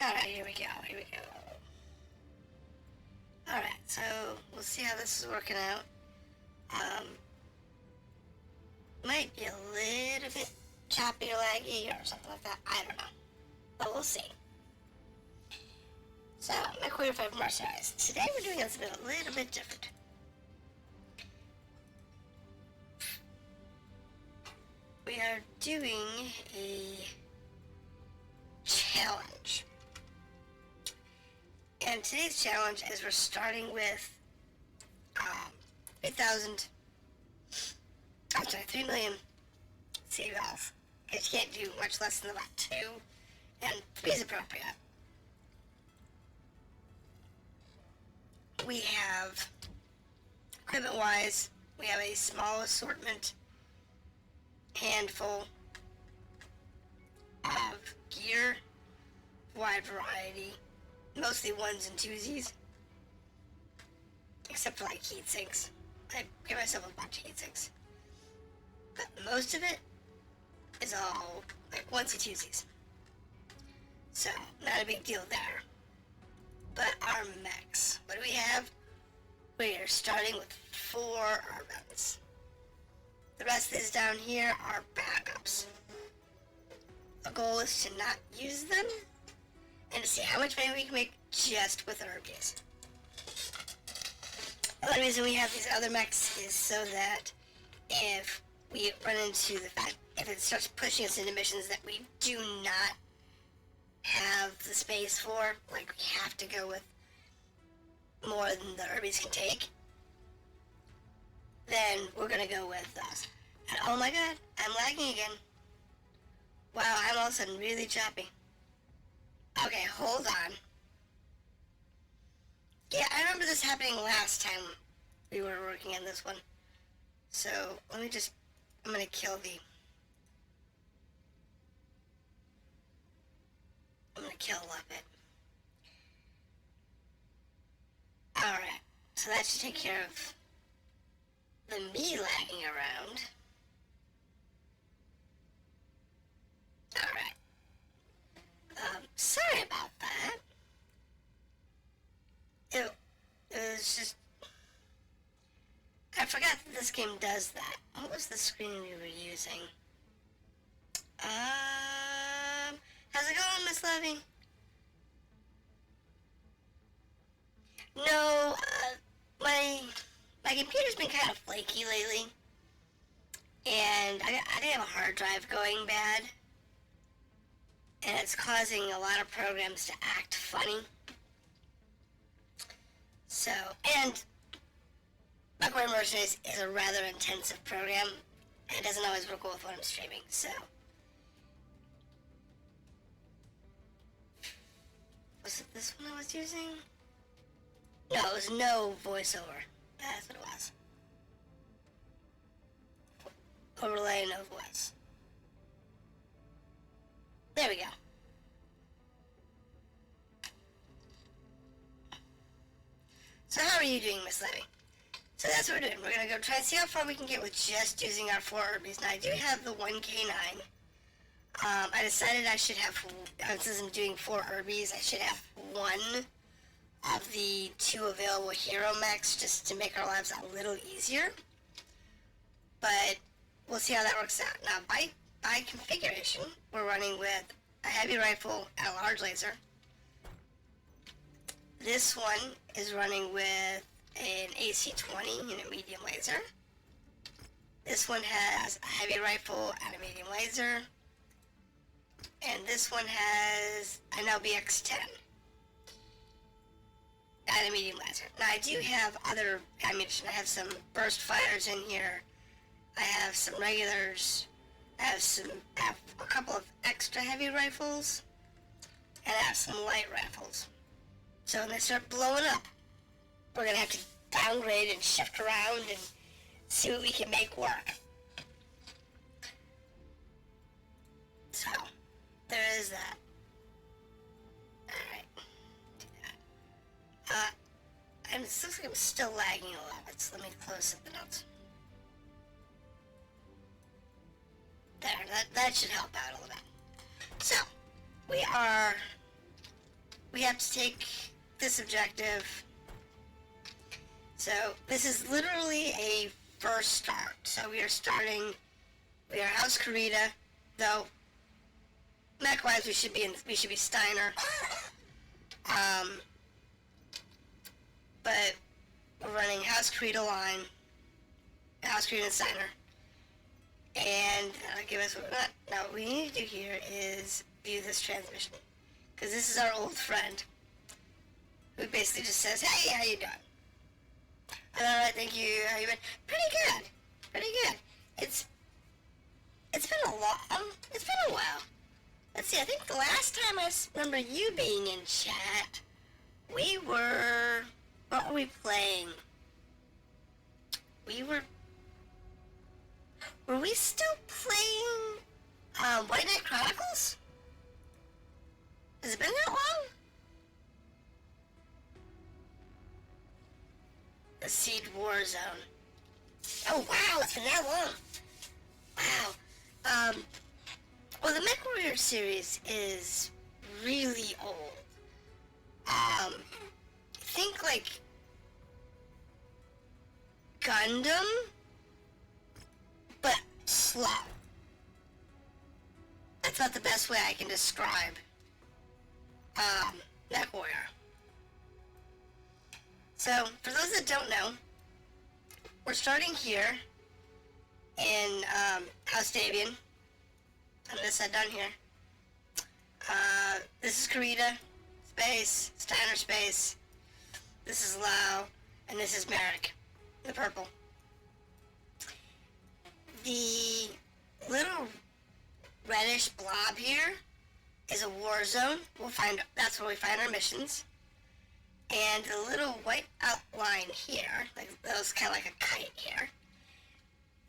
Alright, here we go, Alright, so we'll see how this is working out. Might be a little bit choppy or laggy or something like that, I don't know. But we'll see. So, Mechwarrior today we're doing something a little bit different. We are doing a challenge. And today's challenge is we're starting with 3 million save health. Because you can't do much less than about 2, and 3 is appropriate. We have, equipment-wise, we have a small assortment, handful of gear, wide variety, mostly ones and twosies, except for like heat sinks. I give myself a bunch of heat sinks, but most of it is all like onesie twosies, so not a big deal there. But our mechs, what do we have? We are starting with 4 Urbies. The rest is down here are backups. The goal is to not use them and to see how much money we can make just with Urbies. The only reason we have these other mechs is so that if we run into the fact, if it starts pushing us into missions that we do not have the space for, like we have to go with more than the Urbies can take, then we're gonna go with those. And oh my god, I'm lagging again. Wow, I'm all of a sudden really choppy. Okay, hold on. Yeah, I remember this happening last time we were working on this one. So, let me just, I'm gonna kill Leopard. Alright, so that should take care of the me lagging around. Alright. Sorry about that. It was just, I forgot that this game does that. What was the screen we were using? How's it going, Miss Levy? No, my computer's been kind of flaky lately, and I have a hard drive going bad, and it's causing a lot of programs to act funny. So, and Mercenaries is a rather intensive program, and it doesn't always work well with what I'm streaming, so. Was it this one I was using? No, it was no voiceover. That's what it was. Overlay, no voice. There we go. So how are you doing, Miss Levy? So that's what we're doing. We're going to go try and see how far we can get with just using our 4 Urbies. Now, I do have the 1K9. I decided I should have, since I'm doing 4 Urbies, I should have 1 of the 2 available hero mechs just to make our lives a little easier. But we'll see how that works out. Now, by configuration, we're running with a heavy rifle and a large laser. This one is running with an AC-20 and a medium laser. This one has a heavy rifle and a medium laser. And this one has an LBX-10 and a medium laser. Now I do have other ammunition. I have some burst fighters in here. I have some regulars. I have a couple of extra heavy rifles. And I have some light rifles. So when they start blowing up, we're going to have to downgrade and shift around and see what we can make work. So, there is that. Alright. It looks like I'm still lagging a lot, so let me close something else. There, that should help out a little bit. So, we are we have to take this objective. So this is literally a first start. So we are House Karita, though mech-wise we should be Steiner. But we're running House Karita line, House Karita and Steiner. And give us what we need to do here is view this transmission. Because this is our old friend, who basically just says, hey, how you doing? Alright, thank you, how you been? Pretty good. It's been a while. Let's see, I think the last time I remember you being in chat, what were we playing? Were we still playing, White Knight Chronicles? Has it been that long? The Seed War Zone. Oh wow, it's been that long. Wow. Well, the Mechwarrior series is really old. Think like Gundam, but slow. That's about the best way I can describe Mechwarrior. So, for those that don't know, we're starting here in House Davian, on this side down here. This is Karita, space, Steiner space, this is Lao, and this is Merc, the purple. The little reddish blob here is a war zone. That's where we find our missions. And the little white outline here, like those kind of like a kite here,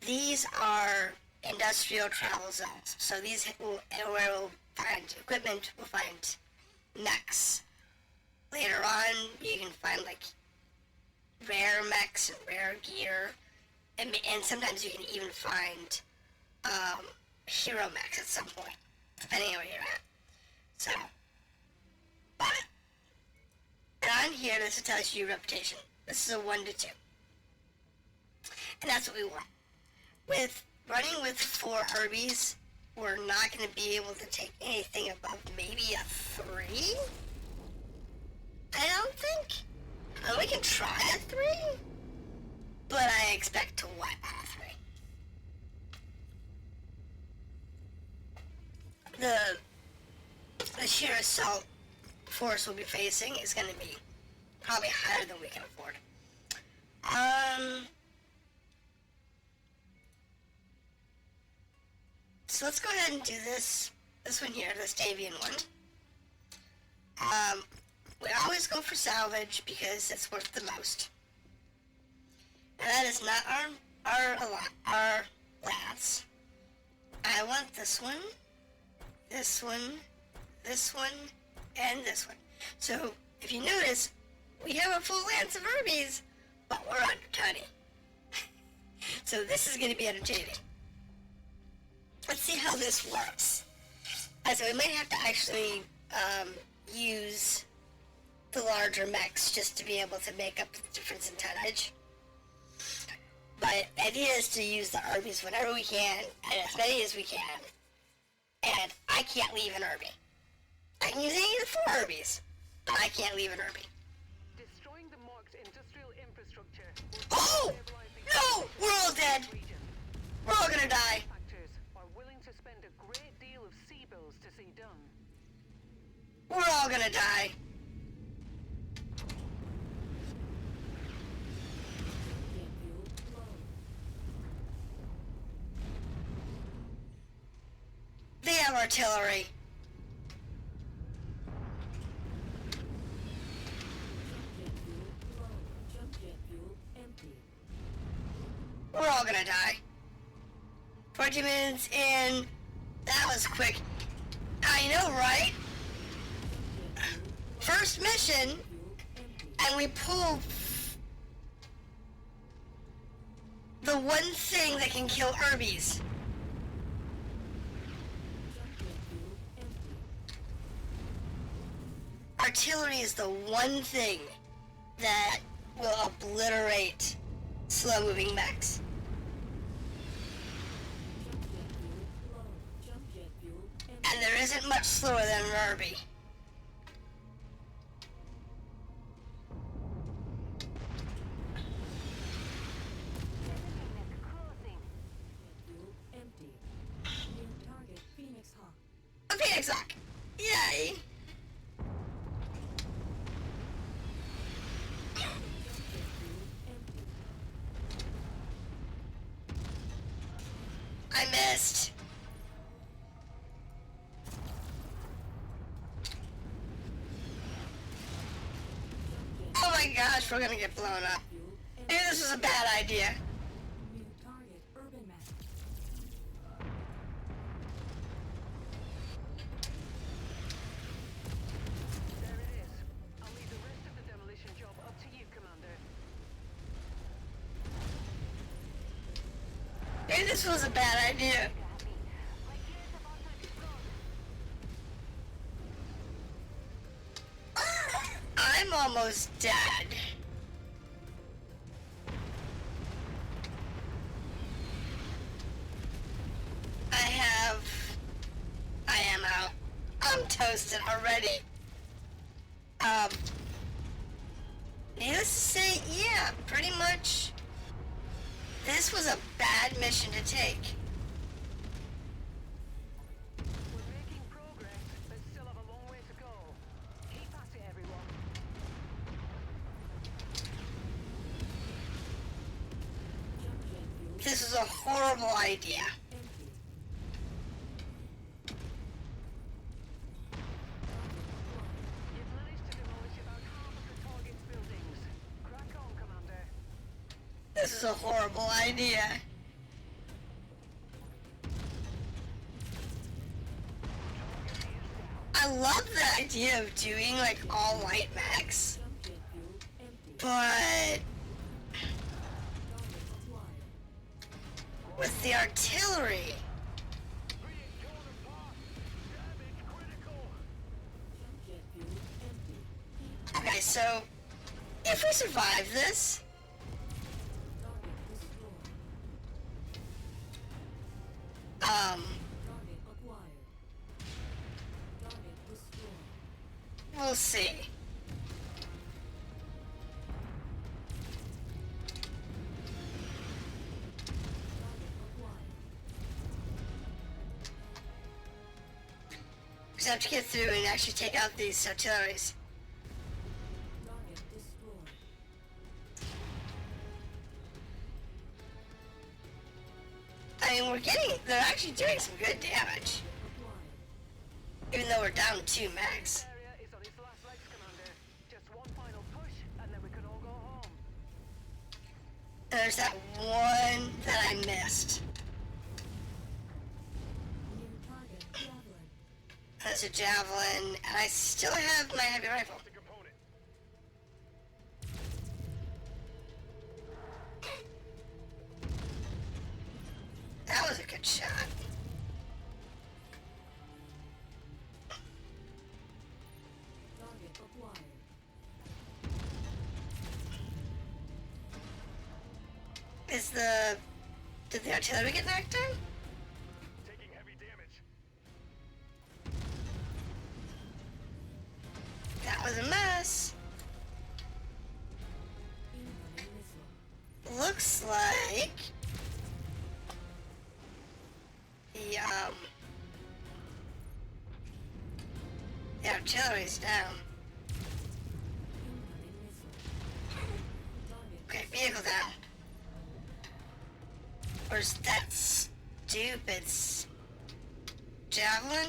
these are industrial travel zones. So these where we'll find equipment, we'll find mechs. Later on, you can find like rare mechs and rare gear, and sometimes you can even find hero mechs at some point, depending on where you're at. So, but on here, this tells you your reputation. This is a 1 to 2. And that's what we want. With running with 4 Urbies, we're not going to be able to take anything above maybe a 3? I don't think. We can try a 3, but I expect to wipe a 3. The sheer assault force we'll be facing is going to be probably higher than we can afford. So let's go ahead and do this one here, this Davian one. We always go for salvage because it's worth the most. And that is not our lats. I want this one, this one, this one, and this one. So, if you notice, we have a full lance of Urbies, but we're under 20. So this is going to be entertaining. Let's see how this works. So we might have to actually use the larger mechs just to be able to make up the difference in tonnage. But the idea is to use the Urbies whenever we can, and as many as we can. And I can't leave an Urbie. I can use any of the 4 Urbies, but I can't leave an Urbie. Destroying the Merc's industrial infrastructure. Oh! No! We're all dead! We're all gonna die. Factors are willing to spend a great deal of sea bills to see done. We're all gonna die. They have artillery. We're all gonna die. 40 minutes in. That was quick. I know, right? First mission, and we pull the one thing that can kill Urbies. artillery is the one thing that will obliterate slow-moving mechs. And there isn't much slower than an Urbie. A Phoenix Hawk! Yay! I missed! Oh my gosh, we're gonna get blown up. Maybe this was a bad idea. New target, urbanmechs. There it is. I'll leave the rest of the demolition job up to you, Commander. Maybe this was a bad idea. I'm almost dead. I am out. I'm toasted already. Needless to say, yeah, pretty much. This was a bad mission to take. We're making progress, but still have a long way to go. Keep at it, everyone. This is a horrible idea. You've managed to demolish about half of the target's buildings. Crack on, Commander. This is a horrible idea. I love the idea of doing like all white mechs, but with the artillery. Okay, so if we survive this, we'll see. We have to get through and actually take out these artilleries. I mean, they're actually doing some good damage. Even though we're down 2 mechs. Area is on its last legs, Commander. Just one final push, and then we can all go home. There's that one that I missed. That's a javelin, and I still have my heavy rifle. That was a good shot. Did the artillery get knocked down? Taking heavy damage. That was a mess. Looks like the artillery's down. Okay, vehicle down. Where's that stupid javelin?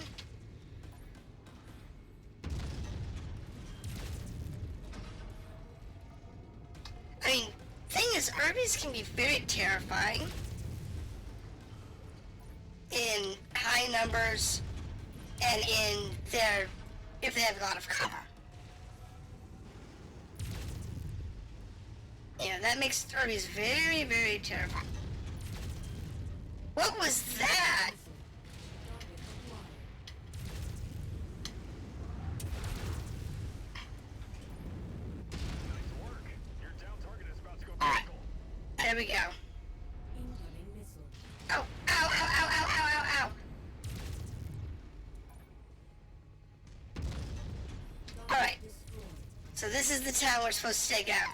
I mean, thing is, Urbies can be very terrifying in high numbers and if they have a lot of cover. Yeah, that makes Urbies very, very terrifying. What was that? There we go. Incoming missile. Oh, ow, ow, ow, ow, ow, ow, ow. Alright. Destroyed. So this is the town we're supposed to take out.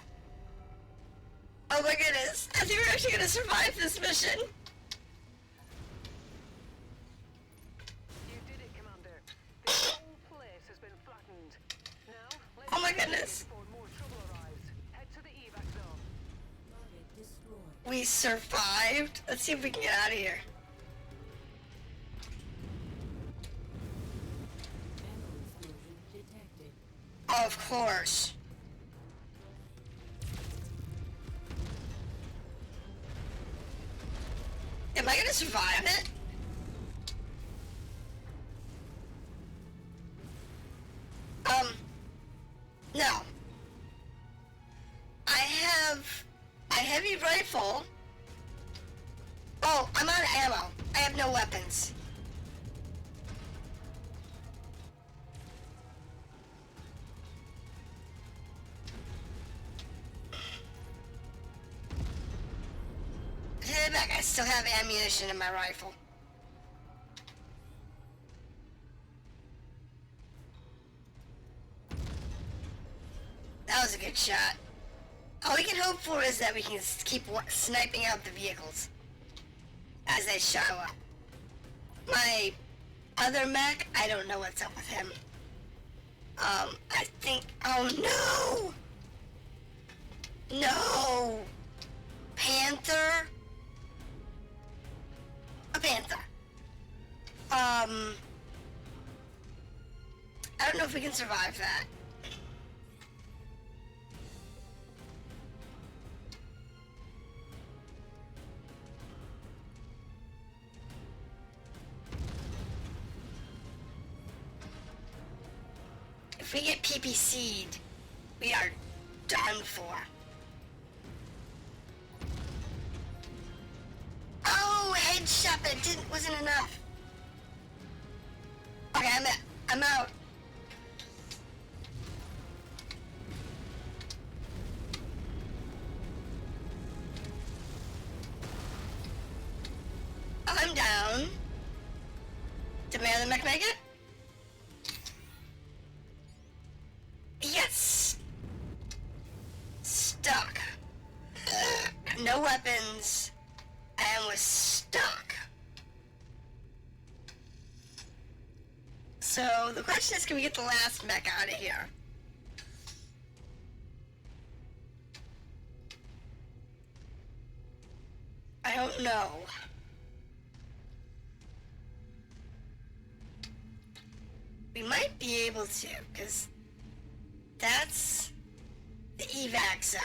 Oh my goodness. I think we're actually gonna survive this mission. You did it, Commander. The whole place has been flattened. Now, let's Oh my goodness. before more trouble arrives. Head to the evac zone. Target destroyed. We survived. Let's see if we can get out of here. Ammo explosion detected. Of course. Am I gonna survive it? No. I have a heavy rifle. Oh, I'm out of ammo. I have no weapons. Take it back, I still have ammunition in my rifle. That was a good shot. All we can hope for is that we can keep sniping out the vehicles as they show up. My other mech, I don't know what's up with him. I think, oh no! No! Panther? A panther. I don't know if we can survive that. If we get PPC'd, we are done for. Oh, headshot, but it wasn't enough. Okay, I'm out. I'm down. Did my other mech make it? Yes! Stuck. No weapons. And was stuck. So the question is, can we get the last mech out of here? I don't know. We might be able to, because that's the evac zone.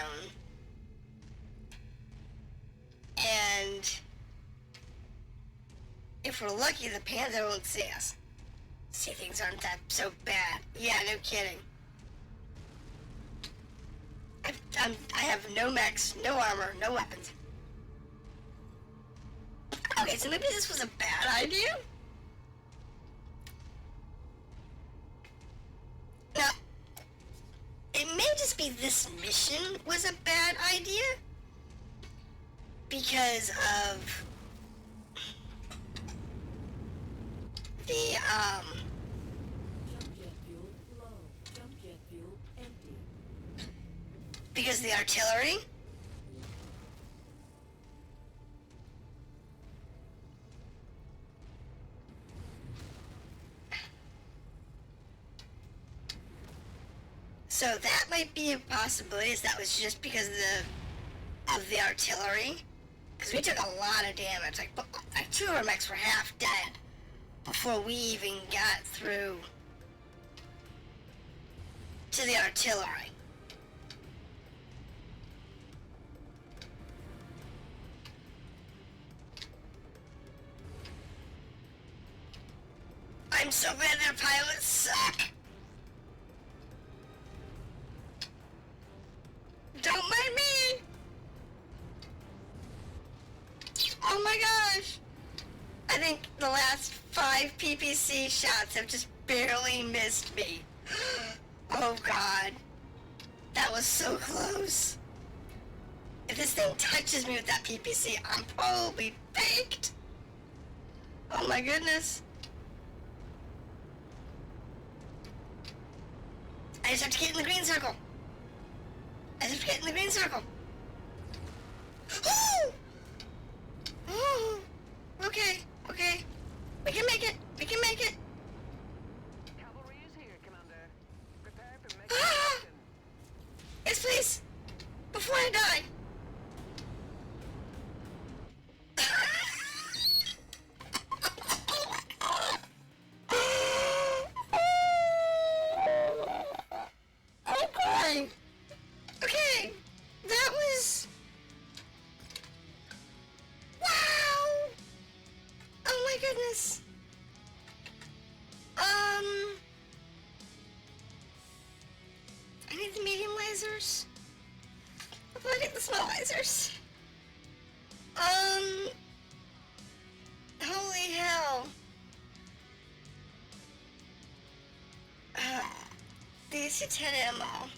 And if we're lucky, the panther won't see us. See, things aren't that so bad. Yeah, no kidding. I have no mechs, no armor, no weapons. Okay, so maybe this was a bad idea? Now, it may just be this mission was a bad idea because of the, Jump jet fuel low. Jump jet fuel empty. because of the artillery. So that might be a possibility, is that was just because of the artillery. Because we took a lot of damage. Like 2 of our mechs were half dead before we even got through to the artillery. I'm so glad their pilots suck. Don't mind me! Oh my gosh! I think the last 5 PPC shots have just barely missed me. Oh god. That was so close. If this thing touches me with that PPC, I'm probably baked. Oh my goodness. I just have to get in the green circle. I just have to get in the green circle. Ooh! Okay, okay. We can make it. We can make it. Cavalry is here, Commander. Prepare for mech Ah! action. Yes, please. Before I die. I'm crying. Okay, that was... Wow! Oh my goodness. I need the medium lasers. How do I get the small lasers? Holy hell. The AC-10 ammo.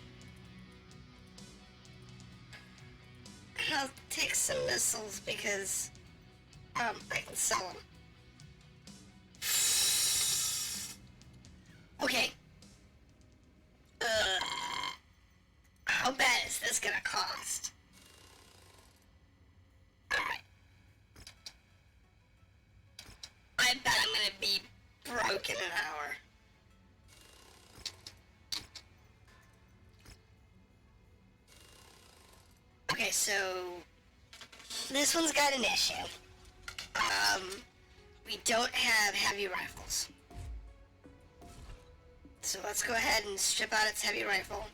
I'll take some missiles because, I can sell them. Okay. How bad is this gonna cost? Alright. I bet I'm gonna be broke in an hour. Okay, so this one's got an issue. We don't have heavy rifles. So let's go ahead and strip out its heavy rifle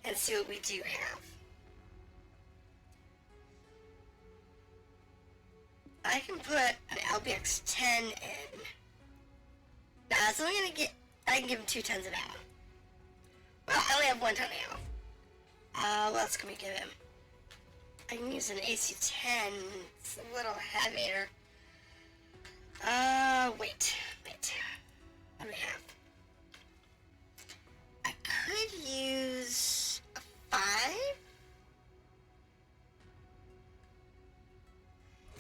and see what we do have. I can put an LBX-10 in. Now, it's only gonna get, I can give him 2 tons of ammo. Well, I only have 1 ton of ammo. What else can we give him? I can use an AC-10, it's a little heavier. Wait. What do we have? I could use a 5?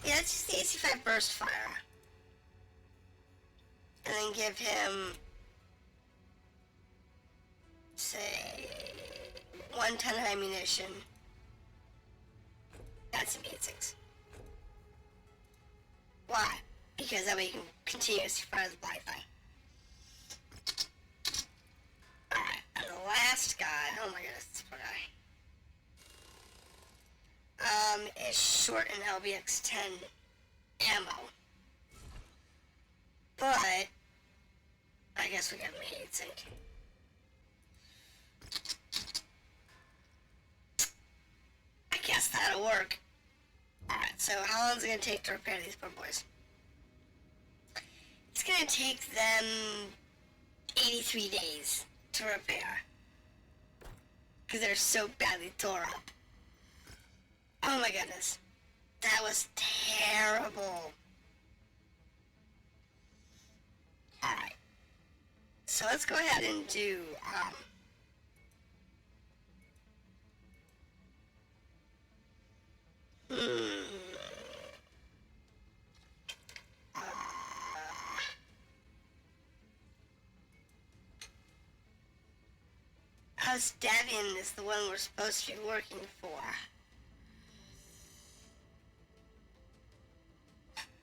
Yeah, let's use the AC-5 burst fire. And then give him, say, 1 ton of ammunition. That's some 8.6. Why? Because that way you can continuously fire the black thing. Alright, and the last guy, oh my goodness, this poor guy. Is short an LBX-10 ammo. But, I guess we got an 8.6. I guess that'll work. Alright, so how long is it going to take to repair these poor boys? It's going to take them 83 days to repair. Because they're so badly tore up. Oh my goodness. That was terrible. Alright. So let's go ahead and do, House Davian is the one we're supposed to be working for.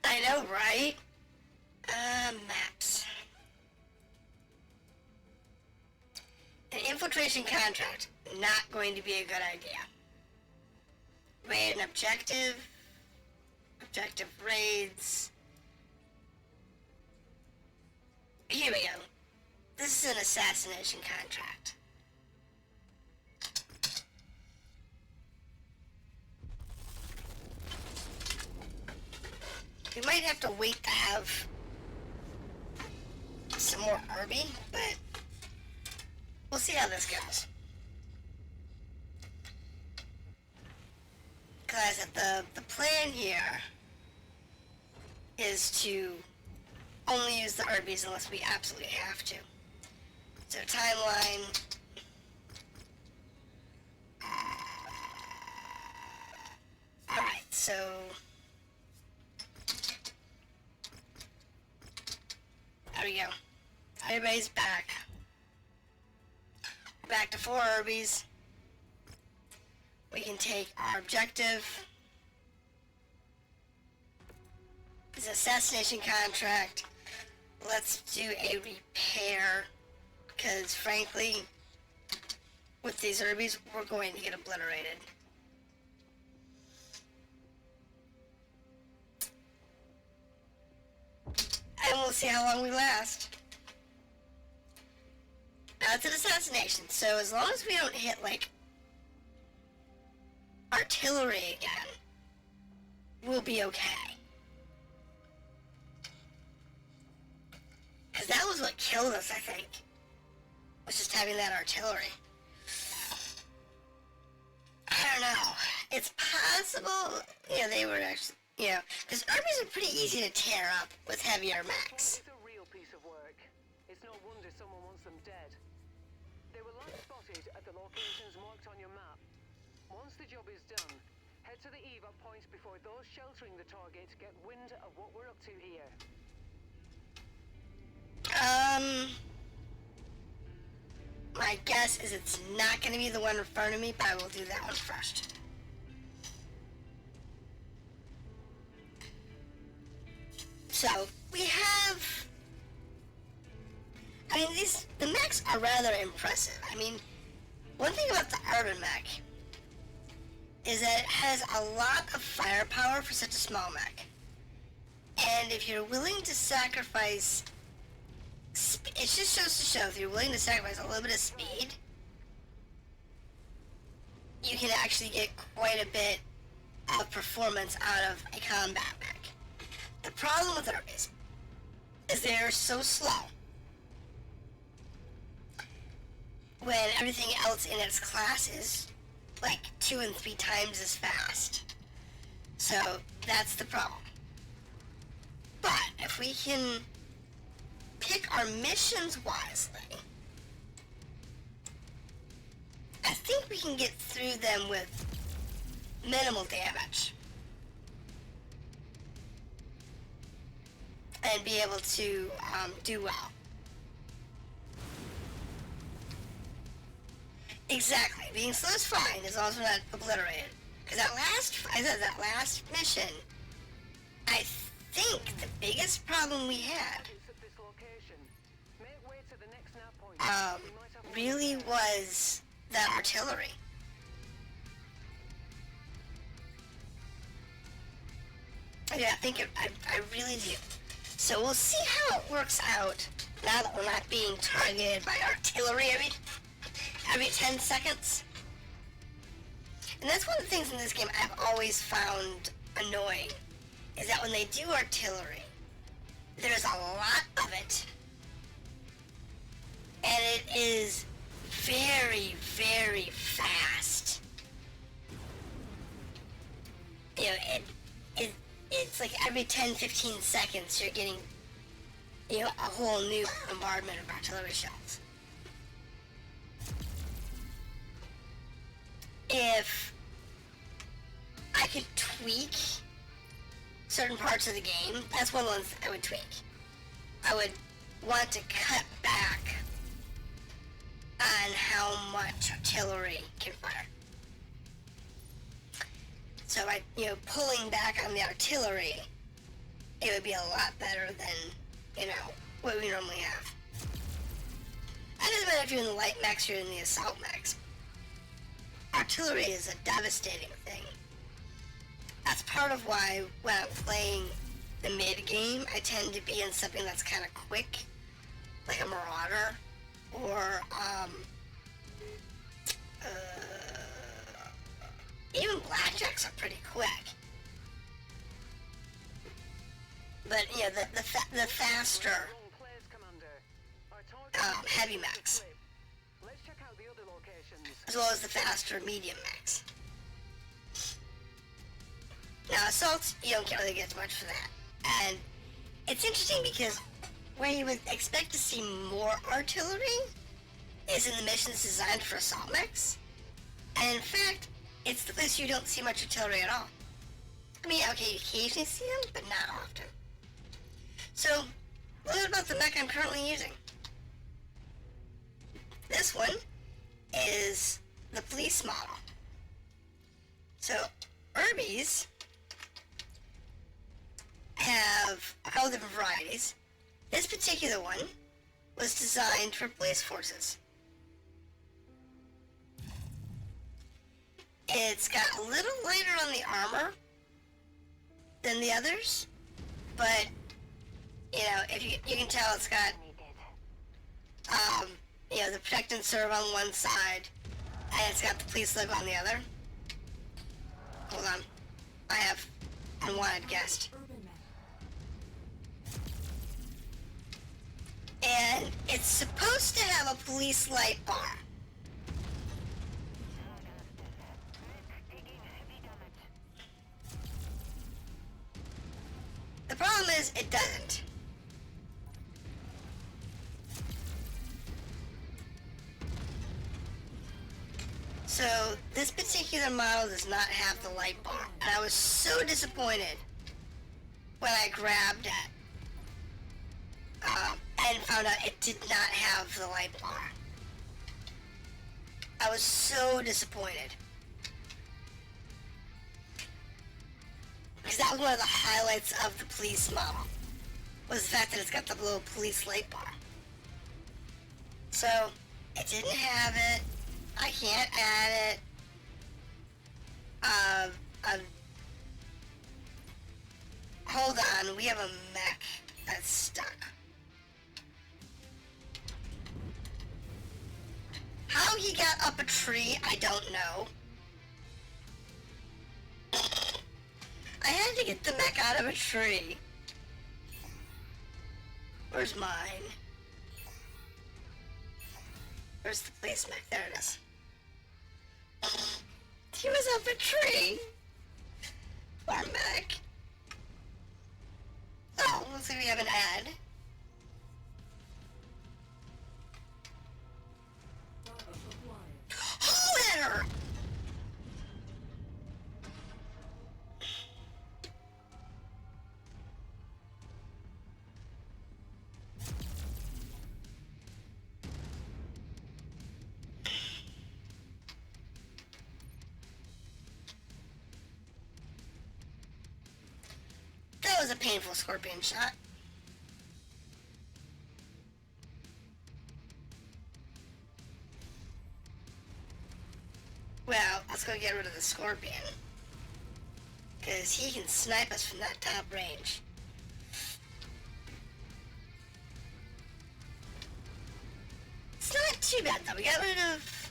I know, right? Maps. An infiltration contract. Not going to be a good idea. Raid an objective. Objective raids. Here we go. This is an assassination contract. We might have to wait to have some more Urbie, but we'll see how this goes. Because the plan here is to only use the Urbies unless we absolutely have to. So timeline. so... There we go. Everybody's back. Back to 4 Urbies. We can take our objective. It's an assassination contract. Let's do a repair. Because frankly, with these Urbies, we're going to get obliterated. And we'll see how long we last. Now it's an assassination, so as long as we don't hit, like, artillery again, we'll be okay. Because that was what killed us, I think. Was just having that artillery. I don't know. It's possible, they were actually, because Urbies are pretty easy to tear up with heavier mechs. It's a real piece of work. It's no wonder someone wants them dead. They were last spotted at the locations marked on your map. Once the job is done, head to the evac point before those sheltering the target get wind of what we're up to here. My guess is it's not going to be the one in front of me, but I will do that one first. So, we have... the mechs are rather impressive. One thing about the urban mech is that it has a lot of firepower for such a small mech. And if you're willing to sacrifice... It just goes to show, if you're willing to sacrifice a little bit of speed, you can actually get quite a bit of performance out of a combat mech. The problem with Urbies is they're so slow when everything else in its class is like 2 and 3 times as fast. So that's the problem. But if we can pick our missions wisely, I think we can get through them with minimal damage and be able to do well. Exactly. Being slow is fine as long as we're not obliterated. Because that last mission, I think the biggest problem we had really was that artillery. Yeah, I really do. So we'll see how it works out now that we're not being targeted by artillery every 10 seconds. And that's one of the things in this game I've always found annoying, is that when they do artillery, there's a lot of it. And it is very, very fast. It's like every 10-15 seconds you're getting, a whole new bombardment of artillery shells. If I could tweak certain parts of the game, that's one of the ones I would tweak. I would want to cut back on how much artillery can fire. So by, pulling back on the artillery, it would be a lot better than, what we normally have. It doesn't matter if you're in the light mechs or in the assault mechs. Artillery is a devastating thing. That's part of why when I'm playing the mid-game, I tend to be in something that's kind of quick, like a Marauder, or, even blackjacks are pretty quick. But, the faster, heavy mechs, as well as the faster medium mechs. Now, assaults, you don't really get much for that. And it's interesting because where you would expect to see more artillery is in the missions designed for assault mechs. And in fact, it's the place you don't see much artillery at all. I mean, okay, you occasionally see them, but not often. So, a little bit about the mech I'm currently using. This one is the police model. So, Urbies have a couple different varieties. This particular one was designed for police forces. It's got a little lighter on the armor than the others, but you know, if you can tell it's got you know, the protect and serve on one side, and it's got the police logo on the other. Hold on, I have unwanted guest. And it's supposed to have a police light bar. The problem is, it doesn't. So, this particular model does not have the light bar. And I was so disappointed when I grabbed it. And found out it did not have the light bar. I was so disappointed. Because that was one of the highlights of the police model, was the fact that it's got the little police light bar. So, it didn't have it. I can't add it. Hold on, we have a mech that's stuck. How he got up a tree, I don't know. I had to get the mech out of a tree. Where's mine? Where's the police mech? There it is. He was up a tree. Poor mech. Oh, looks like we have an ad. Holler! That was a painful scorpion shot. Well, let's go get rid of the scorpion. Because he can snipe us from that top range. It's not too bad though. We got rid of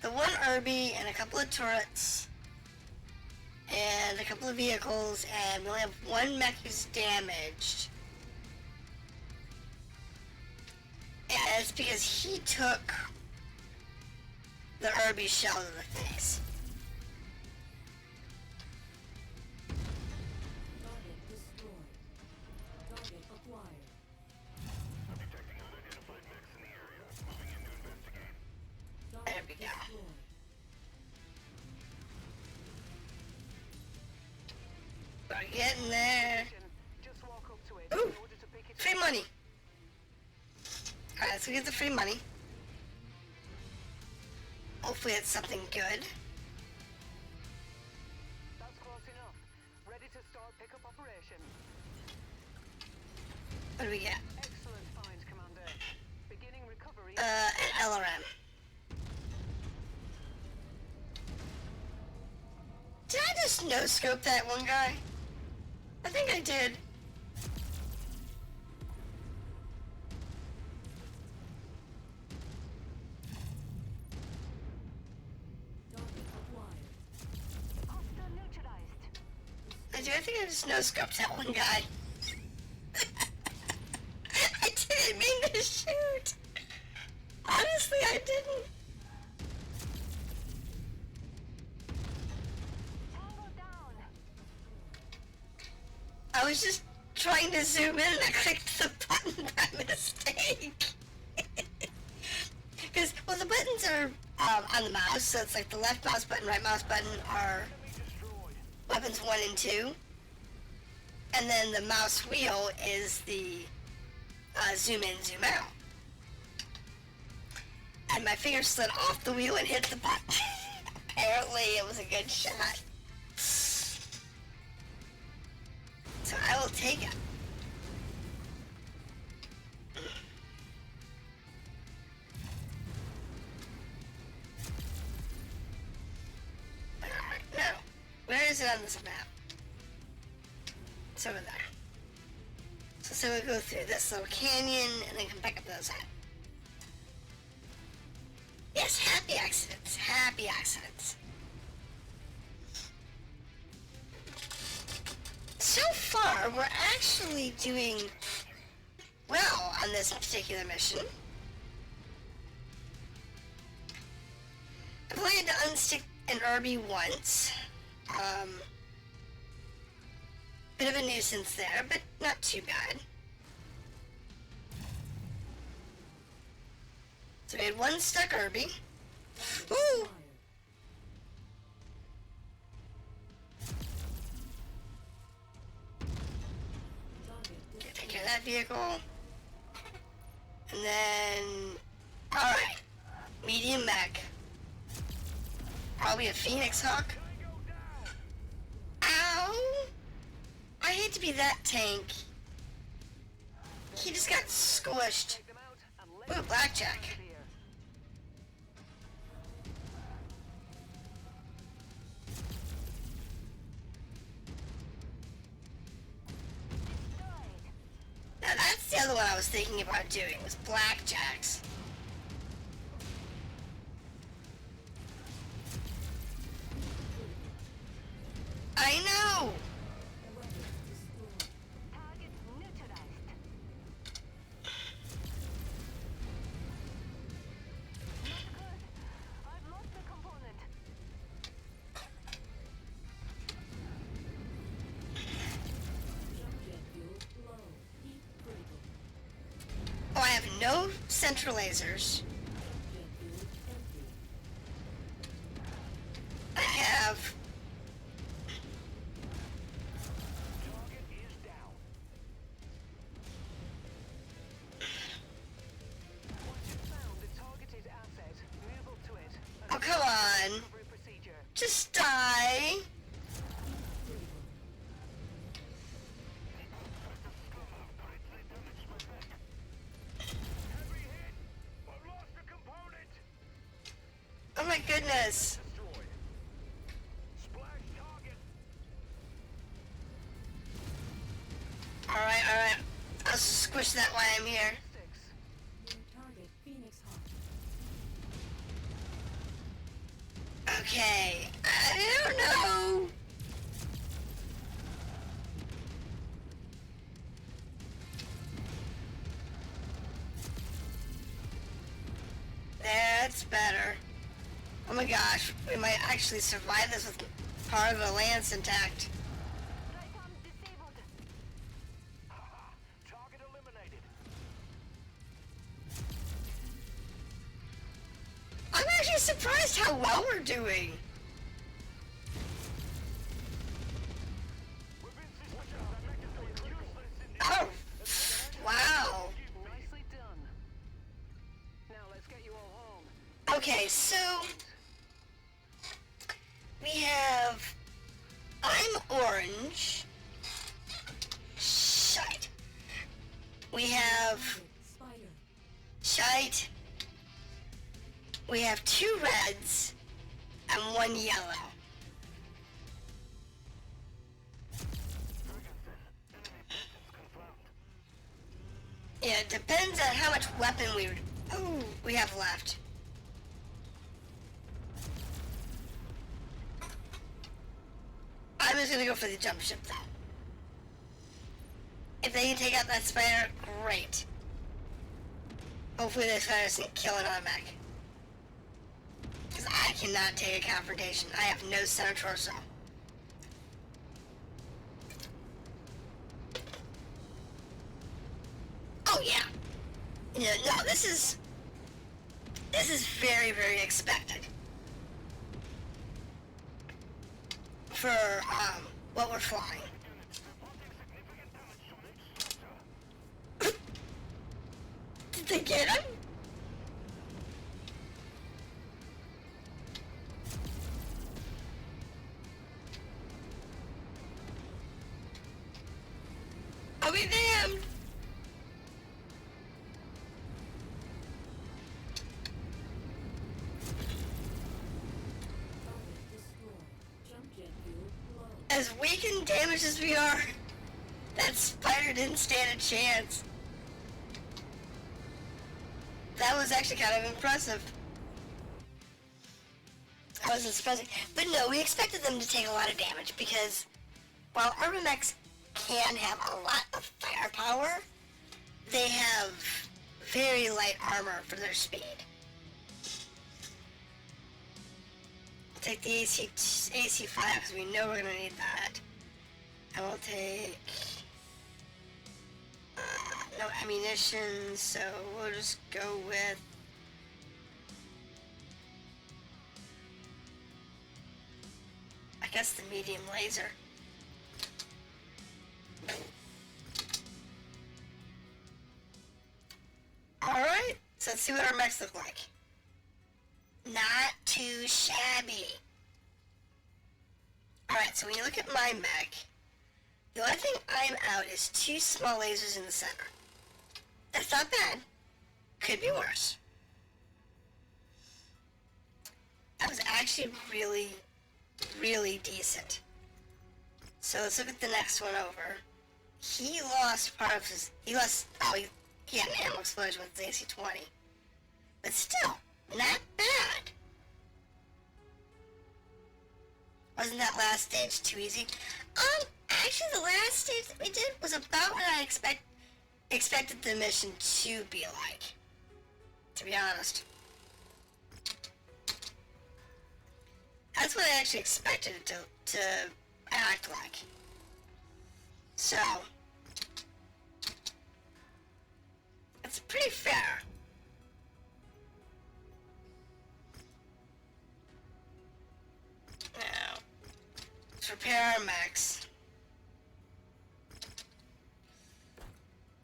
the one Urbie and a couple of turrets. And a couple of vehicles, and we only have one mech who's damaged. And it's because he took the Urbie shell to the face. Target destroyed. Target acquired. I'm detecting unidentified mechs in the area. Moving in to investigate. There we go. Destroyed. We're getting there. Just walk up to it Ooh, in order to pick it free up. money. Alright, let's go get the free money. Hopefully it's something good. That's close enough. Ready to start pickup operation. What do we get? Excellent find, Commander. Beginning recovery. An LRM. Did I just no-scope that one guy? I think I did. Target acquired. Hostile neutralized. I think I just no-scoped that one guy. I didn't mean to shoot. Honestly, I didn't. Tango down. I was just trying to zoom in and I clicked the button by mistake. Because, well, the buttons are on the mouse, so it's like the left mouse button, right mouse button are... weapons 1 and 2. And then the mouse wheel is the zoom in, zoom out. And my finger slid off the wheel and hit the button. Apparently it was a good shot. So I will take it. No. Where is it on this map? It's over there. So we go through this little canyon and then come back up the other side. Yes, happy accidents. Happy accidents. So far, we're actually doing well on this particular mission. I've only had to unstick an Urbie once. Bit of a nuisance there, but not too bad. So we had one stuck Urbie. Ooh! Take care of that vehicle. And then... Alright. Medium mech. Probably a Phoenix Hawk. Ow! I hate to be that tank. He just got squished. Ooh, blackjack. Now that's the other one I was thinking about doing, was blackjacks. I know! Oh, I have no central lasers. I have... Oh, come on. Just die. Oh my goodness. Alright. I'll squish that while I'm here. Target Phoenix Hawk. Okay. I don't know. That's better. Oh my gosh, we might actually survive this with part of the lance intact. Target eliminated. I'm actually surprised how well we're doing. Oh, wow. Nicely done. Now let's get you all home. Okay, so we have, I'm orange. Shite. We have Spider. shite. We have 2 reds and 1 yellow. Yeah, it depends on how much weapon we have left. I'm just gonna go for the jump ship though. If they can take out that spider, great. Hopefully this spider doesn't kill another mech. Because I cannot take a confrontation. I have no center torso. Oh yeah. No, this is very, very expected. for what we're flying. Did they get him? I'll be damned. As weak and damaged as we are, that spider didn't stand a chance. That was actually kind of impressive. I wasn't surprising. But no, we expected them to take a lot of damage because while urbanmechs can have a lot of firepower, they have very light armor for their speed. Take the AC5 because we know we're gonna need that. And we'll take no ammunition, so we'll just go with I guess the medium laser. Alright, so let's see what our mechs look like. Not too shabby. Alright, so when you look at my mech, the only thing I'm out is 2 small lasers in the center. That's not bad. Could be worse. That was actually really, really decent. So let's look at the next one over. He lost part of his... he had an ammo explosion with his AC-20. But still, not bad. Wasn't that last stage too easy? Actually the last stage that we did was about what I expected the mission to be like. To be honest. That's what I actually expected it to act like. So, it's pretty fair. Now, let's repair our mechs.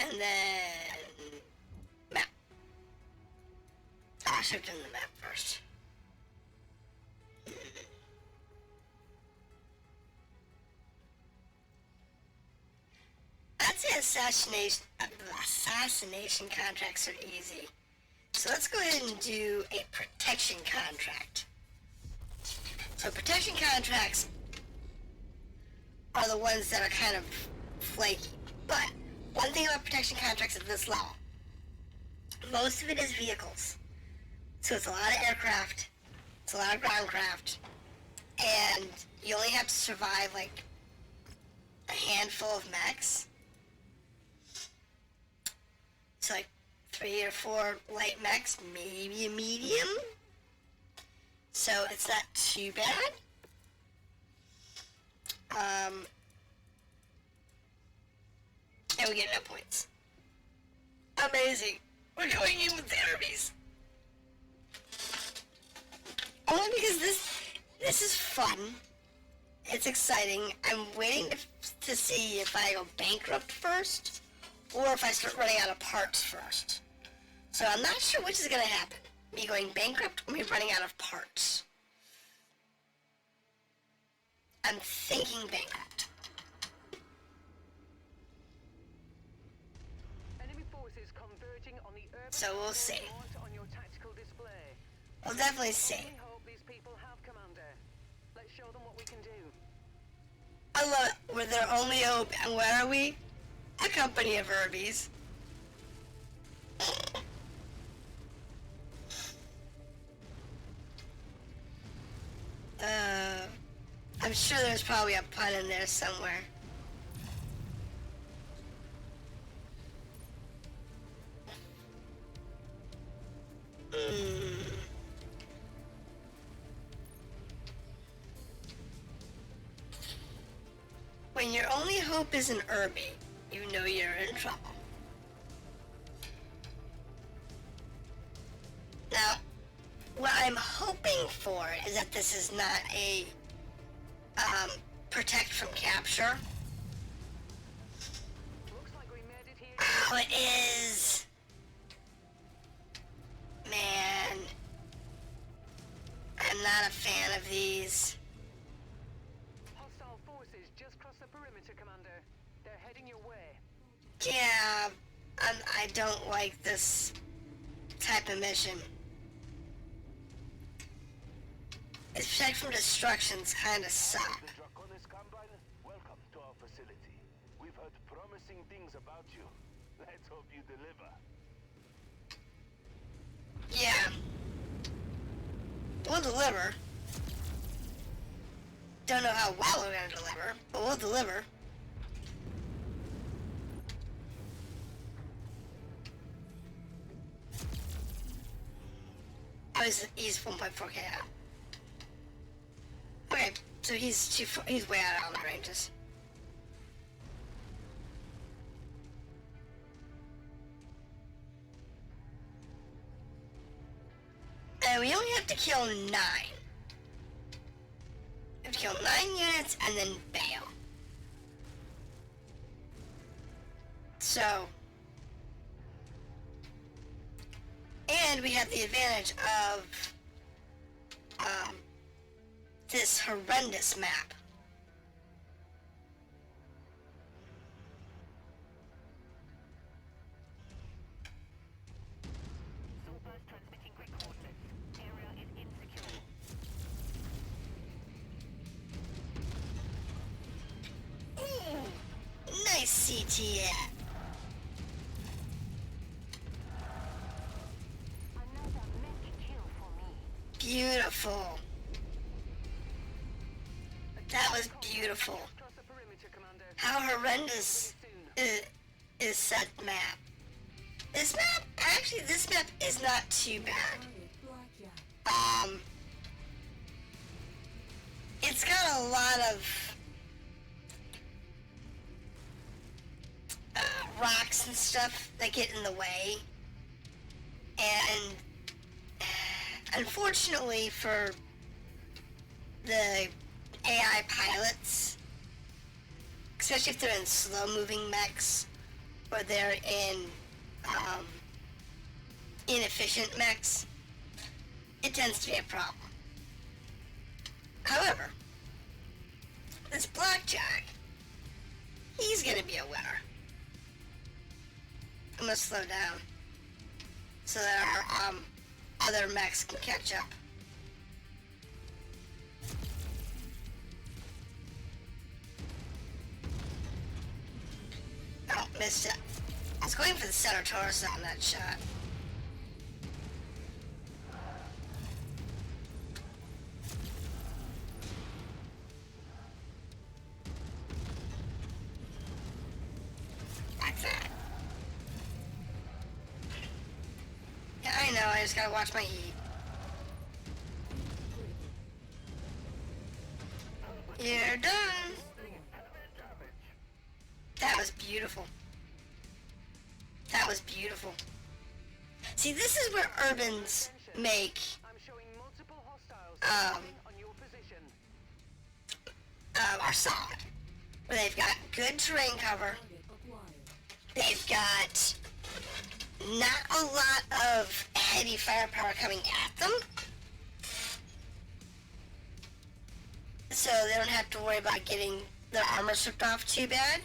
And then, map. I should have done the map first. I'd say assassination contracts are easy. So let's go ahead and do a protection contract. So protection contracts are the ones that are kind of flaky. But one thing about protection contracts at this level, most of it is vehicles. So it's a lot of aircraft, it's a lot of groundcraft, and you only have to survive like a handful of mechs. So like 3 or 4 light mechs, maybe a medium. So it's not too bad. And we get no points. Amazing. We're going in with the Urbies. Only because this is fun. It's exciting. I'm waiting to see if I go bankrupt first, or if I start running out of parts first. So I'm not sure which is going to happen. Me going bankrupt or me running out of parts. I'm thinking bankrupt. Enemy forces converging on the urban So we'll see. on your tactical display. We'll definitely see. We hope these people have commander. Let's show them what we can do. I love it. We're their only hope. And where are we? A company of Urbies. I'm sure there's probably a pun in there somewhere. When your only hope is an Urbie, you know you're in trouble. Now, what I'm hoping for is that this is not a protect from capture. Looks like we made it here. Oh, it is. Man, I'm not a fan of these. Hostile forces just crossed the perimeter, Commander. They're heading your way. Yeah, I don't like this type of mission. Its protect from destructions kind of suck. The Draconis Combine, welcome to our facility. We've heard promising things about you. Let's hope you deliver. Yeah. We'll deliver. Don't know how well we're gonna deliver, but we'll deliver. Oh, he's 1.4K out. Okay, so he's way out on the ranges. And we only have to kill 9. We have to kill 9 units and then bail. So, and we have the advantage of this horrendous map. Supers transmitting grid coordinates. Area is insecure. Ooh, nice CTA. Another mech kill for me. Beautiful. That was beautiful. Cross the perimeter, Commander. How horrendous is said map. This map, actually, this map is not too bad. Target blackjack. It's got a lot of rocks and stuff that get in the way, and unfortunately for the AI pilots, especially if they're in slow-moving mechs or they're in inefficient mechs, it tends to be a problem. However, this blackjack, he's gonna be a winner. I'm gonna slow down so that our other mechs can catch up. Oh, missed it. I was going for the center torso on that shot. Like that. Yeah, I know, I just gotta watch my heat. You're done! That was beautiful. That was beautiful. See, this is where Urbans make I'm showing multiple hostiles on your position. are solid. Where they've got good terrain cover. Target acquired. They've got not a lot of heavy firepower coming at them. So they don't have to worry about getting their armor stripped off too bad.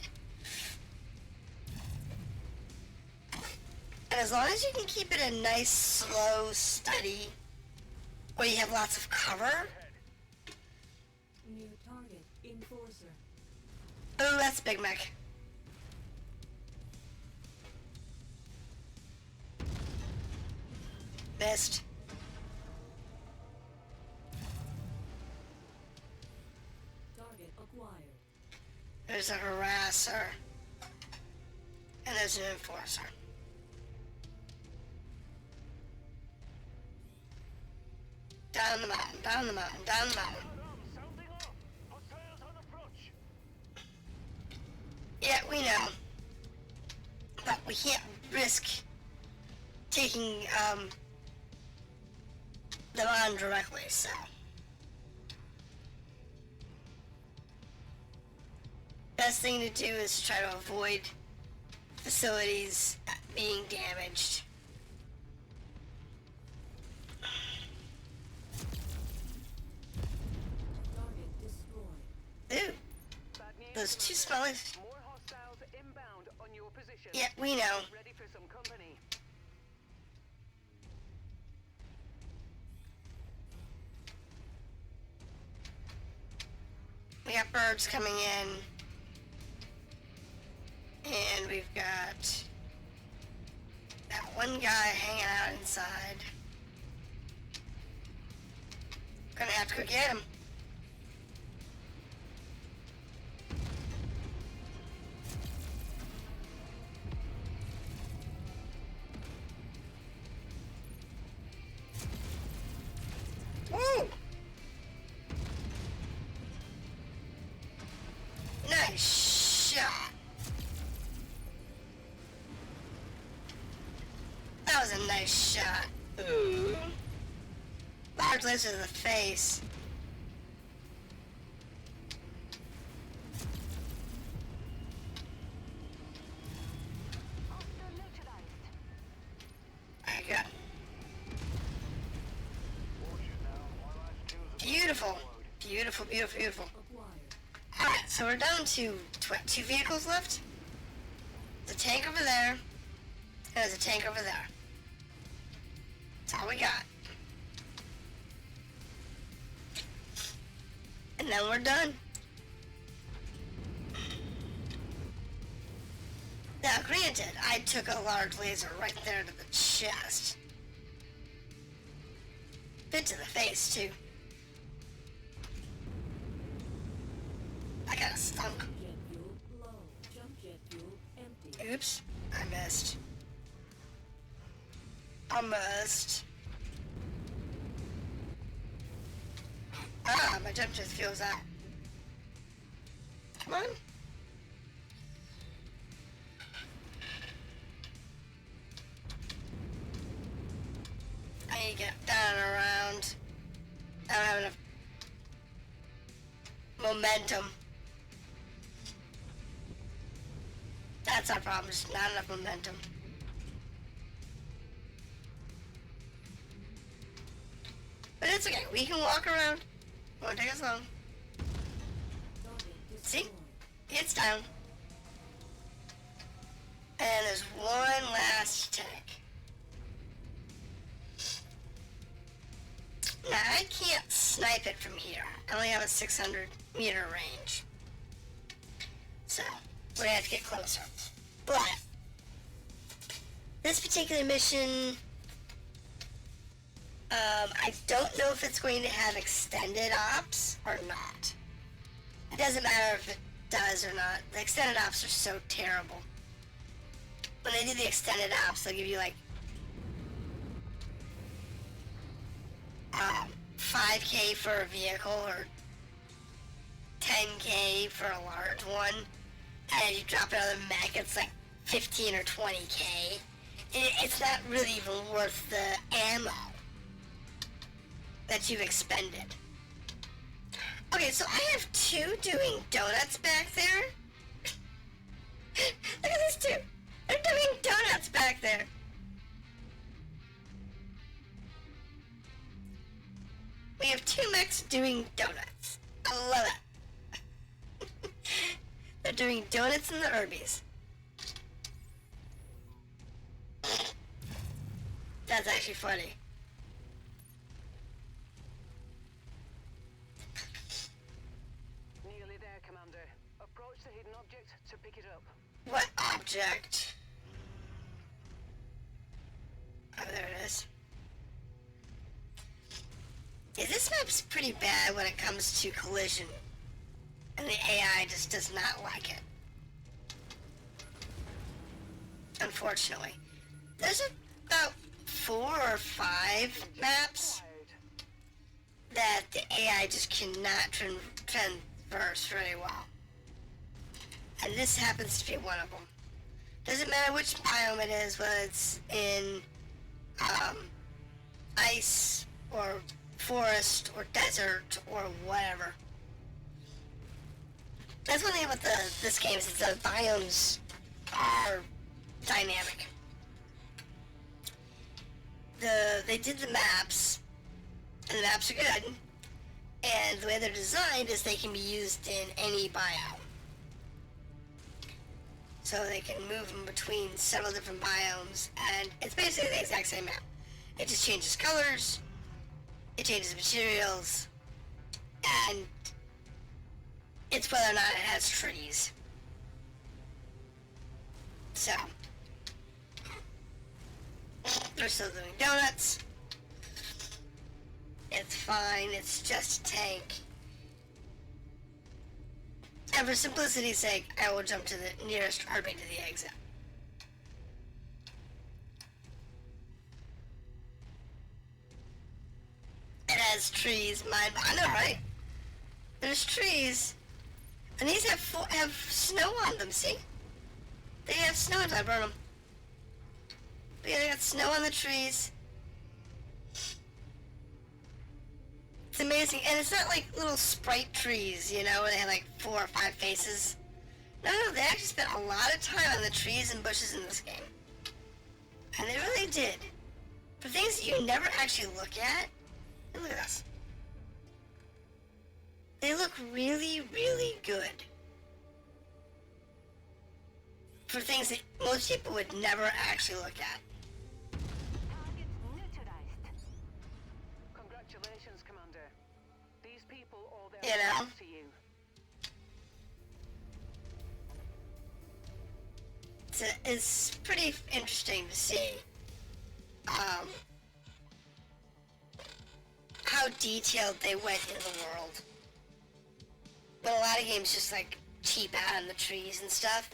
And as long as you can keep it a nice, slow, steady, where you have lots of cover. New target enforcer. Oh, that's Big Mech. Missed. Target acquired. There's a harasser. And there's an enforcer. Down the mountain, down the mountain, down the mountain. Sounding off. Hostiles on approach. Yeah, we know. But we can't risk taking them on directly, so. best thing to do is try to avoid facilities being damaged. Target destroyed. Ooh, Bad news. those two smellies. More hostiles inbound on your position. Yeah, we know. Ready for some company. We got birds coming in. And we've got that one guy hanging out inside. Gonna have to go get him. Woo! Nice shot. That was a nice shot. Ooh. Large laser to the face. Hostile neutralized. I got beautiful. Beautiful, beautiful, beautiful. Acquired. Alright, so we're down to two vehicles left. There's a tank over there. And there's a tank over there. That's all we got. And then we're done. Now, granted, I took a large laser right there to the chest. Bit to the face, too. I got a stunk. Jet fuel low. Jump jet fuel empty. Oops, I missed. I missed. Ah, my jump just feels out. Come on. I need to get down and around. I don't have enough momentum. That's our problem, just not enough momentum. But it's okay, we can walk around. Won't take us long. Target See? destroyed. It's down. And there's one last tank. Now, I can't snipe it from here. I only have a 600-meter range. So, we're gonna have to get closer. But, this particular mission, I don't know if it's going to have extended ops or not. It doesn't matter if it does or not. The extended ops are so terrible. When they do the extended ops, they'll give you like 5K for a vehicle or 10K for a large one, and if you drop it on the mech, it's like 15 or 20K. It's not really even worth the ammo that you've expended. Okay, so I have two doing donuts back there. Look at these two. They're doing donuts back there. We have two mechs doing donuts. I love it. They're doing donuts in the Urbies. That's actually funny. Nearly there, Commander. Approach the hidden object to pick it up. What object? Oh, there it is. Yeah, this map's pretty bad when it comes to collision. And the AI just does not like it. Unfortunately. There's about 4 or 5 maps that the AI just cannot traverse very well. And this happens to be one of them. Doesn't matter which biome it is, whether it's in ice or forest or desert or whatever. That's one thing about this game is that the biomes are dynamic. They did the maps, and the maps are good, and the way they're designed is they can be used in any biome. So they can move them between several different biomes, and it's basically the exact same map. It just changes colors, it changes materials, and it's whether or not it has trees. So, they're still doing donuts. It's fine, it's just a tank. And for simplicity's sake, I will jump to the nearest Urbie to the exit. It has trees, I know, right? There's trees. And these have snow on them, see? They have snow until I burn them. But yeah, they got snow on the trees. It's amazing, and it's not like little sprite trees, you know, where they have like 4 or 5 faces. No, they actually spent a lot of time on the trees and bushes in this game. And they really did. For things that you never actually look at, and look at this. They look really, really good. For things that most people would never actually look at. Target neutralized. Congratulations, Commander. These people owe their You know? lives to you. It's pretty interesting to see how detailed they went in the world. But a lot of games just like cheap out on the trees and stuff.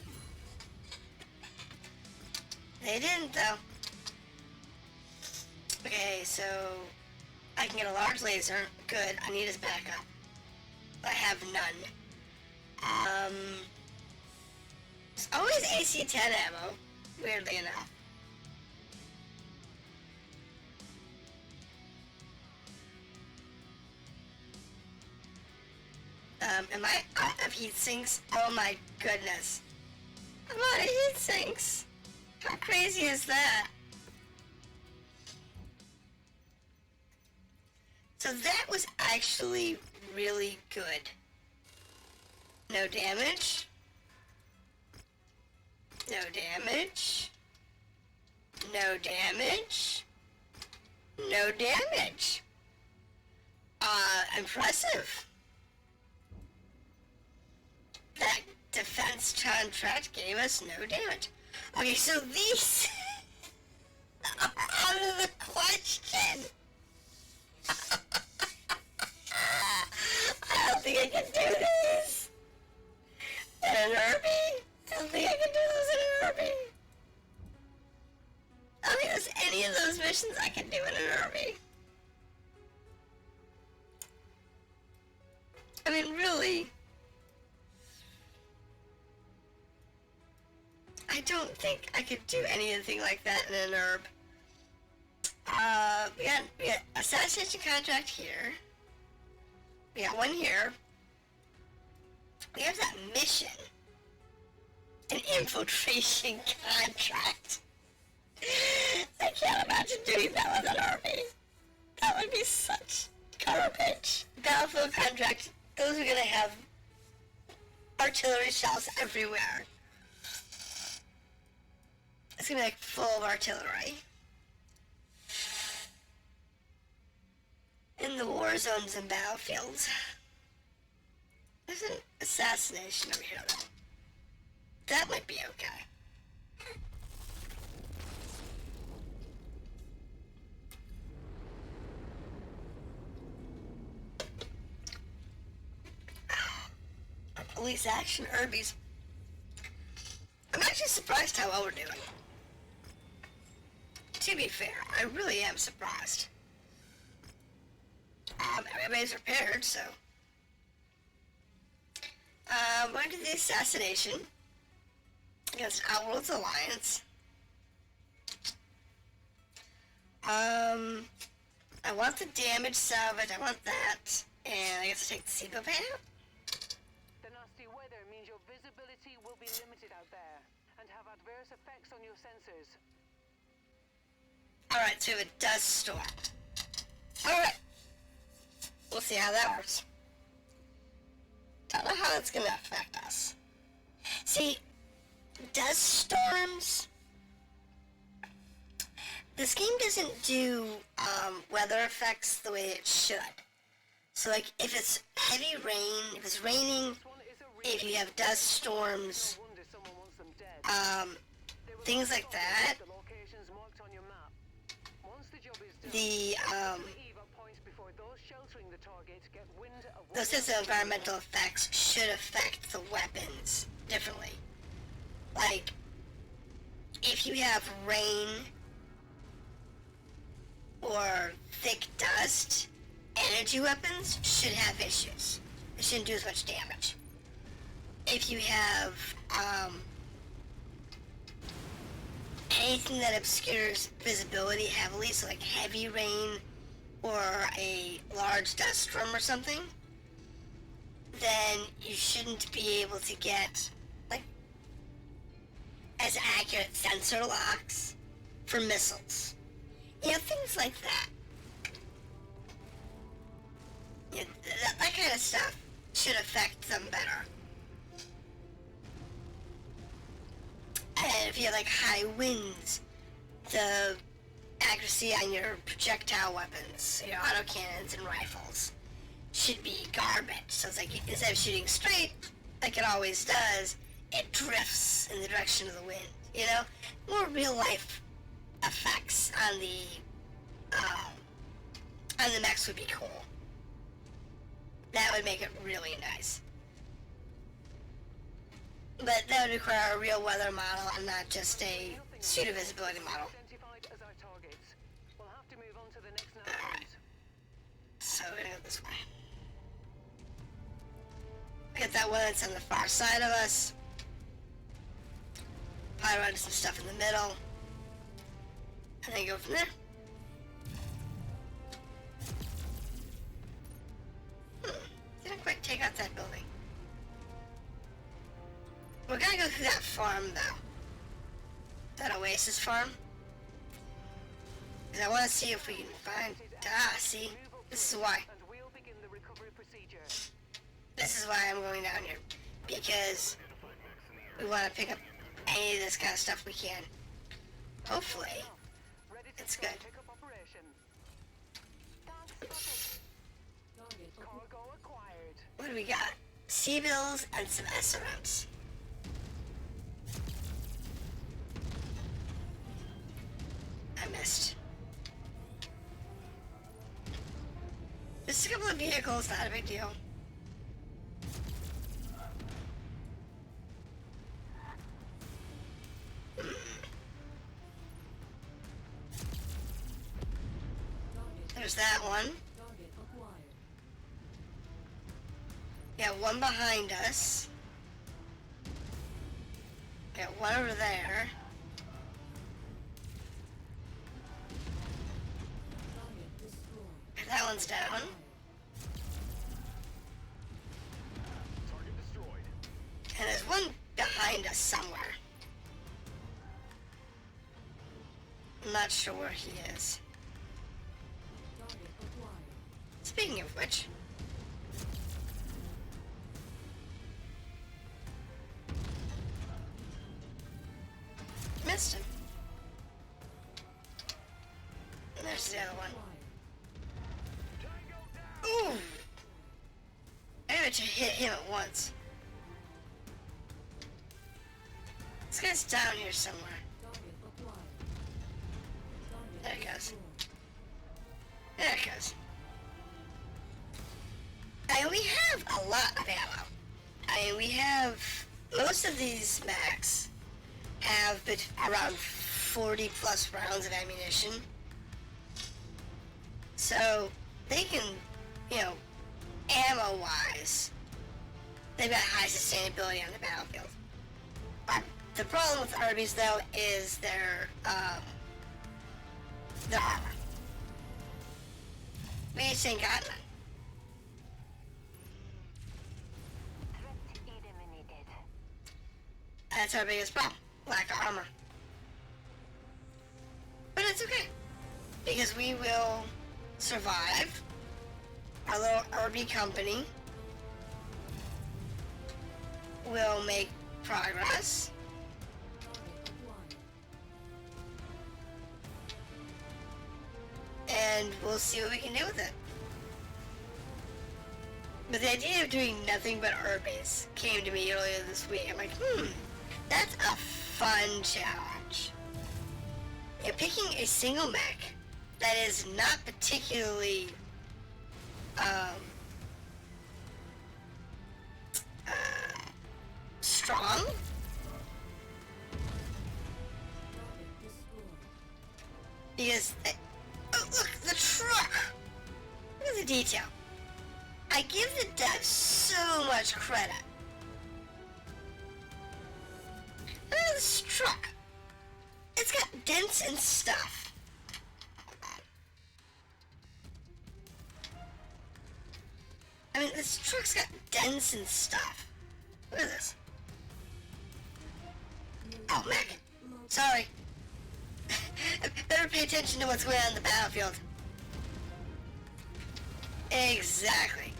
They didn't though. Okay, so I can get a large laser. Good, I need his backup. I have none. It's always AC-10 ammo, weirdly enough. Am I out of heat sinks? Oh my goodness. I'm out of heat sinks. How crazy is that? So that was actually really good. No damage. No damage. No damage. No damage. Impressive. That defense contract gave us no damage. Okay, so these are out of the question. I don't think I can do this. In an Urbie? I don't think I can do this in an Urbie. I don't think there's any of those missions I can do in an Urbie. I mean, really. I don't think I could do anything like that in an herb. We got assassination contract here. We got one here. We have that mission. An infiltration contract. I can't imagine doing that with an army. That would be such garbage. Battlefield contract. Those are gonna have artillery shells everywhere. It's gonna be like full of artillery. In the war zones and battlefields. There's an assassination over here though. That might be okay. Police action, Urbies. I'm actually surprised how well we're doing. To be fair, I really am surprised. Everybody's prepared, so. We're going to do the assassination against Outworld's Alliance. I want the damage salvage, I want that, and I get to take the Seco Pan out. The nasty weather visibility will be limited out there and have adverse effects on your sensors. Alright, so we have a dust storm. Alright. We'll see how that works. Don't know how it's gonna affect us. See, dust storms... This game doesn't do weather effects the way it should. So like, if it's heavy rain, if it's raining, if you have dust storms, things like that, those types of environmental effects should affect the weapons differently. Like, if you have rain or thick dust, energy weapons should have issues. They shouldn't do as much damage. If you have anything that obscures visibility heavily, so like heavy rain or a large dust storm or something, then you shouldn't be able to get like as accurate sensor locks for missiles. You know, things like that. Yeah, that kind of stuff should affect them better. And if you have like high winds, the accuracy on your projectile weapons, your autocannons and rifles, should be garbage. So it's like, instead of shooting straight, like it always does, it drifts in the direction of the wind, you know? More real life effects on the mechs would be cool. That would make it really nice. But that would require a real weather model and not just a pseudo visibility model. Alright. So we're gonna go this way. Get that one that's on the far side of us. Probably run some stuff in the middle. And then go from there. Didn't quite take out that building. We're gonna go through that farm though. That oasis farm. Because I want to see if we can find... Ah, see? This is why. This is why I'm going down here. Because we want to pick up any of this kind of stuff we can. Hopefully, it's good. What do we got? C-bills and some SRMs. I missed. Just a couple of vehicles, not a big deal. There's that one. Yeah, one behind us. Got one over there. That one's down. And there's one behind us somewhere. I'm not sure where he is. Speaking of which, missed him. And there's the other one. Ooh! I had to hit him at once. This guy's down here somewhere. There it goes. There it goes. We have a lot of ammo. We have... Most of these mechs have around 40 plus rounds of ammunition. So, they can, ammo-wise, they've got high sustainability on the battlefield. The problem with Urbies, though, is their armor. We just ain't got none. That's our biggest problem. Lack of armor. But it's okay. Because we will survive. Our little Urbie company will make progress. And we'll see what we can do with it. But the idea of doing nothing but Urbies came to me earlier this week. I'm like, that's a fun challenge. You're picking a single mech that is not particularly strong. Because, oh look, the truck! Look at the detail. I give the devs so much credit. Look at this truck. It's got dents and stuff. I mean, this truck's got dents and stuff. Look at this. Oh, mech. Sorry. Better pay attention to what's going on in the battlefield. Exactly.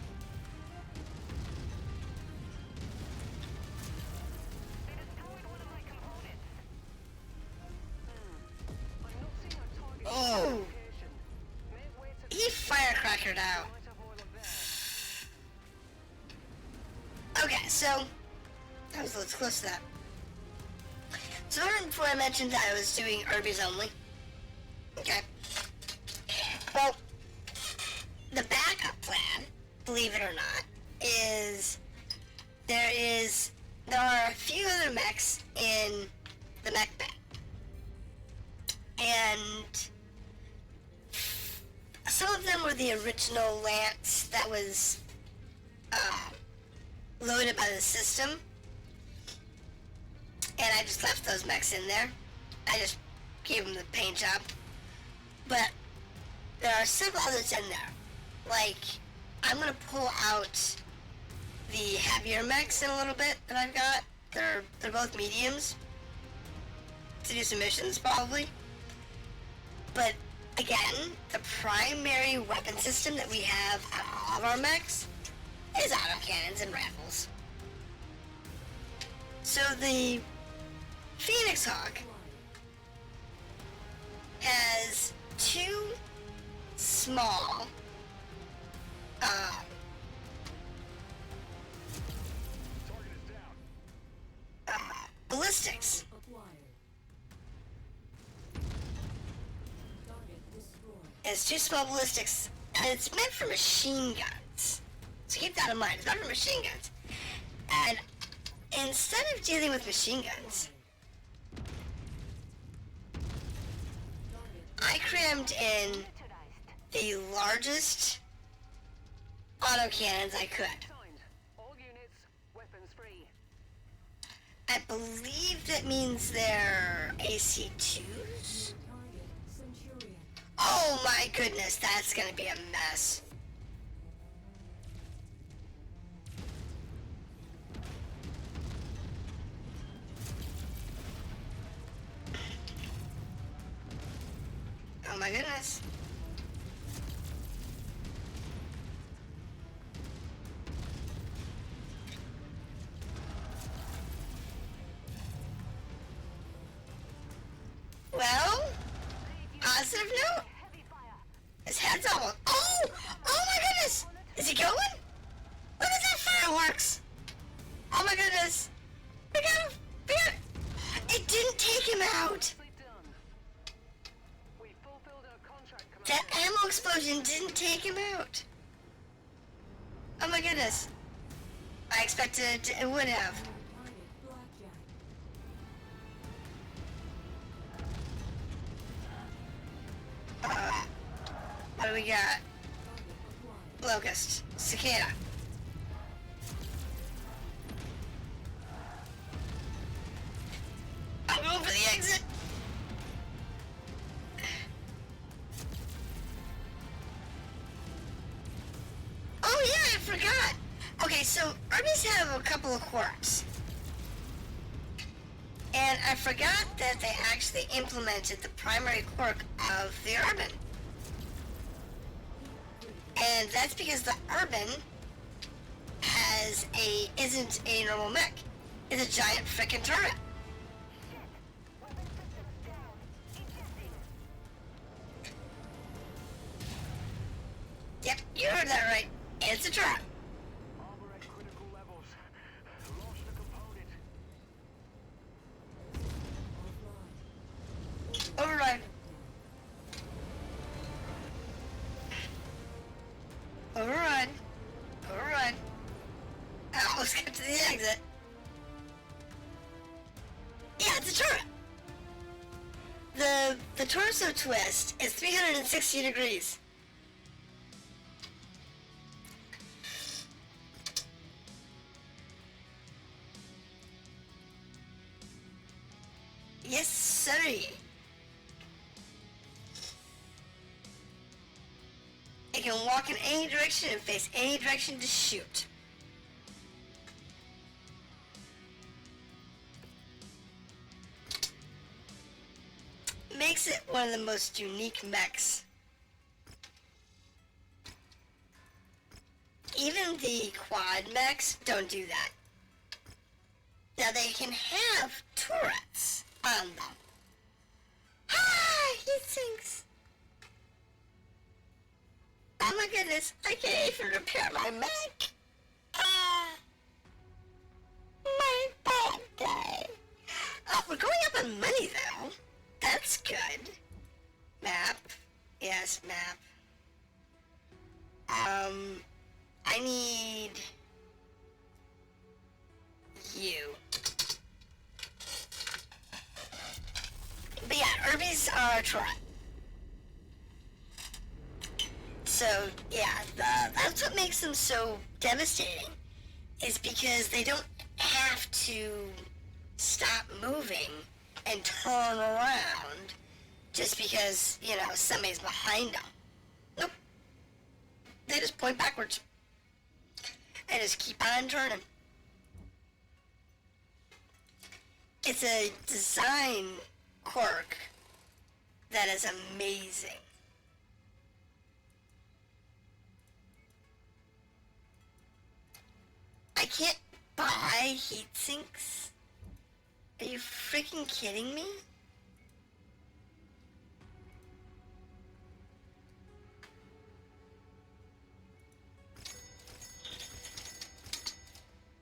They destroyed one of my components. I'm not seeing our target Oh, location. Midway to he firecrackered out. might have oil up there. Okay, so that was let's close to that. So remember before I mentioned that I was doing Urbies only? Okay. Well, the backup plan, believe it or not, is there are a few other mechs in the mech pack. And some of them were the original Lance that was loaded by the system. And I just left those mechs in there. I just gave them the paint job. But there are several others in there. Like, I'm gonna pull out the heavier mechs in a little bit that I've got. They're both mediums. To do some missions, probably. But, again, the primary weapon system that we have on all of our mechs is autocannons and rifles. So the Phoenix Hawk has two small ballistics. It's two small ballistics, and it's meant for machine guns. So keep that in mind. It's not for machine guns. And instead of dealing with machine guns, I crammed in the largest autocannons I could. Signed. All units, weapons free. I believe that means they're AC2s? Oh my goodness, that's gonna be a mess. Oh my goodness. Well, positive note. His head's almost. Oh! Oh my goodness! Is he going? Look at that fireworks! Oh my goodness! We got him! We got him! It didn't take him out! Nicely done. We fulfilled our contract, That Commander. ammo explosion didn't take him out! Oh my goodness. I expected it would have. What do we got? Locust. Cicada. I'm going for the exit! Oh yeah, I forgot! Okay, so Urbies have a couple of quirks. And I forgot that they actually implemented the primary quirk of the Urban. And that's because the Urban isn't a normal mech. It's a giant frickin' turret. Weapon systems down. Ejecting. Yep, you heard that right. It's a turret. Armor at critical levels. Lost a component. Offline. Override. Override. Override. I almost got to the exit. Yeah, it's a turret. The torso twist is 360 degrees. Yes, sirree. It can walk in any direction and face any direction to shoot. Makes it one of the most unique mechs. Even the quad mechs don't do that. Now they can have turrets on them. Ah, he sinks. Oh my goodness, I can't even repair my mech. Ah, my bad day. Oh, we're going up on money though. That's good. Map. Yes, map. I need you. But yeah, Urbies are a turret. So yeah, that's what makes them so devastating, is because they don't have to stop moving and turn around just because, you know, somebody's behind them. Nope. They just point backwards and just keep on turning. It's a design quirk that is amazing. I can't buy heat sinks. Are you freaking kidding me?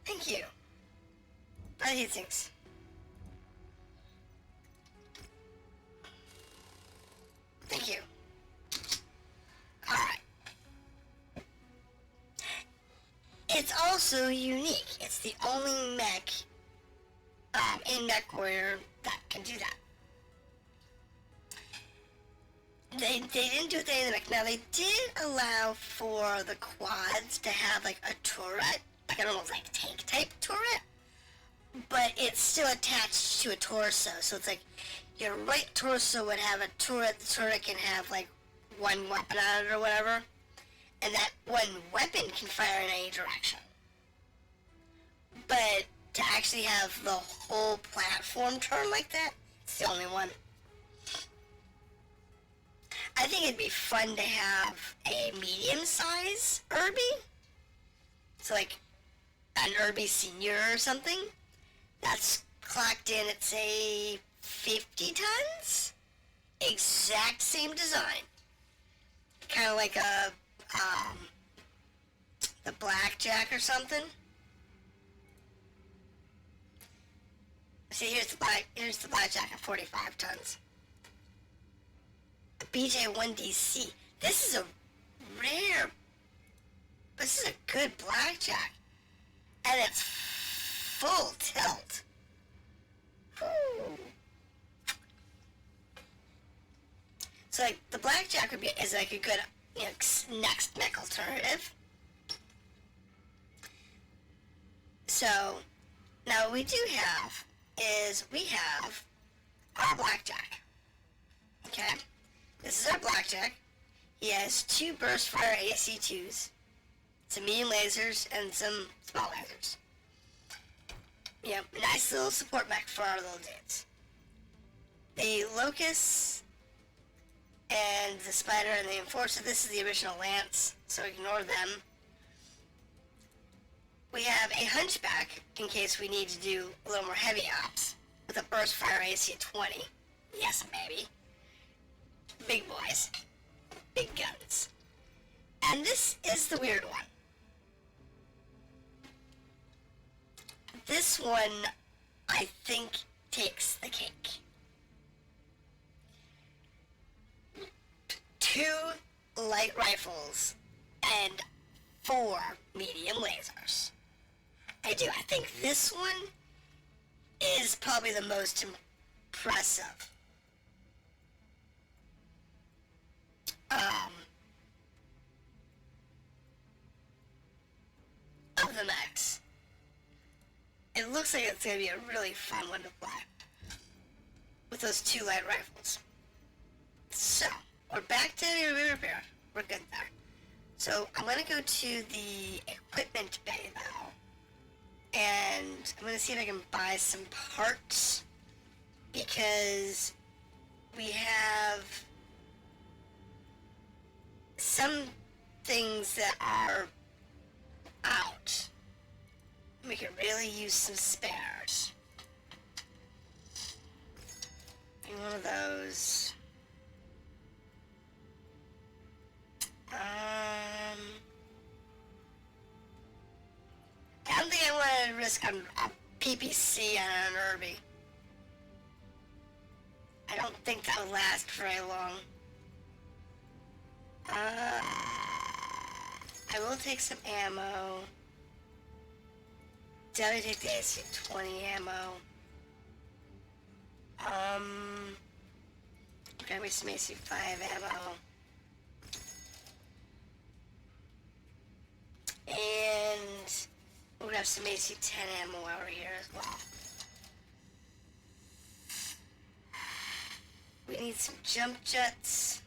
Thank you. Buy heat sinks. Thank you. Alright. It's also unique. It's the only mech in Mechwarrior that can do that. They didn't do it with any of the mech. Now, they did allow for the quads to have like a turret, like an almost like tank type turret, but it's still attached to a torso. So it's like your right torso would have a turret. The turret can have like one weapon on it or whatever, and that one weapon can fire in any direction. But to actually have the whole platform turn like that, it's the only one. I think it'd be fun to have a medium-size Urbie. So like an Urbie Senior or something. That's clocked in at, say, 50 tons? Exact same design. Kind of like a, the Blackjack or something. See, here's the Blackjack at 45 tons. BJ1DC. This is a rare, this is a good Blackjack. And it's full tilt. Ooh. So like the Blackjack is like a good, you know, next mech alternative. So now what we do have is we have our Blackjack. Okay? This is our Blackjack. He has 2 burst fire AC2s, some medium lasers, and some small lasers. you know, nice little support mech for our little dudes. The Locust and the Spider and the Enforcer, this is the original Lance, so ignore them. We have a Hunchback in case we need to do a little more heavy ops with a burst fire AC of 20. Yes, maybe. Big boys. Big guns. And this is the weird one. This one, I think, takes the cake. 2 light rifles and 4 medium lasers. I do. I think this one is probably the most impressive. Of the mechs. It looks like it's going to be a really fun one to play with those 2 light rifles. So, we're back to the repair. We're good there. So, I'm going to go to the equipment bay now. And I'm going to see if I can buy some parts. Because we have some things that are out. We could really use some spares. And one of those. I don't think I want to risk a PPC on an Urbie. I don't think that will last very long. I will take some ammo. Definitely take the AC-20 ammo. Grab me some AC-5 ammo. And we'll grab some AC-10 ammo over here as well. We need some jump jets.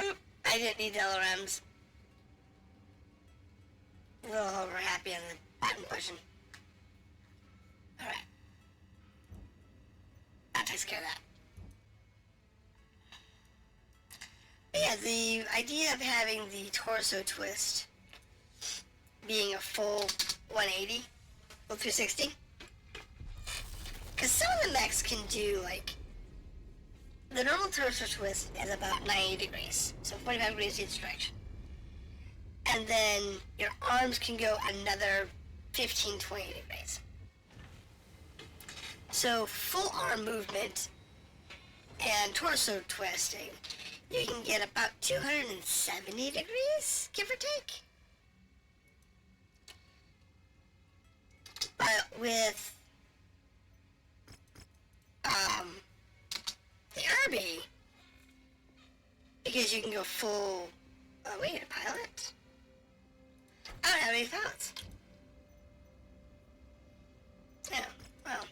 Oop, I didn't need LRMs. A little over happy on the button pushing. Alright. That takes care of that. But yeah, the idea of having the torso twist being a full 180, full 360. Because some of the mechs can do, like, the normal torso twist is about 90 degrees, so 45 degrees each direction. And then your arms can go another 15, 20 degrees. So full arm movement and torso twisting, you can get about 270 degrees, give or take. But with the Urbie, because you can go full, oh wait, a pilot? I don't have any pilots. Yeah, well.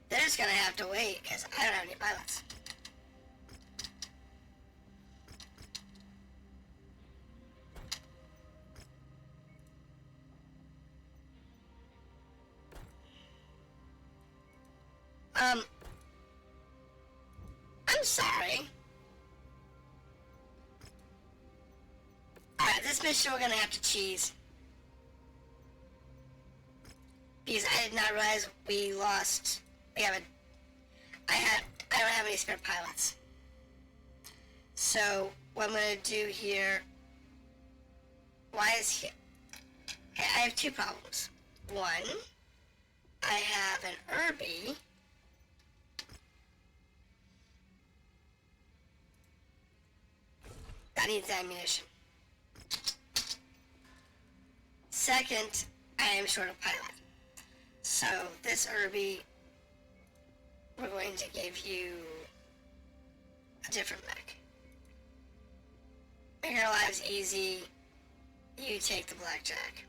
They're just gonna have to wait, because I don't have any pilots. I'm sorry. Alright, this mission we're gonna have to cheese. Because I did not realize we lost. I don't have any spare pilots. So, what I'm gonna do here. Why is he. Okay, I have 2 problems. One, I have an Urbie. That needs ammunition. Second, I am short of pilot. So this Urbie, we're going to give you a different mech. Make our lives easy. You take the blackjack.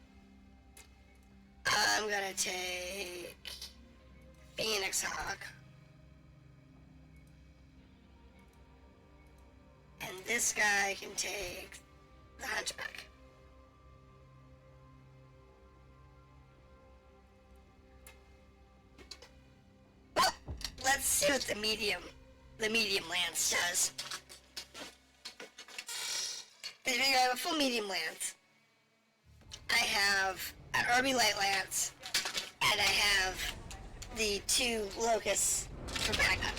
I'm gonna take Phoenix Hawk. And this guy can take the Hunchback. see what the medium lance does. I have a full medium lance. I have an Urbie light lance, and I have the 2 locusts for backup.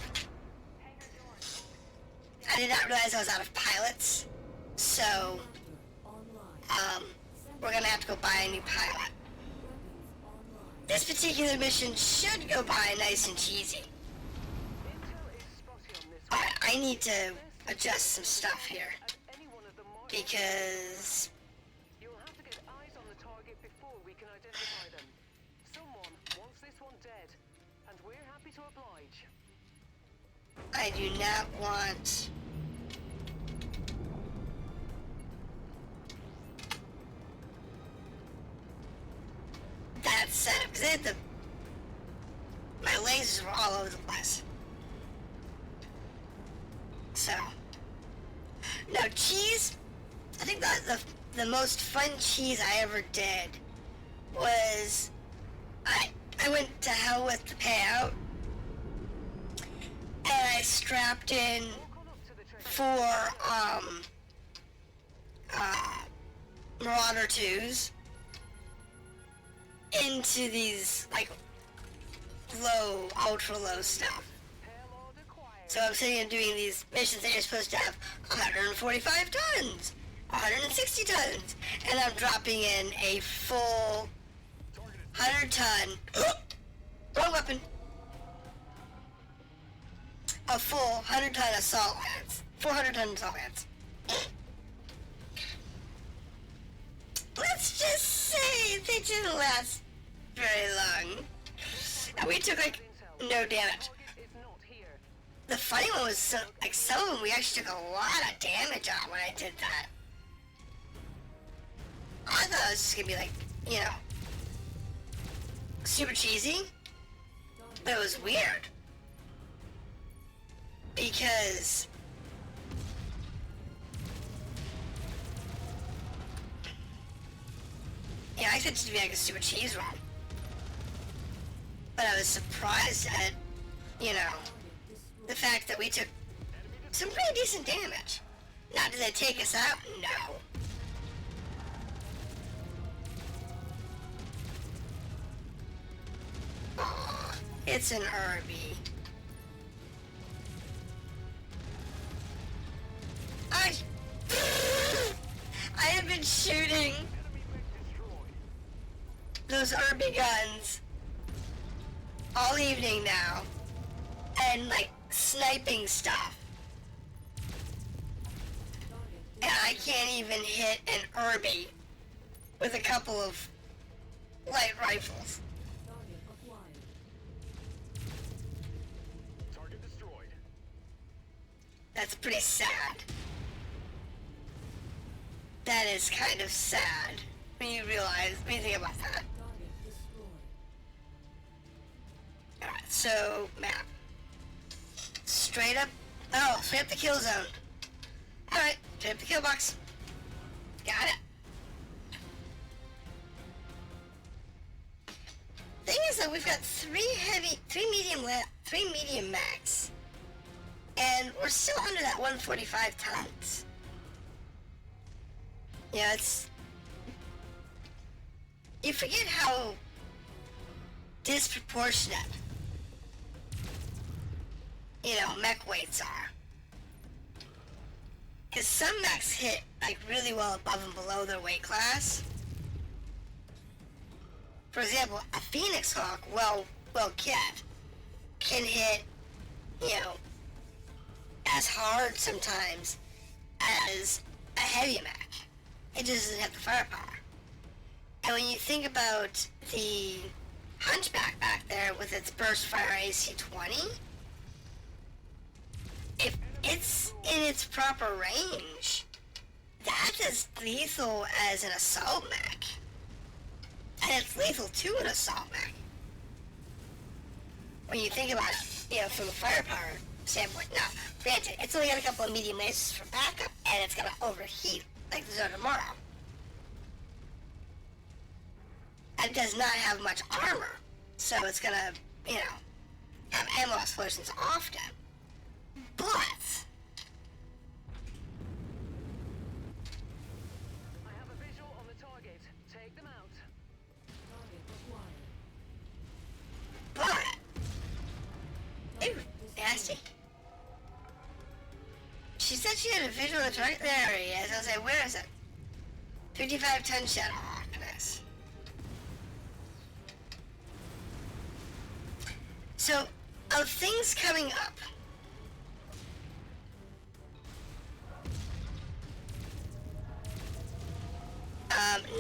I did not realize I was out of pilots, so we're gonna have to go buy a new pilot. This particular mission should go by nice and cheesy. I need to adjust some stuff here, because You'll have to get eyes on the target before we can identify them. Someone wants this one dead, and we're happy to oblige. I do not want... that setup, because my lasers were all over the place. So, no, cheese, I think the most fun cheese I ever did was, I went to hell with the payout, and I strapped in 4, Marauder 2s into these, like, low, ultra low stuff. So I'm sitting and doing these missions that you're supposed to have 145 tons, 160 tons, and I'm dropping in a full 100-ton, wrong weapon, a full 100-ton assault lance, 400-ton assault lance. Let's just say they didn't last very long, and we took like no damage. The funny one was, some of them we actually took a lot of damage on when I did that. I thought it was just gonna be like, you know, super cheesy, but it was weird. Because yeah, I expected it to be like a super cheese run. But I was surprised at, you know, the fact that we took some pretty decent damage. Now, did they take us out? No. Oh, it's an Urbie. I have been shooting those Urbie guns all evening now, and like sniping stuff, and I can't even hit an Urbie with a couple of light rifles. Target destroyed. That's pretty sad. That is kind of sad when you think about that. Alright, so map. Straight up the kill zone. Alright, straight up the kill box. Got it. Thing is that we've got 3 medium mechs, and we're still under that 145 tons. Yeah, you forget how disproportionate, you know, mech weights are. Because some mechs hit like really well above and below their weight class. For example, a Phoenix Hawk, well kept, can hit, you know, as hard sometimes as a heavy mech. It just doesn't have the firepower. And when you think about the Hunchback back there with its burst fire AC-20, if it's in its proper range, that's as lethal as an assault mech. And it's lethal to an assault mech. When you think about it, you know, from a firepower standpoint. Now, granted, it's only got a couple of medium lasers for backup, and it's gonna overheat like the Zone tomorrow. And it does not have much armor, so it's gonna, you know, have ammo explosions often, but I have a visual on the target. Take them out. Target acquired. but ew, nasty. She said she had a visual of the target. There he is. I was like, where is it? 55-ton shell. Oh, goodness. So, of things coming up,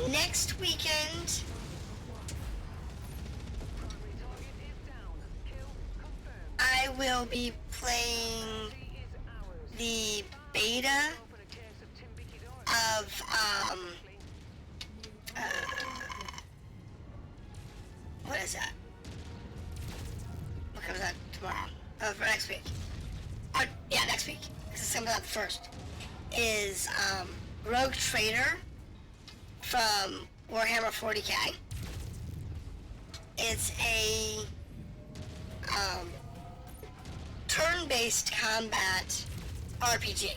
next weekend, Primary target is down. Kill confirmed. I will be playing C is ours. the beta Open a case of Timbiki doors. of, what is that? What comes out tomorrow? Oh, for next week. Oh, yeah, next week. Because it's coming out the first. Is, Rogue Trader from Warhammer 40k. It's a, turn-based combat RPG.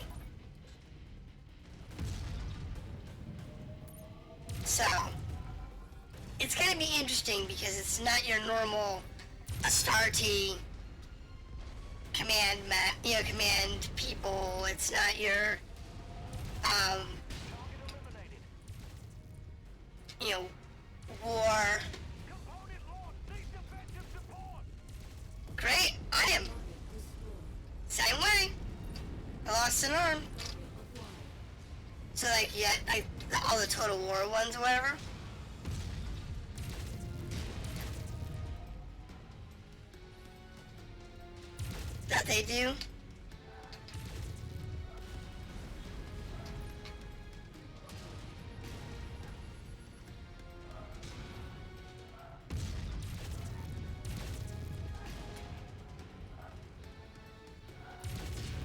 So, it's going to be interesting because it's not your normal Astarte command command people. It's not your, war. Great, I am same way. I lost an arm. So like, yeah, all the Total War ones or whatever. That they do.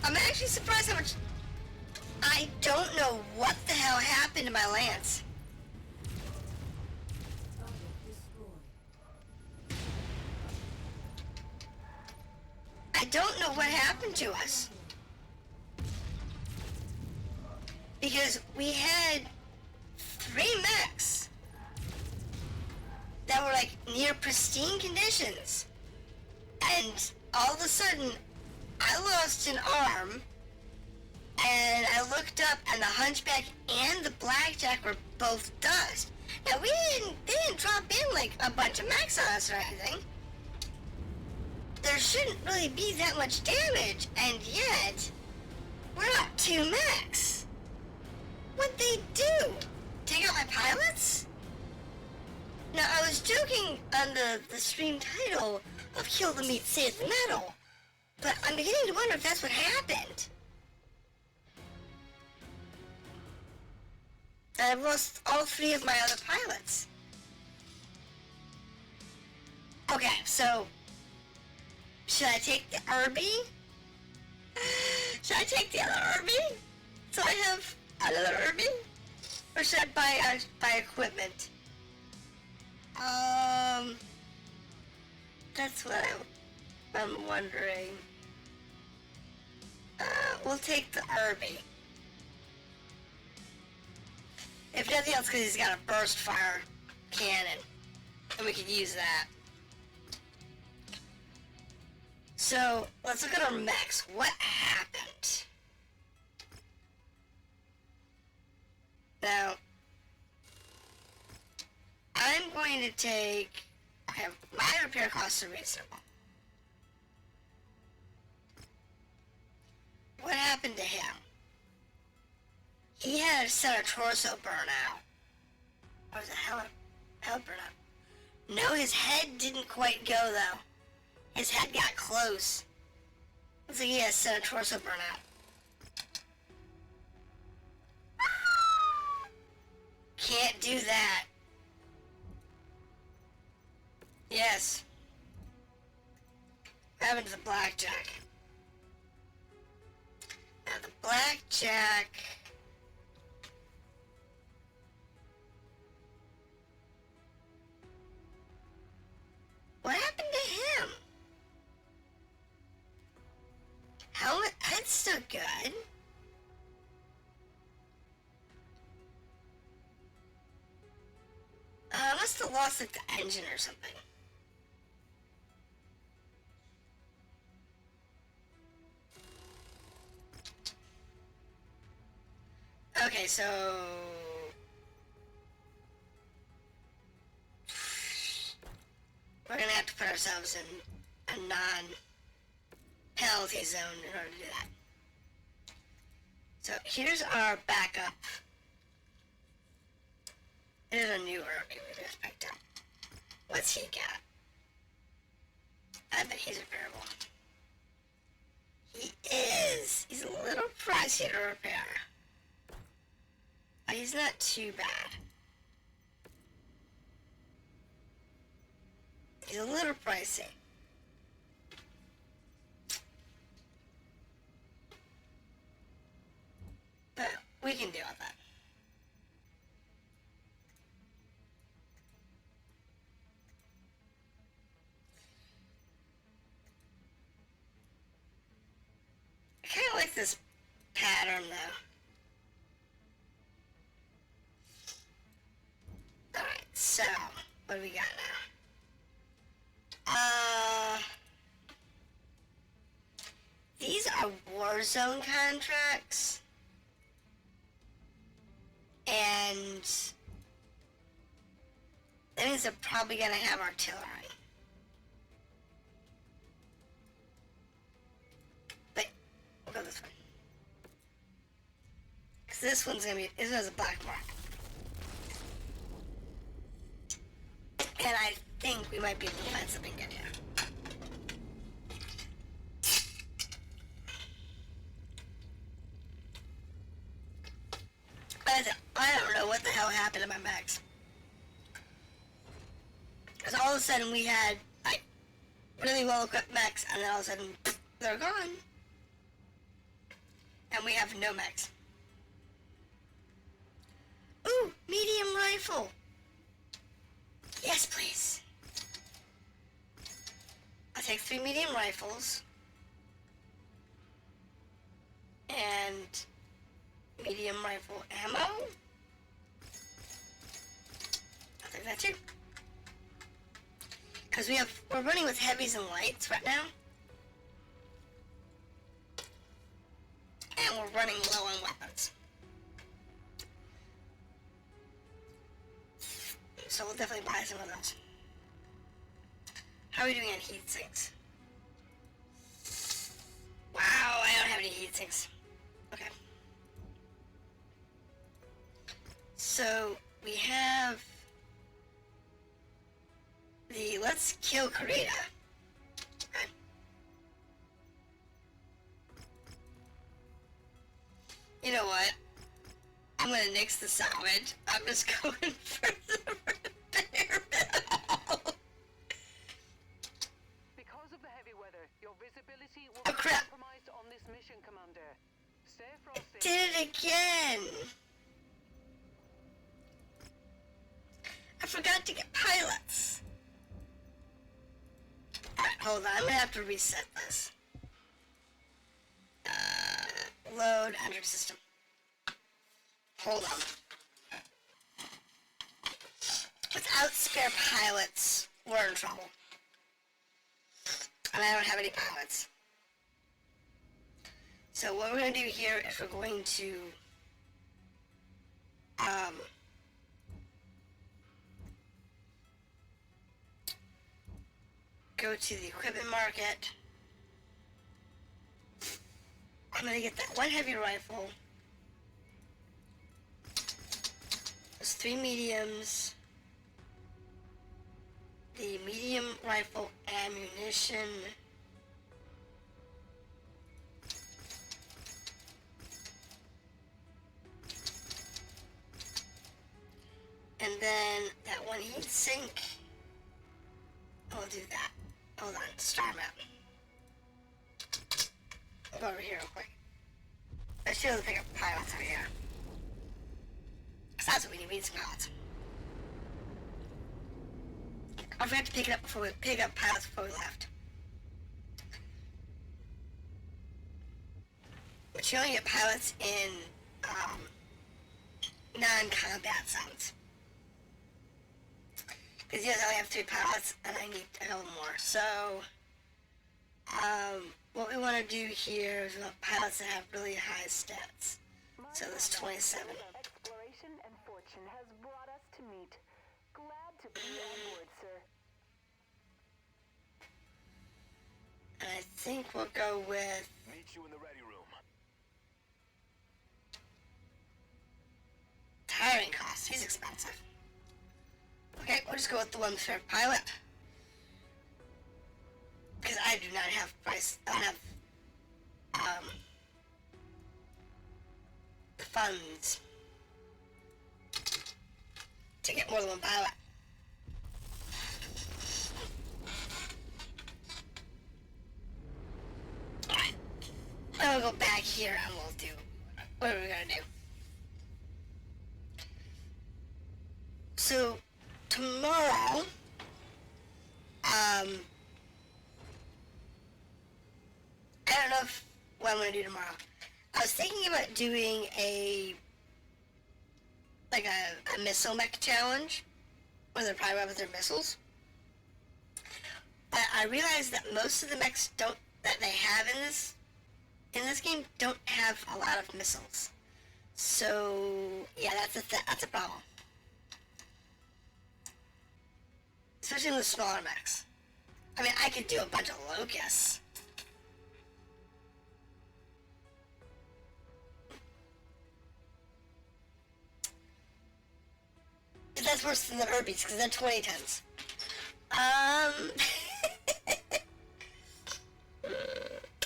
I'm actually surprised how much. I don't know what the hell happened to my lance. Target destroyed. I don't know what happened to us. Because we had 3 mechs that were like near pristine conditions. And all of a sudden, I lost an arm, and I looked up, and the Hunchback and the Blackjack were both dust. Now, they didn't drop in like a bunch of mechs on us or anything. There shouldn't really be that much damage, and yet, we're up 2 mechs. What'd they do? Take out my pilots? Now, I was joking on the stream title of Kill the Meat, Save the Metal, but I'm beginning to wonder if that's what happened. I've lost all 3 of my other pilots. Okay, so should I take the Urbie? Should I take the other Urbie? So I have another Urbie? Or should I buy equipment? That's what I'm wondering. We'll take the Urbie. If nothing else, because he's got a burst fire cannon, and we could use that. So, let's look at our mechs. What happened? Now, I'm going to take... Okay, my repair costs are reasonable. What happened to him? He had a set of torso burnout. Or was it hell burnout? No, his head didn't quite go, though. His head got close. Looks like he has a set of torso burnout. Can't do that. Yes. What happened to the Blackjack? Now the Blackjack... What happened to him? have lost like the engine or something. Okay, so we're gonna have to put ourselves in a non-penalty zone in order to do that. So here's our backup. It is a new Urbie we just picked up. What's he got? I bet he's repairable. He is. He's a little pricey to repair. But he's not too bad. He's a little pricey. But we can deal with that. I kind of like this pattern though. Alright, so what do we got now? These are Warzone contracts. And that means they're probably gonna have artillery. But we'll go this way. Cause this one's a black mark. And I think we might be able to find something good here. I don't know what the hell happened to my mechs. Because all of a sudden we had, like, really well equipped mechs, and then all of a sudden, they're gone. And we have no mechs. Ooh, medium rifle. Yes, please. I'll take 3 medium rifles. And medium rifle ammo. I'll take that too. Because we're running with heavies and lights right now. And we're running low on weapons. So we'll definitely buy some of those. How are we doing on heat sinks? Wow, I don't have any heat sinks. Okay. So we have the let's kill Karita. Okay. You know what? I'm gonna nix the salvage. I'm just going for the repair. Because of the heavy weather, your visibility will Oh, be crap. compromised on this mission, Commander. Stay frosty. Did it again. I forgot to get pilots. Alright, hold on. I'm gonna have to reset this. Load under system. Hold on. Without spare pilots, we're in trouble. And I don't have any pilots. So what we're going to do here is we're going to go to the equipment market. I'm going to get that 1 heavy rifle. Those 3 mediums. The medium rifle ammunition. And then that 1 heat sink. I'll do that. Hold on, star map. I'll go over here real quick. I should be able to pick up pilots over here. Cause that's what we need. We need some pilots. I forgot to pick it up before we pick up pilots before we left. But you only get pilots in non-combat zones. Because yes, I only have 3 pilots, and I need a couple more. So, what we want to do here is we want pilots that have really high stats. So this 27. Exploration and fortune has brought us to meet. Glad to be on board, sir. And I think we'll go with... Meet you in the ready room. Tiring cost. He's expensive. Okay, we'll just go with the one fair pilot. Because I do not have price. I don't have the funds to get more than one pilot. Alright. Now we'll go back here and we'll do what are we gonna do? So tomorrow, I don't know what I'm gonna do tomorrow. I was thinking about doing a missile mech challenge, where they're probably with their missiles. But I realized that most of the mechs that they have in this game don't have a lot of missiles. So yeah, that's a problem. Especially with smaller mechs. I mean, I could do a bunch of locusts. But that's worse than the Urbies, because they're 2010s.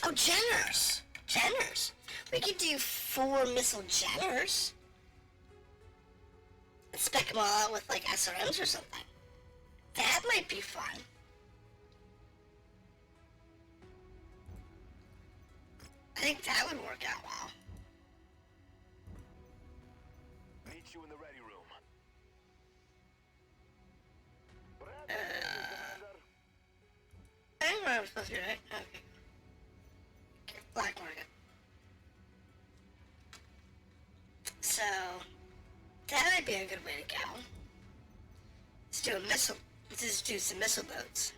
Oh, Jenners. Jenners. We could do 4 missile Jenners. And spec them all out with, like, SRMs or something. That might be fun. I think that would work out well. Meet you in the ready room. I think what I'm supposed to do, right? Okay. Okay, black market. So, that might be a good way to go. Let's just do some missile boats.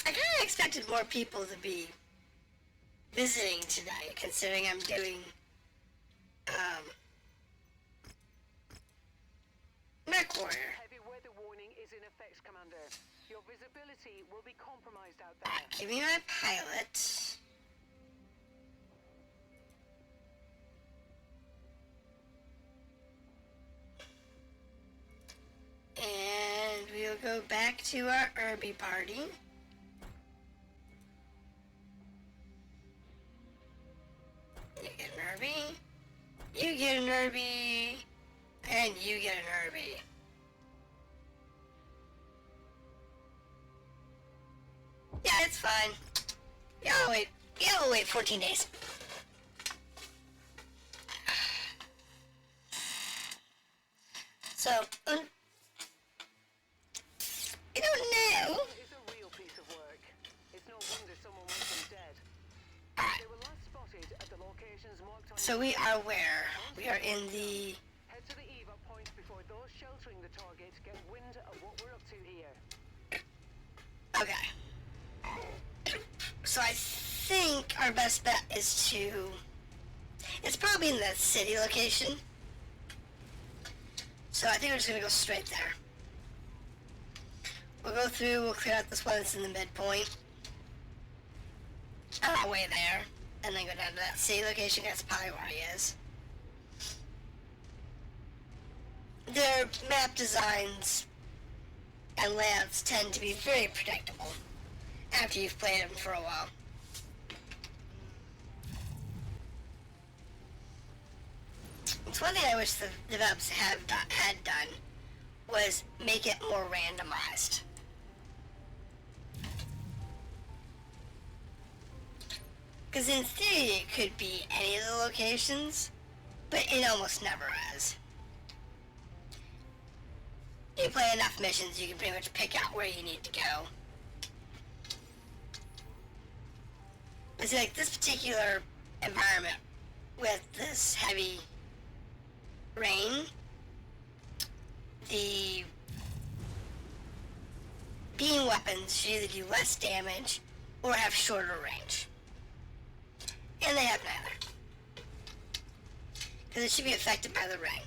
I kind of expected more people to be visiting tonight, considering I'm doing, Mechwarrior. Heavy weather warning is in effect, Commander. Your visibility will be compromised out there. Give me my pilot. And we'll go back to our Urbie party. You get an Urbie, you get an Urbie, and you get an Urbie. Yeah, it's fine. You'll wait 14 days. So, I don't know. It's a real piece of work. It's no wonder someone wants them dead. Alright, They were last spotted at the locations marked on so we are where? We are in the... Head to the Eva point before those sheltering the target get wind of what we're up to here. Okay. So I think our best bet is to... It's probably in the city location. So I think we're just gonna go straight there. We'll go through, we'll clear out this one that's in the midpoint. On our way there. And then go down to that city location, that's probably where he is. Their map designs and layouts tend to be very predictable after you've played them for a while. It's one thing I wish the developers had done was make it more randomized. Because in theory it could be any of the locations, but it almost never is. You play enough missions, you can pretty much pick out where you need to go. But see, like, this particular environment with this heavy rain, the beam weapons should either do less damage or have shorter range. And they have neither. Because it should be affected by the rain.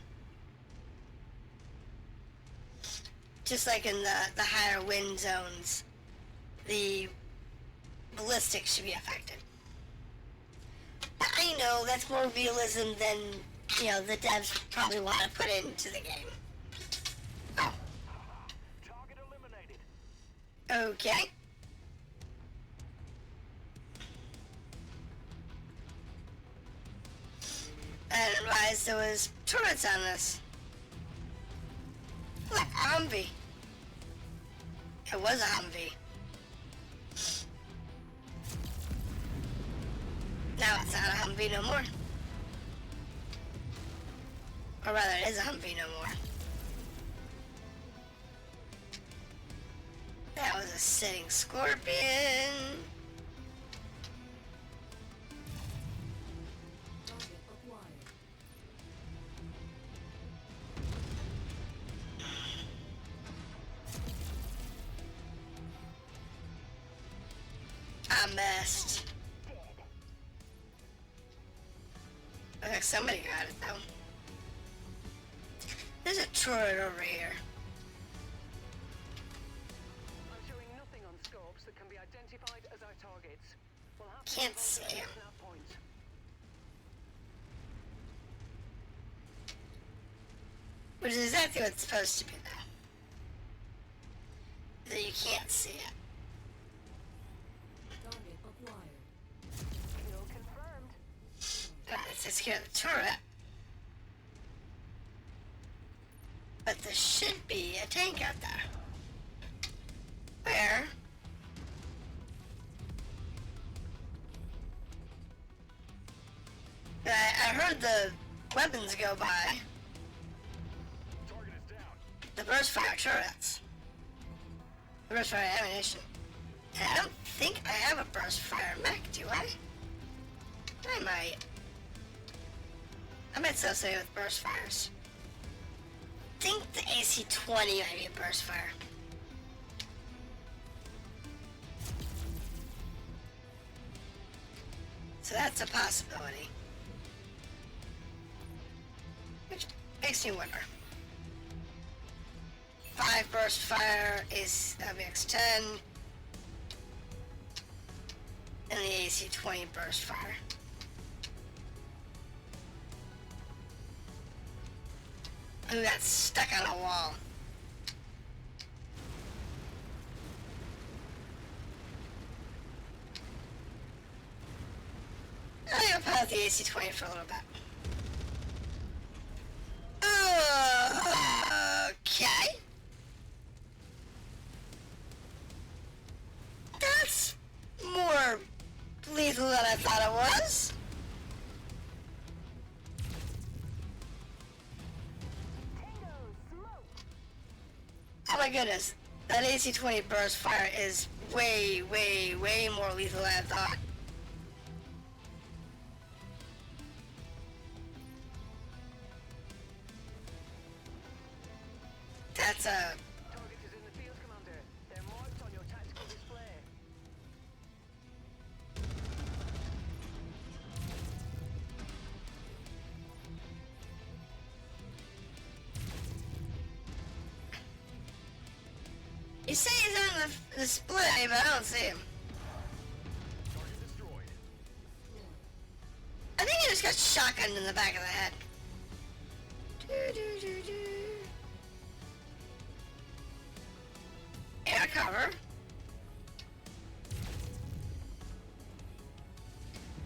Just like in the higher wind zones, the ballistics should be affected. I know that's more realism than, you know, the devs probably want to put into the game. Oh. Target eliminated. Okay. I didn't realize there was turrets on this. Look, a Humvee. It was a Humvee. Now it's not a Humvee no more. Or rather, it is a Humvee no more. That was a sitting scorpion. Target acquired. I missed. Looks like somebody got it though. There's a turret over here. I'm showing nothing on scopes that can be identified as our targets. We'll have to Can't move on see to the him. snap point. Which is exactly what it's supposed to be though. That you can't see it. Target acquired. Kill confirmed. It says here the turret. But there should be a tank out there. Where? I heard the weapons go by. Target is down. The burst fire turrets. The burst fire ammunition. And I don't think I have a burst fire mech, do I? I might. I might still say with burst fires. I think the AC-20 might be a burst fire. So that's a possibility. Which makes me wonder. 5 burst fire is WX-10. And the AC-20 burst fire. Who got stuck on a wall? I'll pilot the AC-20 for a little bit. Okay. That's more lethal than I thought it was. Oh my goodness, that AC-20 burst fire is way, way, way more lethal than I thought. That's a... Target is in the field, Commander. They're marked on your tactical display. You say he's on the display, but I don't see him. Target destroyed. I think he just got shotgunned in the back of the head. Air cover.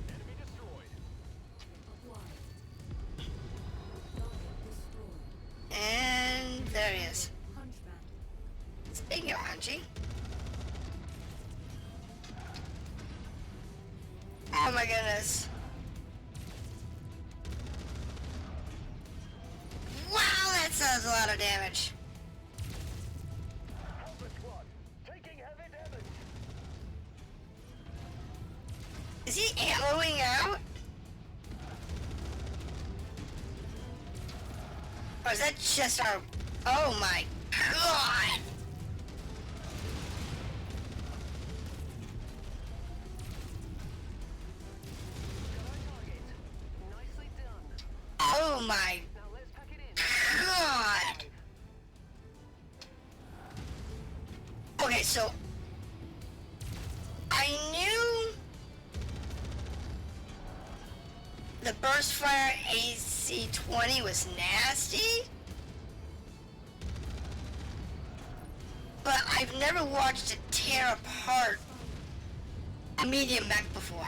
Enemy destroyed. Acquired. Target destroyed. And there he is. Hunchback. Speaking of Hunchy. Oh my goodness. Wow, that does a lot of damage. Helper squad. Taking heavy damage. Is he ammoing out? Or is that just our... Oh my god! Nicely done. Oh my Now let's pack it in. god! Okay, so... I knew... the burst fire AC-20 was nasty, but I've never watched it tear apart a medium mech before.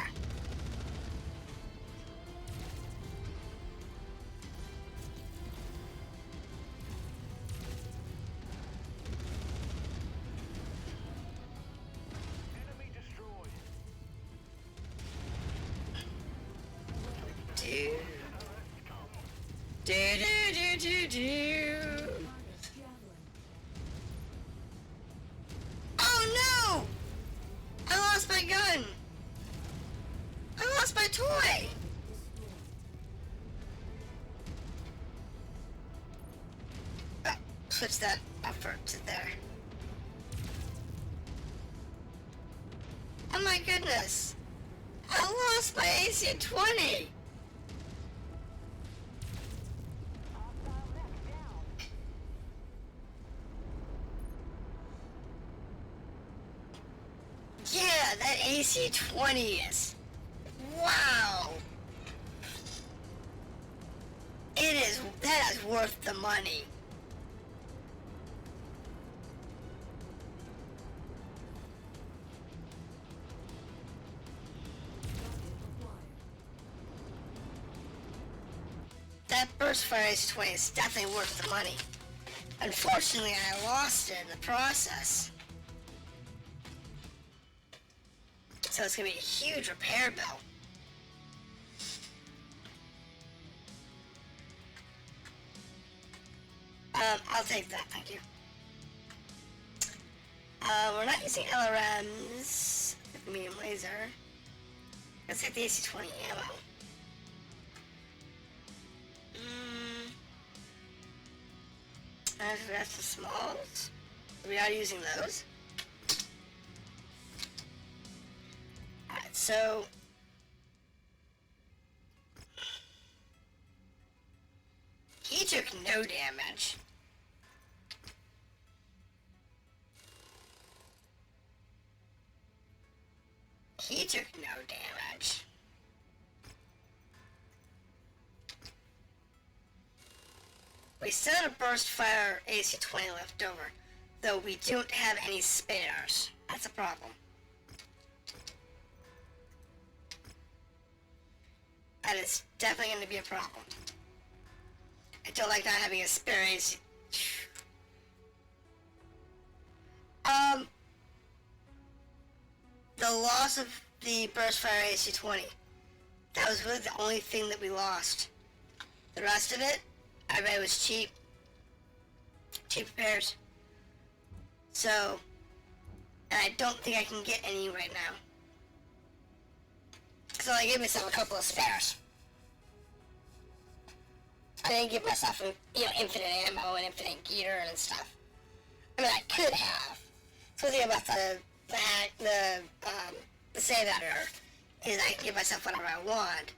Enemy destroyed. Oh no! I lost my gun! I lost my toy! Switch that effort to there. Oh my goodness! I lost my AC-20! Yeah, that AC-20 is... Wow! That is worth the money. That burst fire AC-20 is definitely worth the money. Unfortunately, I lost it in the process. So it's gonna be a huge repair bill. I'll take that, thank you. We're not using LRMs. Medium laser. Let's take the AC-20 ammo. That's the smalls. We are using those. Alright, so... he took no damage. He took no damage. We still have a burst fire AC-20 left over, though we don't have any spares. That's a problem. That is definitely going to be a problem. I don't like not having a spare AC. The loss of the burst fire AC-20. That was really the only thing that we lost. The rest of it, I bet it was cheap. Cheap repairs. So, and I don't think I can get any right now. So I gave myself a couple of spares. I didn't give myself, infinite ammo and infinite gear and stuff. I mean, I could have. So the thing about the save editor is I can give myself whatever I want,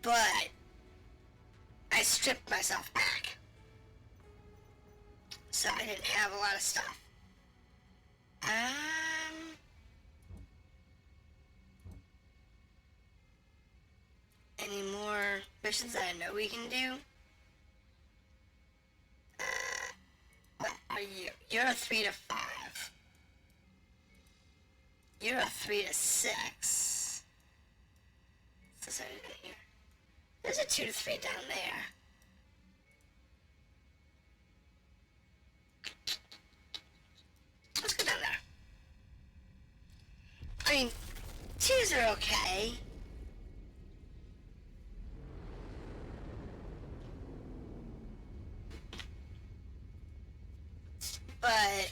but I stripped myself back. So I didn't have a lot of stuff. Any more missions that I know we can do? What are you? You're a 3 to 5. You're a 3 to 6. What's that in here? There's a 2 to 3 down there. Let's go down there. I mean, 2s are okay. But,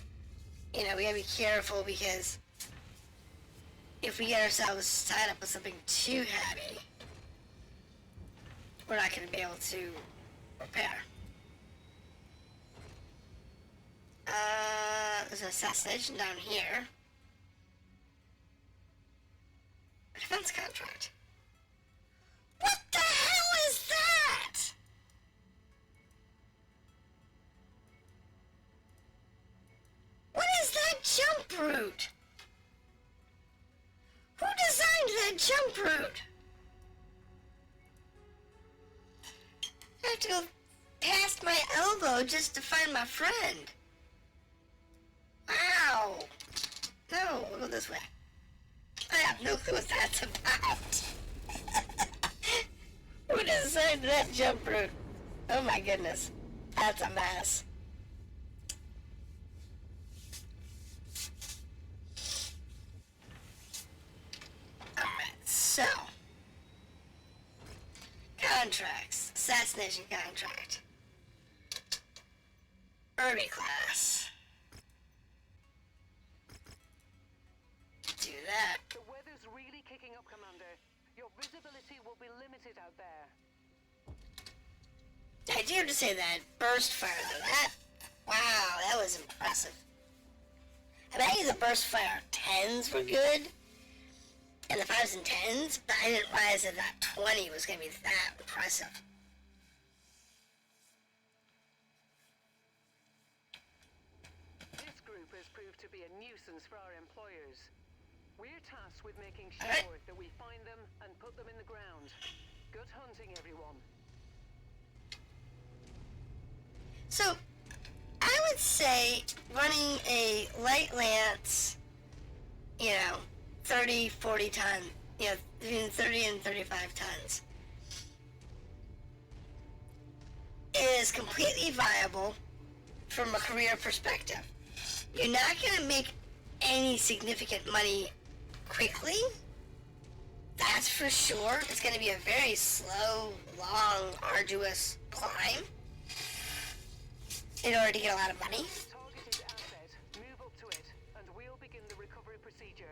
we gotta be careful because if we get ourselves tied up with something too heavy, we're not gonna be able to repair. There's an assassination down here. A defense contract. What the hell is that? What is that jump route? Who designed that jump route? I have to go past my elbow just to find my friend. Wow. No, we'll go this way. I have no clue what that's about. Who designed that jump route? Oh my goodness. That's a mess. Alright, so. Contracts. Assassination contract. Urbie class. Do that. The weather's really kicking up, Commander. Your visibility will be limited out there. I do have to say that burst fire though, wow, that was impressive. I bet the burst fire 10s were good, and the 5s and 10s, but I didn't realize that that 20 was going to be that impressive. This group has proved to be a nuisance for our employers. We're tasked with making sure Alright. that we find them and put them in the ground. Good hunting, everyone. So, I would say running a light lance, 30, 40 ton, between 30 and 35 tons, is completely viable from a career perspective. You're not going to make any significant money quickly, that's for sure. It's going to be a very slow, long, arduous climb in order to get a lot of money. Targeted asset. Move up to it, and we'll begin the recovery procedure.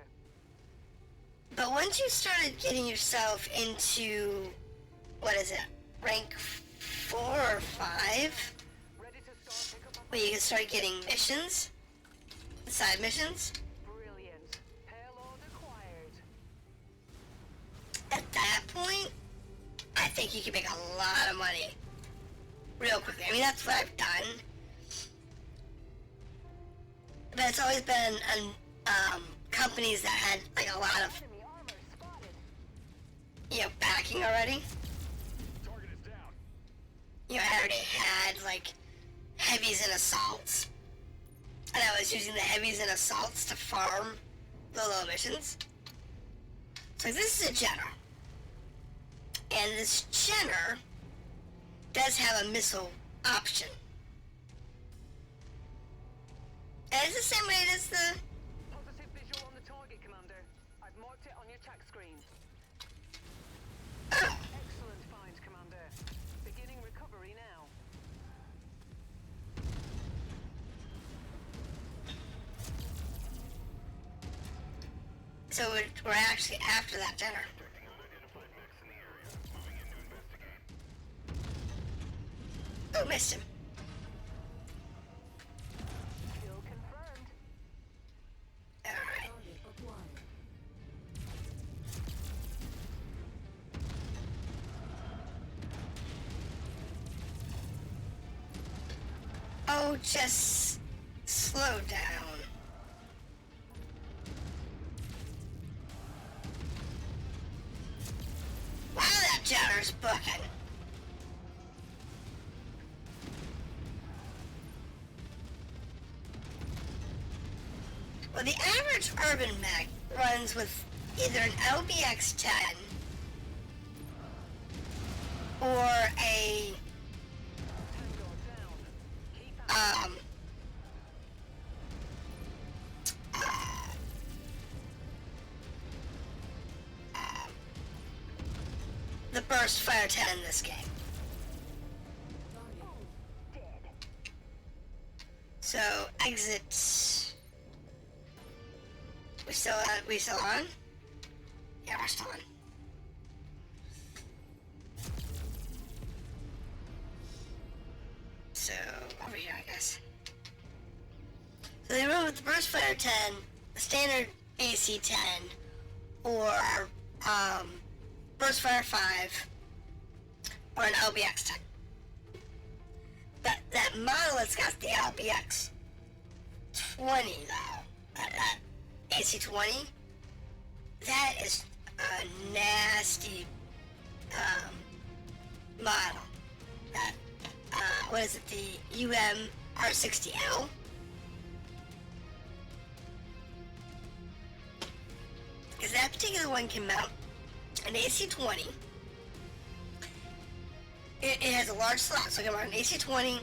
But once you started getting yourself into, rank 4 or 5, Ready to start pickup where you can start getting missions, side missions, Brilliant. Payload acquired. at that point, I think you can make a lot of money real quickly. I mean, that's what I've done. But it's always been on companies that had a lot of Enemy armor spotted. backing already. Target is down. I already had heavies and assaults, and I was using the heavies and assaults to farm the low missions. So this is a Jenner, and this Jenner does have a missile option. And it's the same way as the... Positive visual on the target, Commander. I've marked it on your tac screen. Oh, Excellent find, Commander. Beginning recovery now. so we're actually after that Jenner. Unidentified mechs in the area. Moving in to investigate. Oh, missed him. Kill confirmed. Alright. Target acquired. Oh, just slow down. Wow, that Jenner's booking. Well, the average urban mech runs with either an LBX-10 or a Tango down. Keep at the burst fire 10 in this game. Dead. So exit. We still on? Yeah, we're still on. So over here, I guess. So they run with the burst fire 10, the standard AC 10, or burst fire 5, or an LBX 10. That model that's got the LBX 20 though, that AC 20, that is a nasty model. That what is it? The R60L. Because that particular one can mount an AC 20. It has a large slot, so it can mount an AC 20,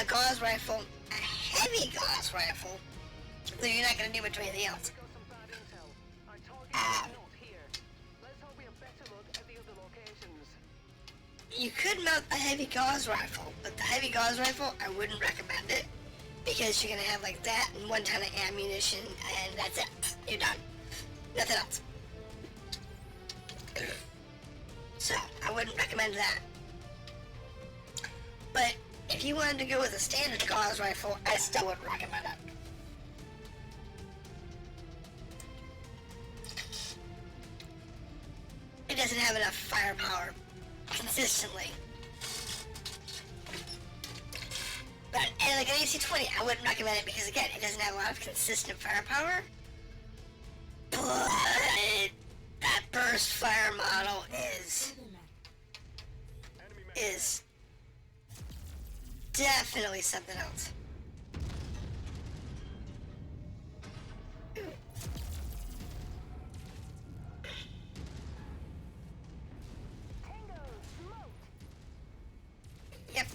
a gauze rifle, a heavy gauze rifle. So you're not going to do much of anything else. Got some bad intel. Our target is not here. Let's hope we have better look at the other locations. You could mount a heavy gauze rifle, but the heavy gauze rifle, I wouldn't recommend it. Because you're going to have like that and 1 ton of ammunition, and that's it. You're done. Nothing else. So, I wouldn't recommend that. But, if you wanted to go with a standard gauze rifle, I still would recommend it. It doesn't have enough firepower consistently. But, and like an AC-20, I wouldn't recommend it because, again, it doesn't have a lot of consistent firepower. But that burst fire model is definitely something else. Yep.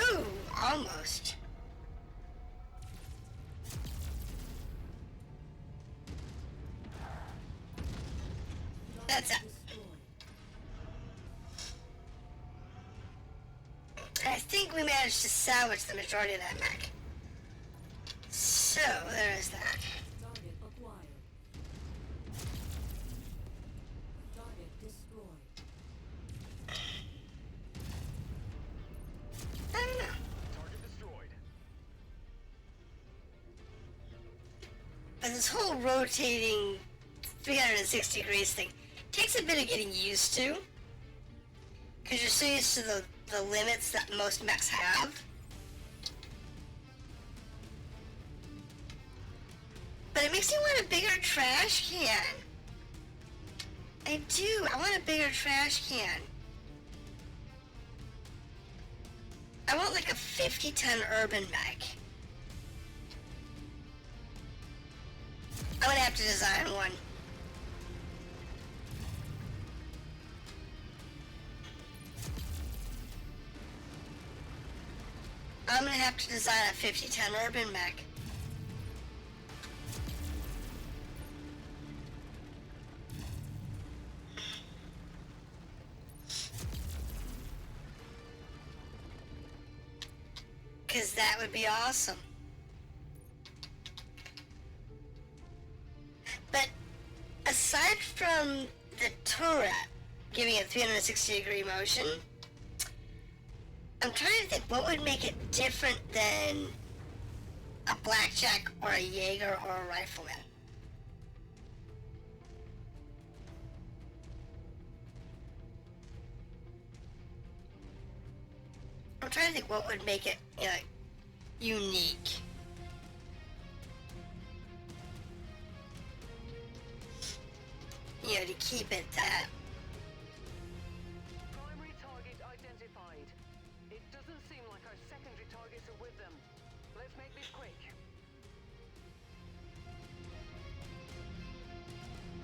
Ooh, almost. That's it. I think we managed to salvage the majority of that mech. So, there is that. Target acquired. Target destroyed. I don't know. Target destroyed. But this whole rotating 360 degrees thing takes a bit of getting used to. Because you're so used to the limits that most mechs have. But it makes me want a bigger trash can. I do. I want a bigger trash can. I want like a 50-ton urban mech. I'm gonna have to design one. I'm gonna have to design a 50-ton urban mech. Cause that would be awesome. But aside from the turret giving it 360-degree motion, I'm trying to think what would make it different than a blackjack or a Jaeger or a rifleman. I'm trying to think what would make it, you know, unique. You know, to keep it that. Primary target identified. It doesn't seem like our secondary targets are with them. Let's make this quick.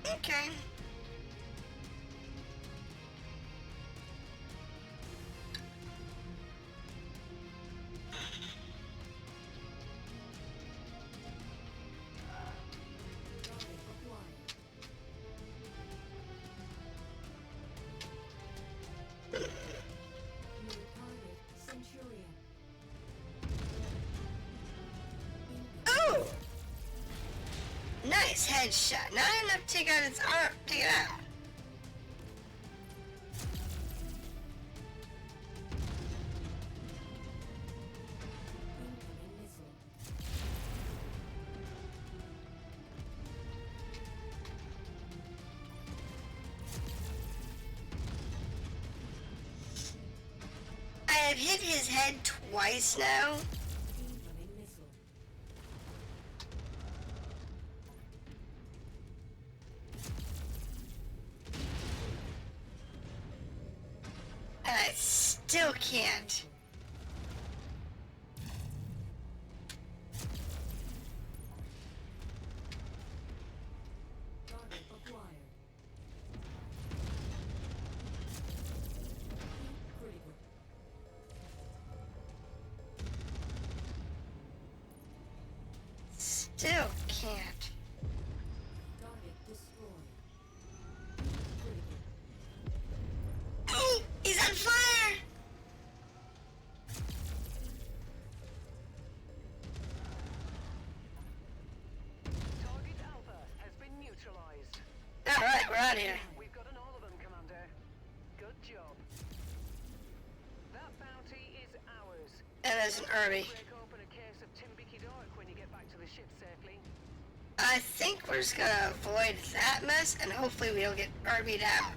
Okay. Target acquired. New target Centurion. Oh! Nice headshot. Not enough to take out its arm. Take it out. hit his head twice now. Incoming missile. And I still can't. Target acquired. Critical. Still can't. Target destroyed. Critical. Oh, he's on fire! Target Alpha has been neutralized. Alright, we're out of here. We've gotten all of them, Commander. Good job. That bounty is ours. And there's an Urbie. Break open a case of Timbiki Dark when you get back to the ship safely. I think we're just gonna avoid that mess, and hopefully we don't get Urbied out.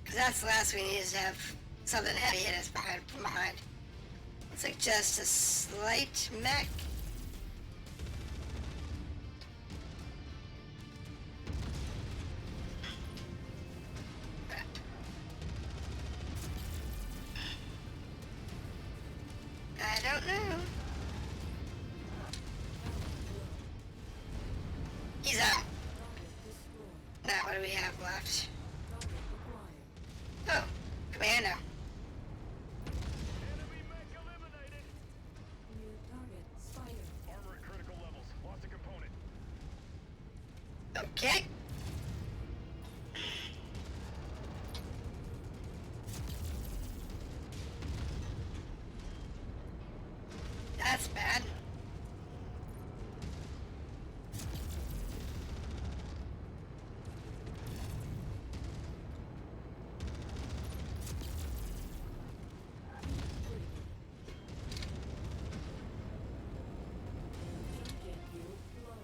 Cause that's the last we need is to have something heavy hit us from behind. It's like just a slight mech. I don't know. He's out. Target destroyed. Now what do we have left? Target acquired. Oh, commando. Enemy mech eliminated. New target spider. Armor at critical levels. Lost a component. Okay. That's bad. Jet fuel low.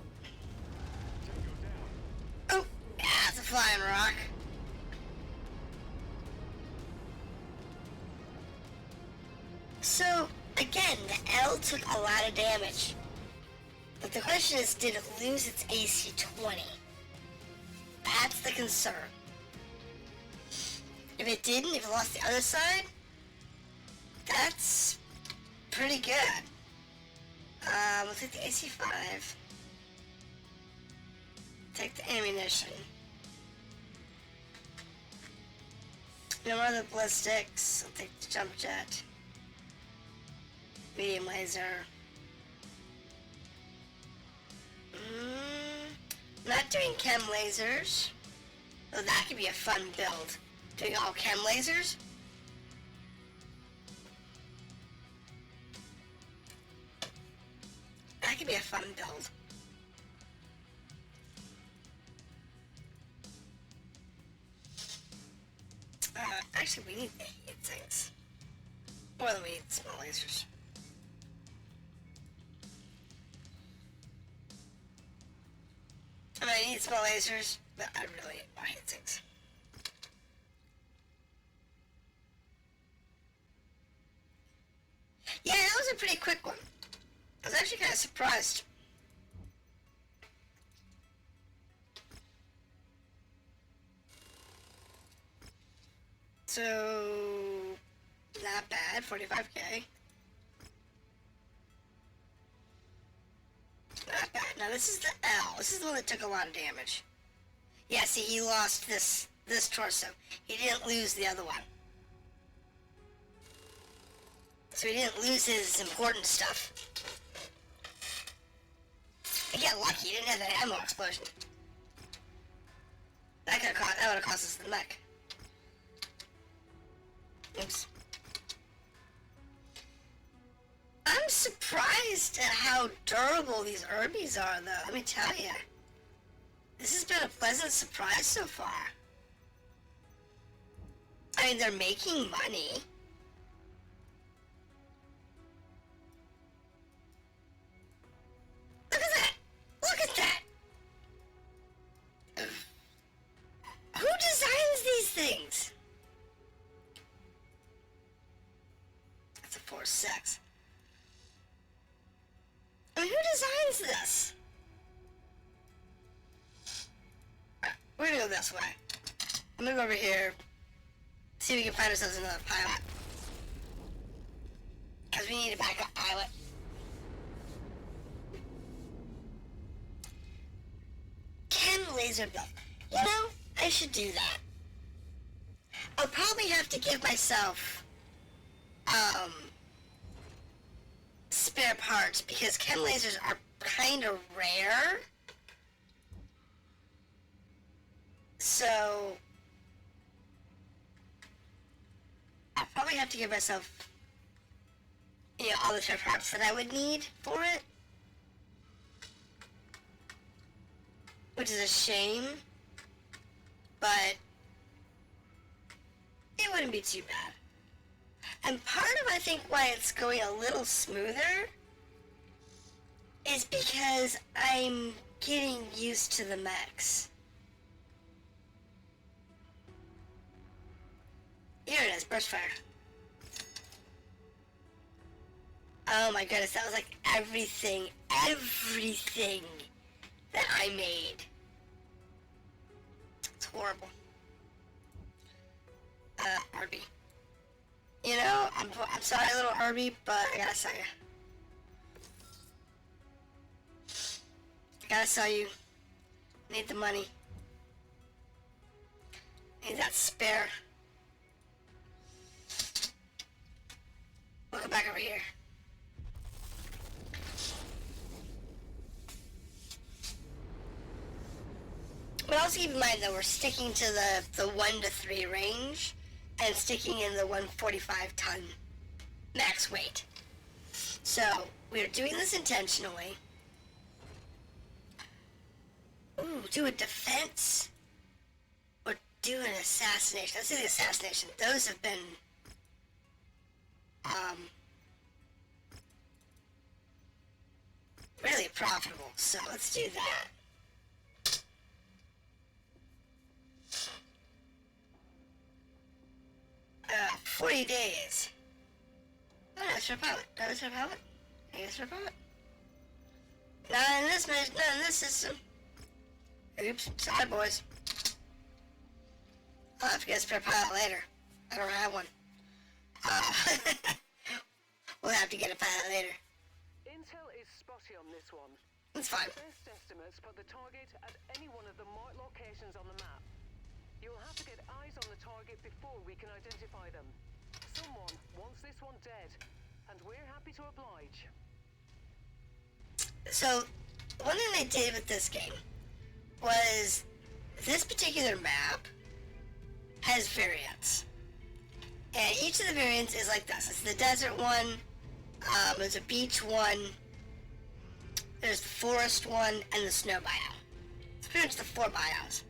Tango down. Oh, yeah, it's a flying rock. So, again, the L took a lot of damage. But the question is, did it lose its AC 20? That's the concern. If it didn't, if it lost the other side, that's pretty good. We'll take the AC 5. Take the ammunition. No more of the ballistics. I'll take the jump jet. Medium laser. Not doing chem lasers. Oh, that could be a fun build. Doing all chem lasers. That could be a fun build. Actually, we need the heat things. More than we need small lasers. I mean, I need small lasers, but I really need more heat things. Yeah, that was a pretty quick one. I was actually kind of surprised. So, not bad, 45k. Not bad. Now this is the L. This is the one that took a lot of damage. Yeah, see, he lost this torso. He didn't lose the other one. So he didn't lose his important stuff. He got lucky. He didn't have that ammo explosion. That would have cost us the mech. Oops. I'm surprised at how durable these Urbies are, though. Let me tell you. This has been a pleasant surprise so far. I mean, they're making money. Look at 6. I mean, who designs this? Alright, we're gonna go this way. I'm gonna go over here, see if we can find ourselves another pilot. Because we need a backup pilot. Can laser build? You know, I should do that. I'll probably have to give myself, spare parts, because chem lasers are kind of rare. So, I'll probably have to give myself, you know, all the spare parts that I would need for it. Which is a shame, but it wouldn't be too bad. And part of, I think, why it's going a little smoother is because I'm getting used to the mechs. Here it is, burst fire. Oh my goodness, that was like everything that I made. It's horrible. Urbie. You know, I'm sorry, little Urbie, but I gotta sell you. I gotta sell you. Need the money. Need that spare. We'll come back over here. But also keep in mind that we're sticking to the 1 to 3 range and sticking in the 145 ton max weight. So we're doing this intentionally. Ooh, do a defense or do an assassination. Let's do the assassination. Those have been really profitable. So let's do that. 40 days. Oh, no, it's for pilot. No, it's for pilot. I guess for pilot. Not in this mission, not in this system. Oops, sorry boys. I'll have to get a spare pilot later. I don't have one. We'll have to get a pilot later. Intel is spotty on this one. That's fine. Best estimates put the target at any one of the marked locations on the map. You'll have to get eyes on the target before we can identify them. Someone wants this one dead, and we're happy to oblige. So, one thing they did with this game was this particular map has variants. And each of the variants is like this. It's the desert one, there's a beach one, there's the forest one, and the snow biome. It's pretty much the 4 biomes.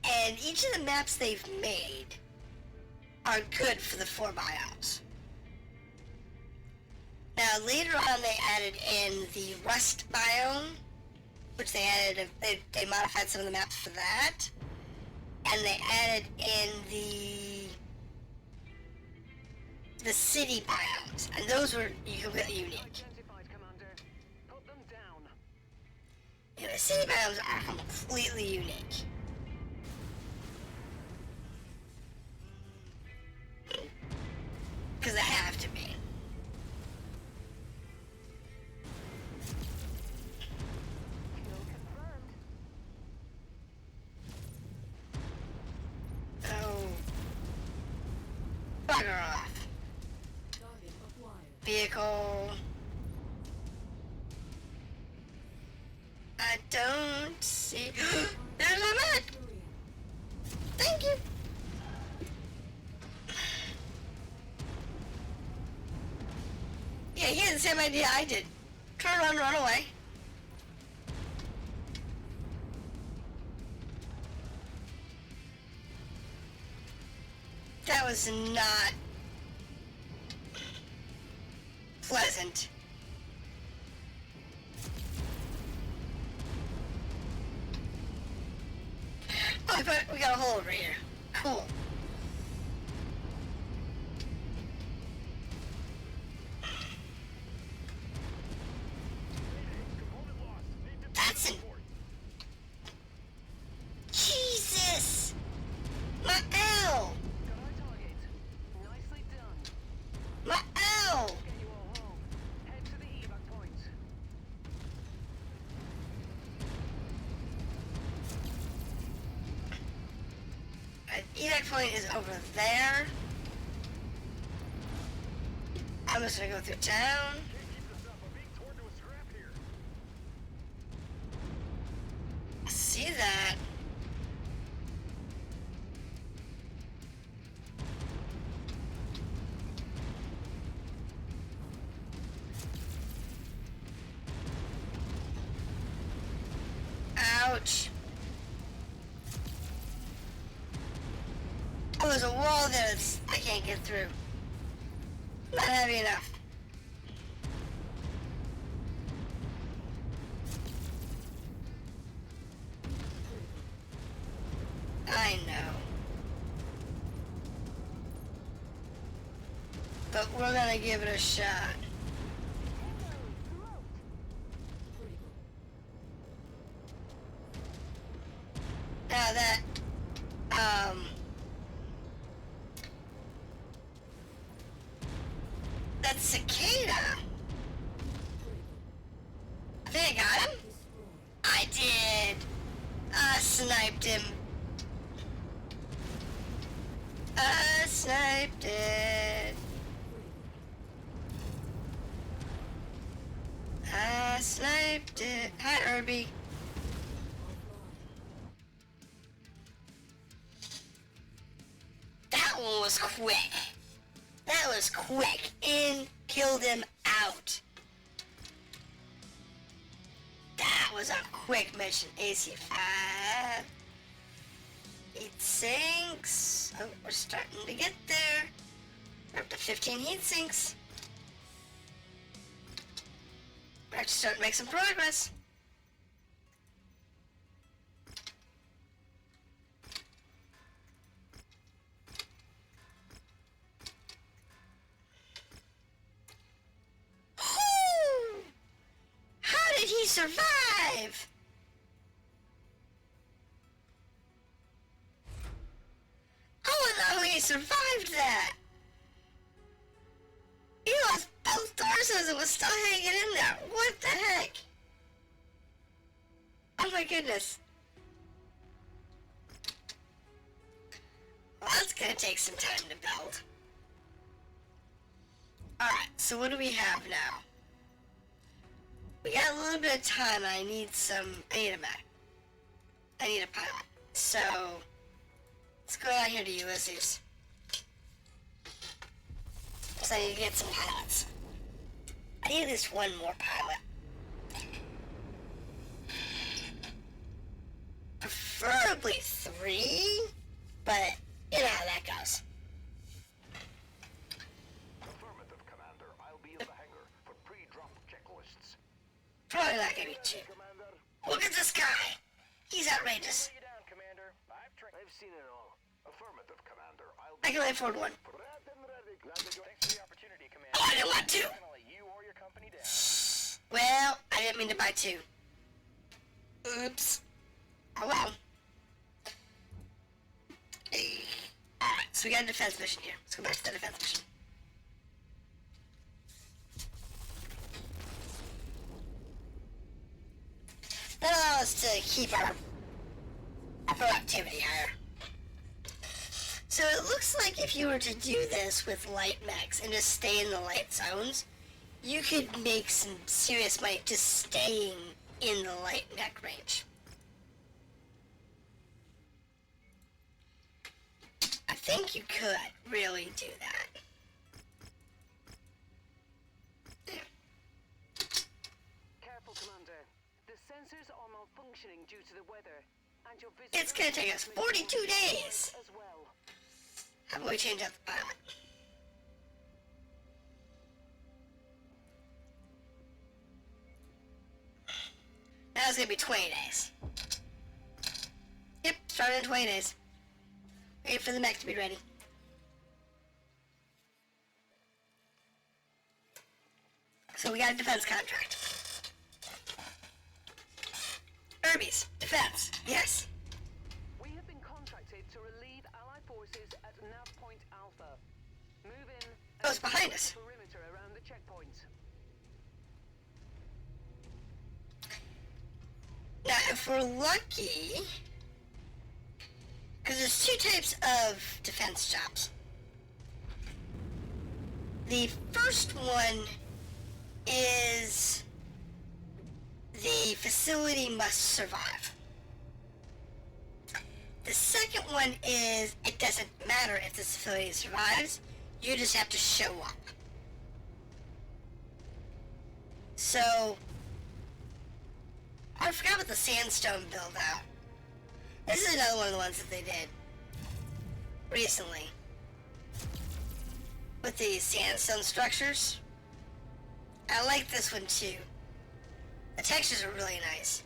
And each of the maps they've made are good for the 4 biomes. Now later on they added in the rust biome, which they added, they modified some of the maps for that. And they added in the city biomes, and those were completely unique. Identified, Commander. Put them down. Yeah, the city biomes are completely unique. Because they have to be. Kill confirmed. Oh. Bugger off. Target acquired. Vehicle. I don't see. There's a mech! Thank you! Yeah, he had the same idea I did. Turn around and run away. That was not pleasant. Oh, we got a hole over here. Cool. evac point is over there. I'm just gonna go through town. I see that. Ouch. Oh, there's a wall there that's I can't get through. Not heavy enough. I know. But we're gonna give it a shot. Now that, that's cicada. I think I got him. I did. I sniped him. I sniped it. I sniped it. Hi, Urbie. That one was quick. That was quick. In, killed him out. That was a quick mission. AC5. Heat sinks. Oh, we're starting to get there. We're up to 15 heat sinks. We're actually starting to make some progress. Whoo! How did he survive? Oh, no, he survived that. He lost both torsos and was still hanging in there. What the heck? Oh my goodness. Well, that's gonna take some time to build. Alright, so what do we have now? We got a little bit of time. I need a mech. I need a pilot. So, let's go down here to Ulysses. So I need to get some pilots. I need at least one more pilot. Preferably 3, but you know how that goes. Affirmative, Commander. I'll be in the hangar for pre-drop checklists. Probably not gonna be 2. Look at this guy. He's outrageous. Lay down, Commander. I've seen it all. Affirmative, Commander. I can only afford 1. Thanks for the opportunity, Commander. Oh, I didn't want 2. I'm gonna let you or your company down. Well, I didn't mean to buy 2. Oops. Oh well. Alright, so we got a defense mission here. Let's go back to the defense mission. That allows us to keep our productivity higher. So it looks like if you were to do this with light mechs and just stay in the light zones, you could make some serious money just staying in the light mech range. I think you could really do that. Careful, Commander. The sensors are malfunctioning due to the weather, and your It's gonna take us 42 days. as well. How about we change out the pilot? Now it's gonna be 20 days. Yep, starting in 20 days. Wait for the mech to be ready. So we got a defense contract. Urbies, defense, yes. We have been contracted to relieve Allied forces at Nav Point Alpha. Move in. Oh, it's behind us. Perimeter around the checkpoint. Now, if we're lucky, Because there's two types of defense jobs. The first one is the facility must survive. The second one is it doesn't matter if the facility survives, you just have to show up. So, I forgot about the sandstone build out. This is another one of the ones that they did recently with the sandstone structures. I like this one too. The textures are really nice.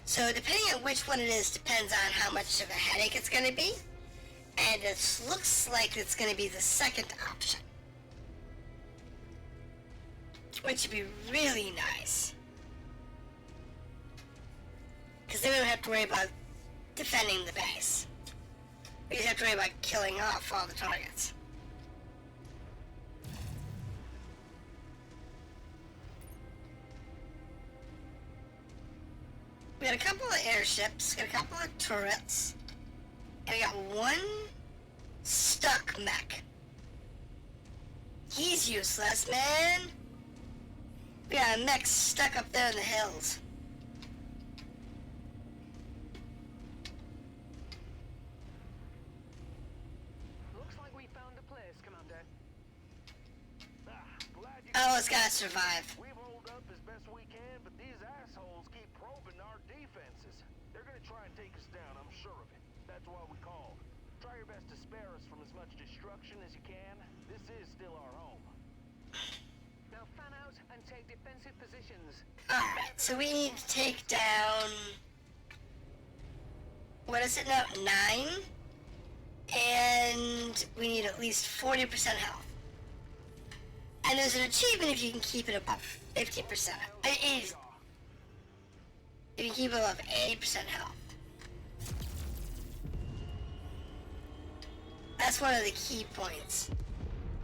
So depending on which one it is depends on how much of a headache it's going to be. And it looks like it's going to be the second option, which would be really nice. Because then we don't have to worry about defending the base. We just have to worry about killing off all the targets. We got a couple of airships, got a couple of turrets, and we got one stuck mech. He's useless, man. We got a mech stuck up there in the hills. Looks like we found a place, Commander. Glad you Oh, it's gotta survive. We've rolled up as best we can, but these assholes keep probing our defenses. They're gonna try and take us down, I'm sure of it. That's why we called. Try your best to spare us from as much destruction as you can. This is still our home. Now fan out and take defensive positions. Alright, so we need to take down... What is it now? 9? And we need at least 40% health. And there's an achievement if you can keep it above 50%. If you keep it above 80% health. That's one of the key points.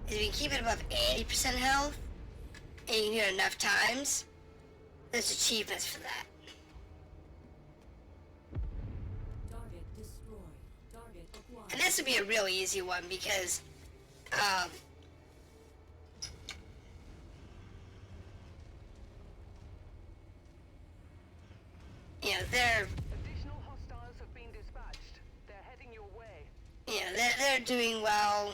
If you keep it above 80% health, and you can do it enough times, there's achievements for that. Target destroyed. Target acquired. And this would be a real easy one because, you know, Additional hostiles have been dispatched. They're heading your way. they're doing well.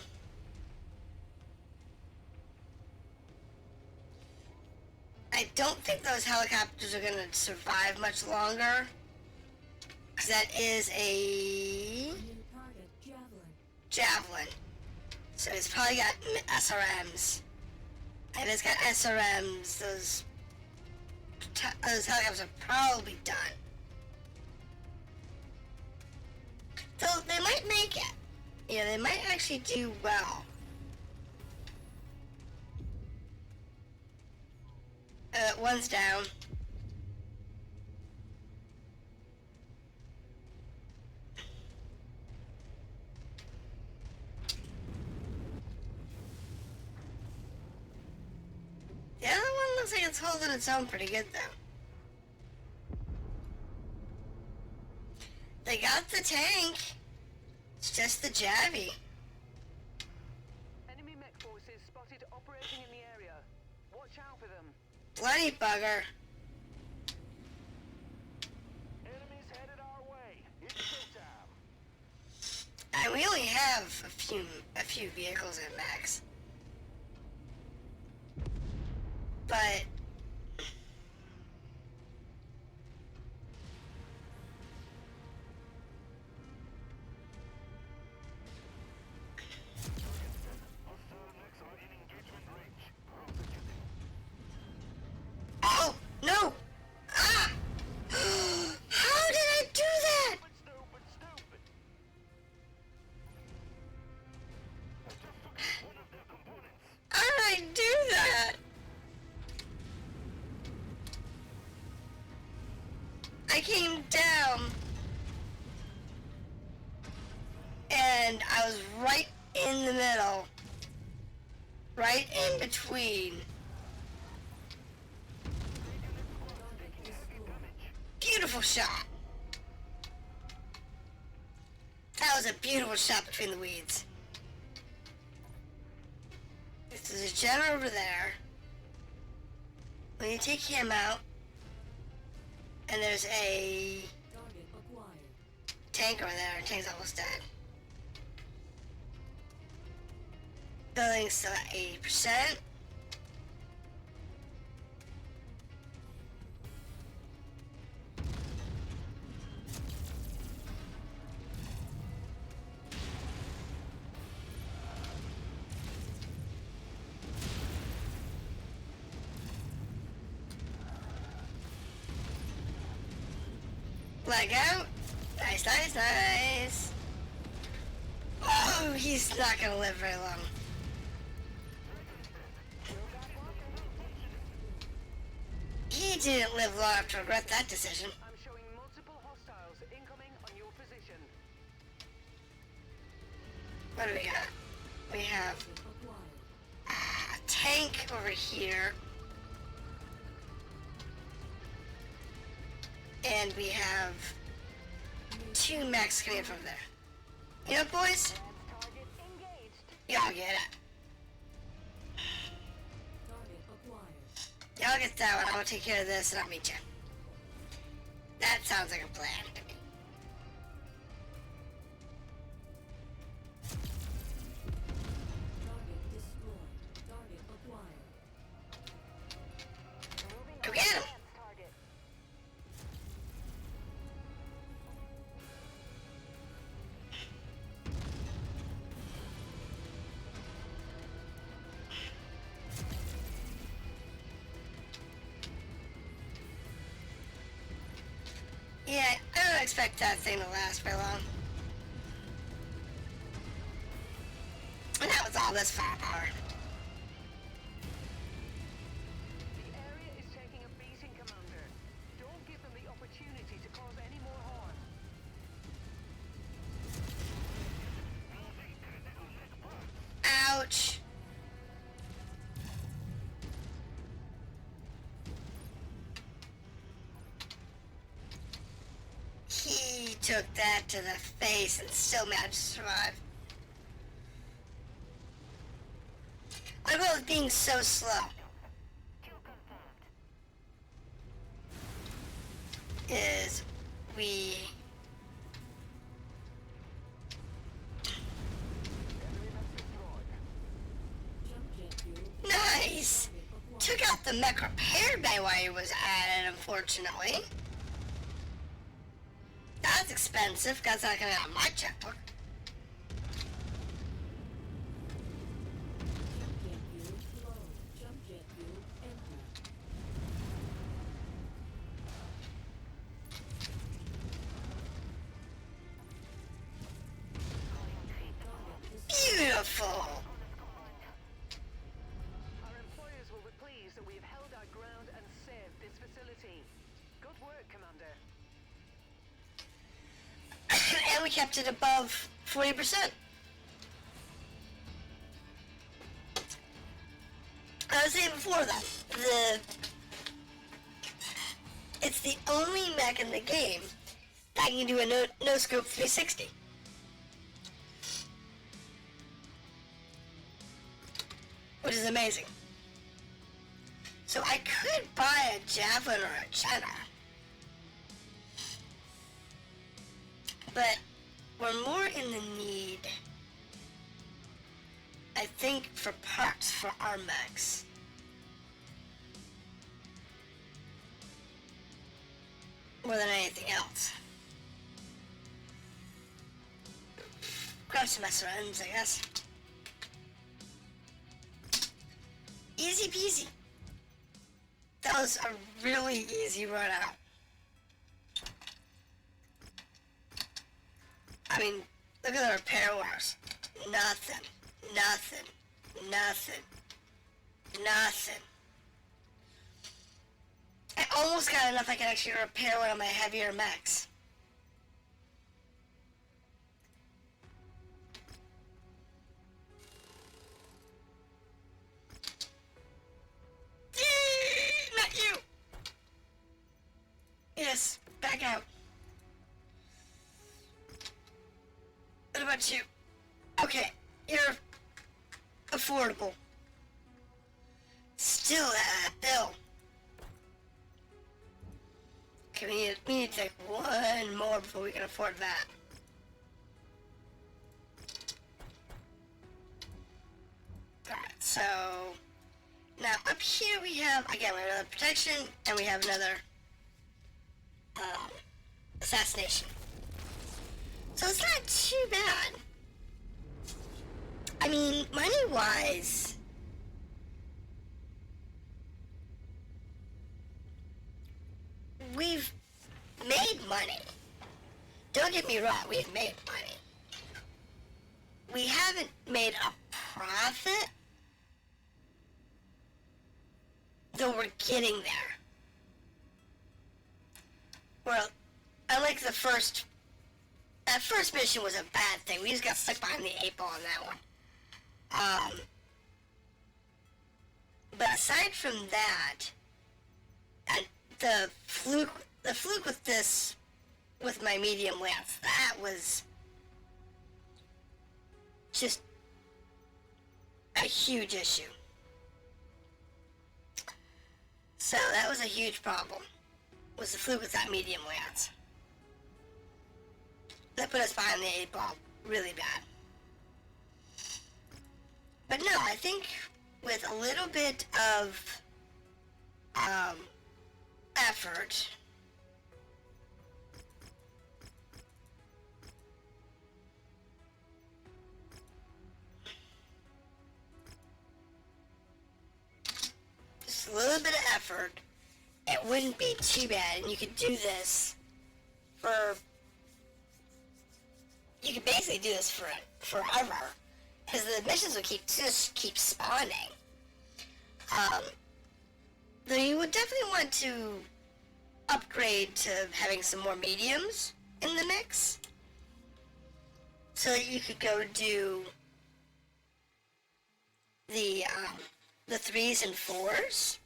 I don't think those helicopters are going to survive much longer. Because that is a New target javelin. javelin. So it's probably got SRMs. And it's got SRMs. Those helicopters are probably done. Though they might make it. Yeah, they might actually do well. One's down. The other one looks like it's holding its own pretty good, though. They got the tank. It's just the Javi. Enemy mech forces spotted operating in the area. Watch out for them. Bloody bugger. Enemies headed our way. It's showtime. And we only have a few vehicles in max. But oh no! Ah! How did I do that? Stupid. How did I do that? I came down and I was right in the middle, right in between. Beautiful shot. That was a beautiful shot between the weeds. This is a general over there. When you take him out, and there's a Target acquired. tank over there. Tank's almost dead. Building's still at 80%. Leg out. Nice, nice, nice. Oh, he's not gonna live very long. He didn't live long enough to regret that decision. I'm showing multiple hostiles incoming on your position. What do we got? We have Acquired. a tank over here. And we have 2 mechs coming from there. You know, boys? Target engaged. Y'all get it. Target acquired. Y'all get that one. I'm gonna take care of this and I'll meet you. That sounds like a plan to me. Target destroyed. Target acquired. Moving Go on get him. advanced target. Yeah, I don't expect that thing to last very long. And that was all this firepower. The area is taking a beating, Commander. Don't give them the opportunity to cause any more harm. Ouch. He took that to the face and still managed to survive. My goal is being so slow. Is we Jump jet fuel. nice. Took out the mech repair bay while he was at it, unfortunately. That's expensive, because that's not gonna have my checkbook. Jump jet fuel low. Jump jet fuel empty. Target destroyed. Beautiful. Our employers will be pleased that we have held our ground and saved this facility. Good work, Commander. And we kept it above 40%. I was saying before that, it's the only mech in the game that can do a no scope 360. Which is amazing. So I could buy a Javelin or a Jenna. But we're more in the need, I think, for parts for our mechs. More than anything else. Grab some SRMs, I guess. Easy peasy. That was a really easy run out. I mean, look at the repair wars. Nothing. Nothing. Nothing. Nothing. I almost got enough I can actually repair one of my heavier mechs. Not you! Yes, back out. about you? Okay, you're affordable. Still that bill. Okay, we need to take one more before we can afford that. Alright, so now up here we have, again, we have another protection, and we have another assassination. So it's not too bad. I mean, money-wise, we've made money. Don't get me wrong, we've made money. We haven't made a profit, though we're getting there. Well, unlike that first mission was a bad thing. We just got stuck behind the 8 ball on that one. But aside from that, and the fluke with this, with my medium lance, that was just a huge issue. So that was a huge problem, was the fluke with that medium lance. That put us behind the 8 ball really bad. But no, I think with a little bit of effort, just a little bit of effort, it wouldn't be too bad, and you could do this for, you could basically do this for forever, because the missions would just keep spawning. Though you would definitely want to upgrade to having some more mediums in the mix, so that you could go do the 3s and 4s.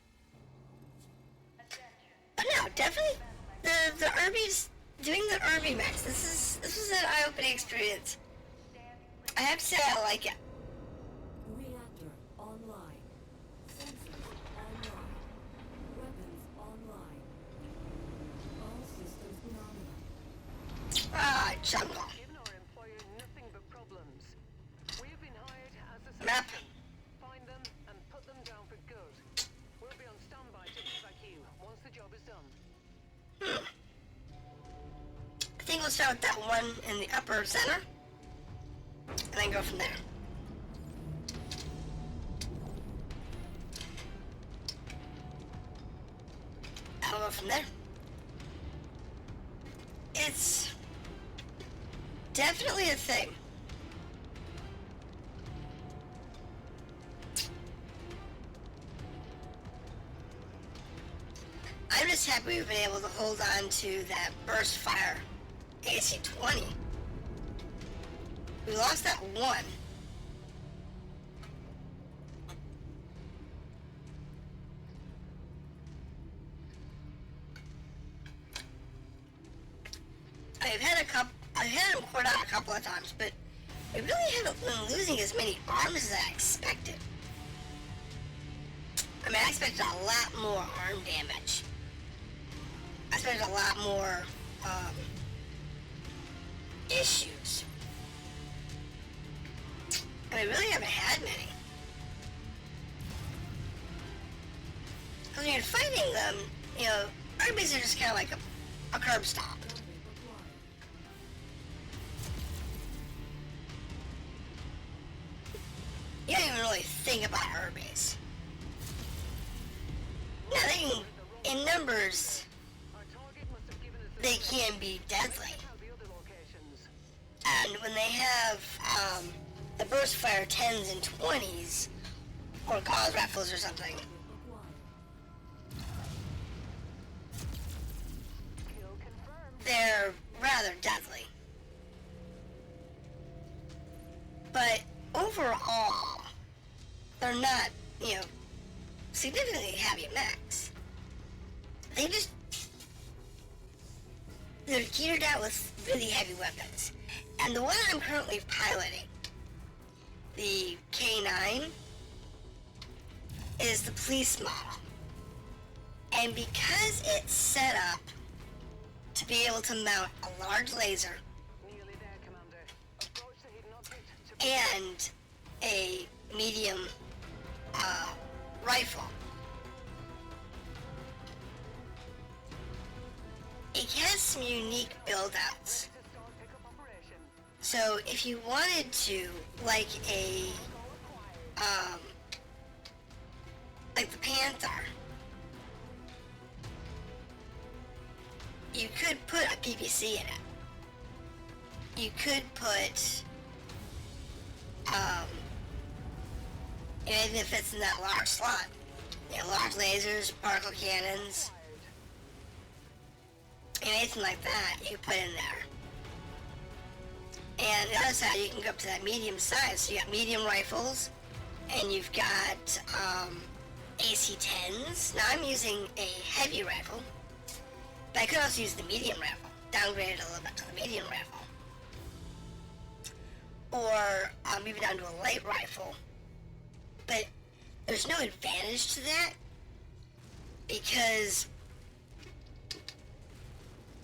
But no, definitely the Urbies, doing the UrbanMechs, this was an eye-opening experience. I have to say I like it. Reactor online. Sensors online. Weapons online. All systems nominal. Ah, jungle. Given our employer nothing but problems, we have been hired as a Map. solution. Find them and put them down for good. We'll be on standby to evac you once the job is done. I think we'll start with that one in the upper center, and then go from there. I'll go from there. It's definitely a thing. I'm just happy we've been able to hold on to that burst fire AC-20. We lost that one. I've had him poured out a couple of times, but we really haven't been losing as many arms as I expected. I mean, I expected a lot more arm damage. I expected a lot more issues. And we really haven't had many. Because when you're fighting them, you know, Urbies are just kind of like a curb stop. You don't even really think about Urbies. Now, they can, in numbers, Our target must have given us a they can be deadly. how the other locations. And when they have the burst fire 10s and 20s, or gauze rifles or something, Kill confirmed. they're rather deadly. But overall, they're not, you know, significantly heavy mechs. They just, they're geared out with really heavy weapons. And the one I'm currently piloting, the K9, is the police model. And because it's set up to be able to mount a large laser Nearly there, Commander. Approach the hidden object to and a medium rifle, it has some unique build outs. start pickup operation. So if you wanted to, like like the Panther, you could put a PPC in it. You could put anything that fits in that large slot. You know, large lasers, particle cannons, anything like that you put in there. And the other side, you can go up to that medium size. So you got medium rifles, and you've got AC-10s. Now I'm using a heavy rifle, but I could also use the medium rifle. Downgraded a little bit to the medium rifle. Or maybe down to a light rifle. But there's no advantage to that, because,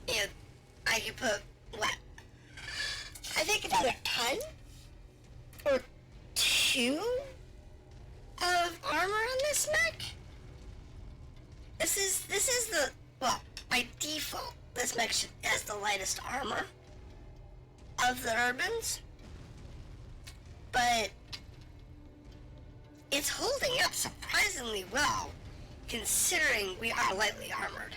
you know, I could put, what, I think another ton or two of armor on this mech. This is the, well, by default, this mech has the lightest armor of the Urbans, but it's holding up surprisingly well, considering we are lightly armored.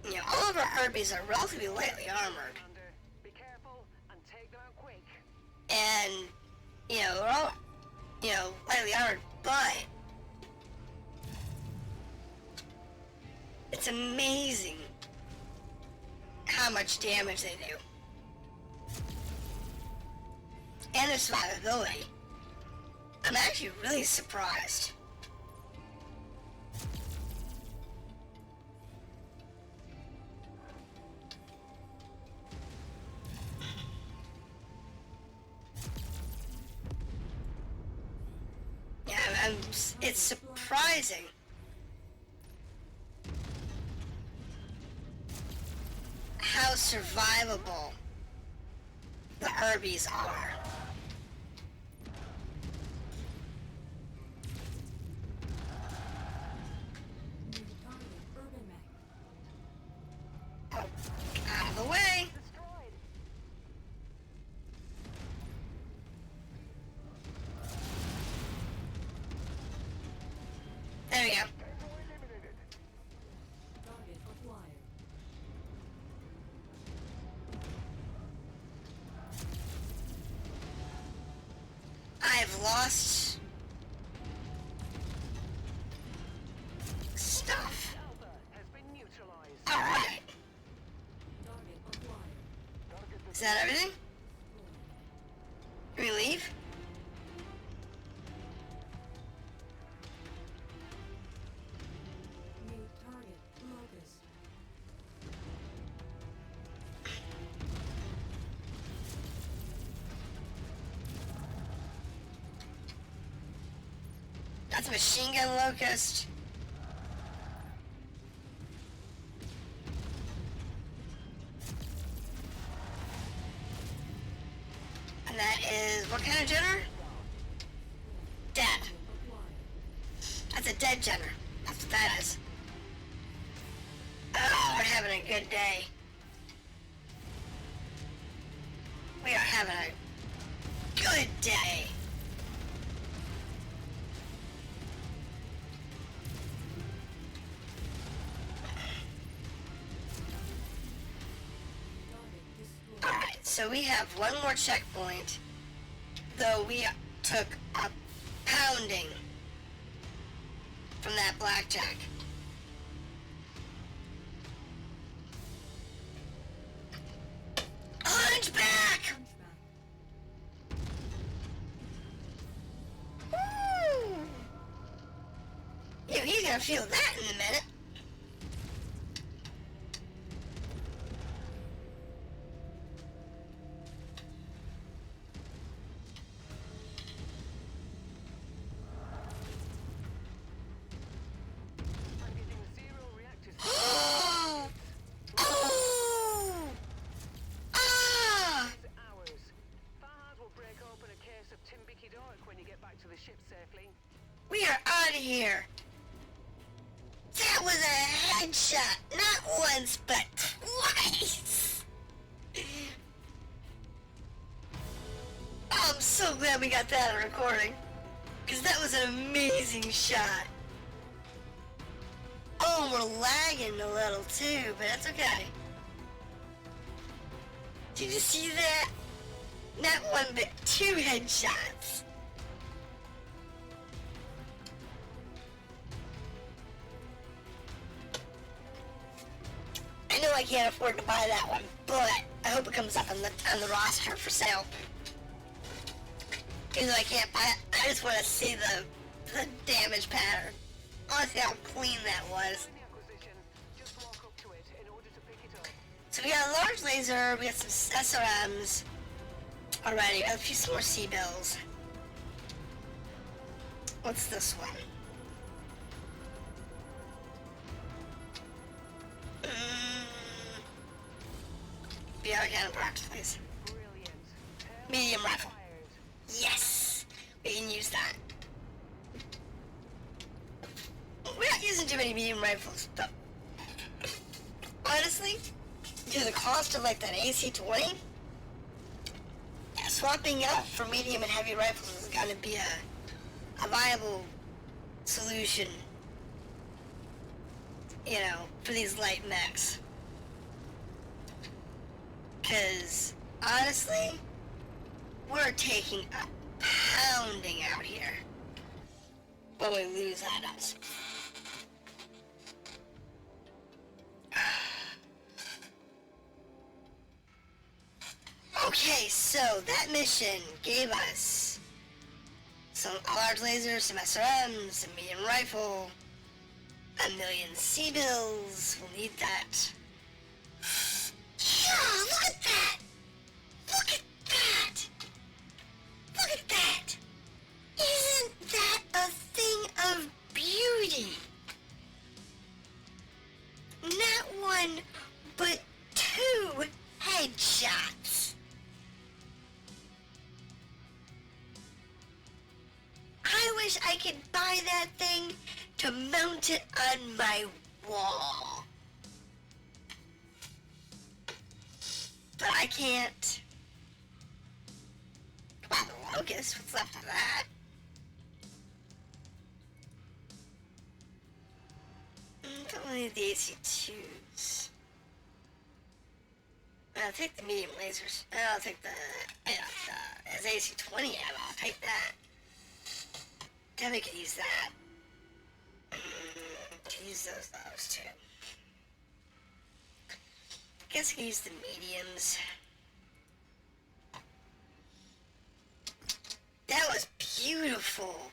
You know, all of our Urbies are relatively lightly armored. Commander, be careful and take them out quick. And, you know, we're all, you know, lightly armored, but it's amazing how much damage they do. And their survivability. I'm actually really surprised. Yeah, it's surprising how survivable the Urbies are. New target, urbanmechs. Out of the way. Destroyed. There we go. Target acquired. I've lost stuff. Alpha has been neutralized. Alright. Target acquired. Is that everything? Can we leave? New target, locust. That's a machine gun locust. And that is, what kind of jenner? Dead. Acquired. That's a dead jenner. That's what that is. Oh, we're having a good day. We are having a good day. Target destroyed. Alright, so we have one more checkpoint, though we took a pounding from that blackjack. Hunchback! Hunchback. Woo! Yeah, he's gonna feel that in a minute. Timbiki-dork when you get back to the ship safely. We are out of here. That was a headshot, not once, but twice. I'm so glad we got that on recording, because that was an amazing shot. Oh, we're lagging a little too, but that's okay. Did you see that? Not one, but two headshots. I know I can't afford to buy that one, but I hope it comes up on the roster for sale. Even though I can't buy it, I just want to see the damage pattern. I want to see how clean that was. Just walk up to it in order to pick it up. So we got a large laser, we got some SRMs already, we got a few more C-bills. What's this one? BR cannon box, please. Brilliant. Medium rifle. Fired. Yes! We can use that. We're not using too many medium rifles, but honestly, due to the cost of like that AC-20, swapping out for medium and heavy rifles is gonna be a viable solution, you know, for these light mechs. Cause honestly, we're taking a pounding out here when we lose items. Okay, so that mission gave us some large lasers, some SRMs, some medium rifle, 1,000,000 C-bills. We'll need that. Yeah, look at that! Look at that! Look at that! Isn't that a thing of beauty? Not one, but two headshots. I wish I could buy that thing to mount it on my wall. But I can't. Wow, Locust, what's left of that? Don't need the AC-2s. I'll take the medium lasers. I'll take the AC-20 ammo. I'll take that. Definitely could use that. Could use those too. Guess I could use the mediums. That was beautiful.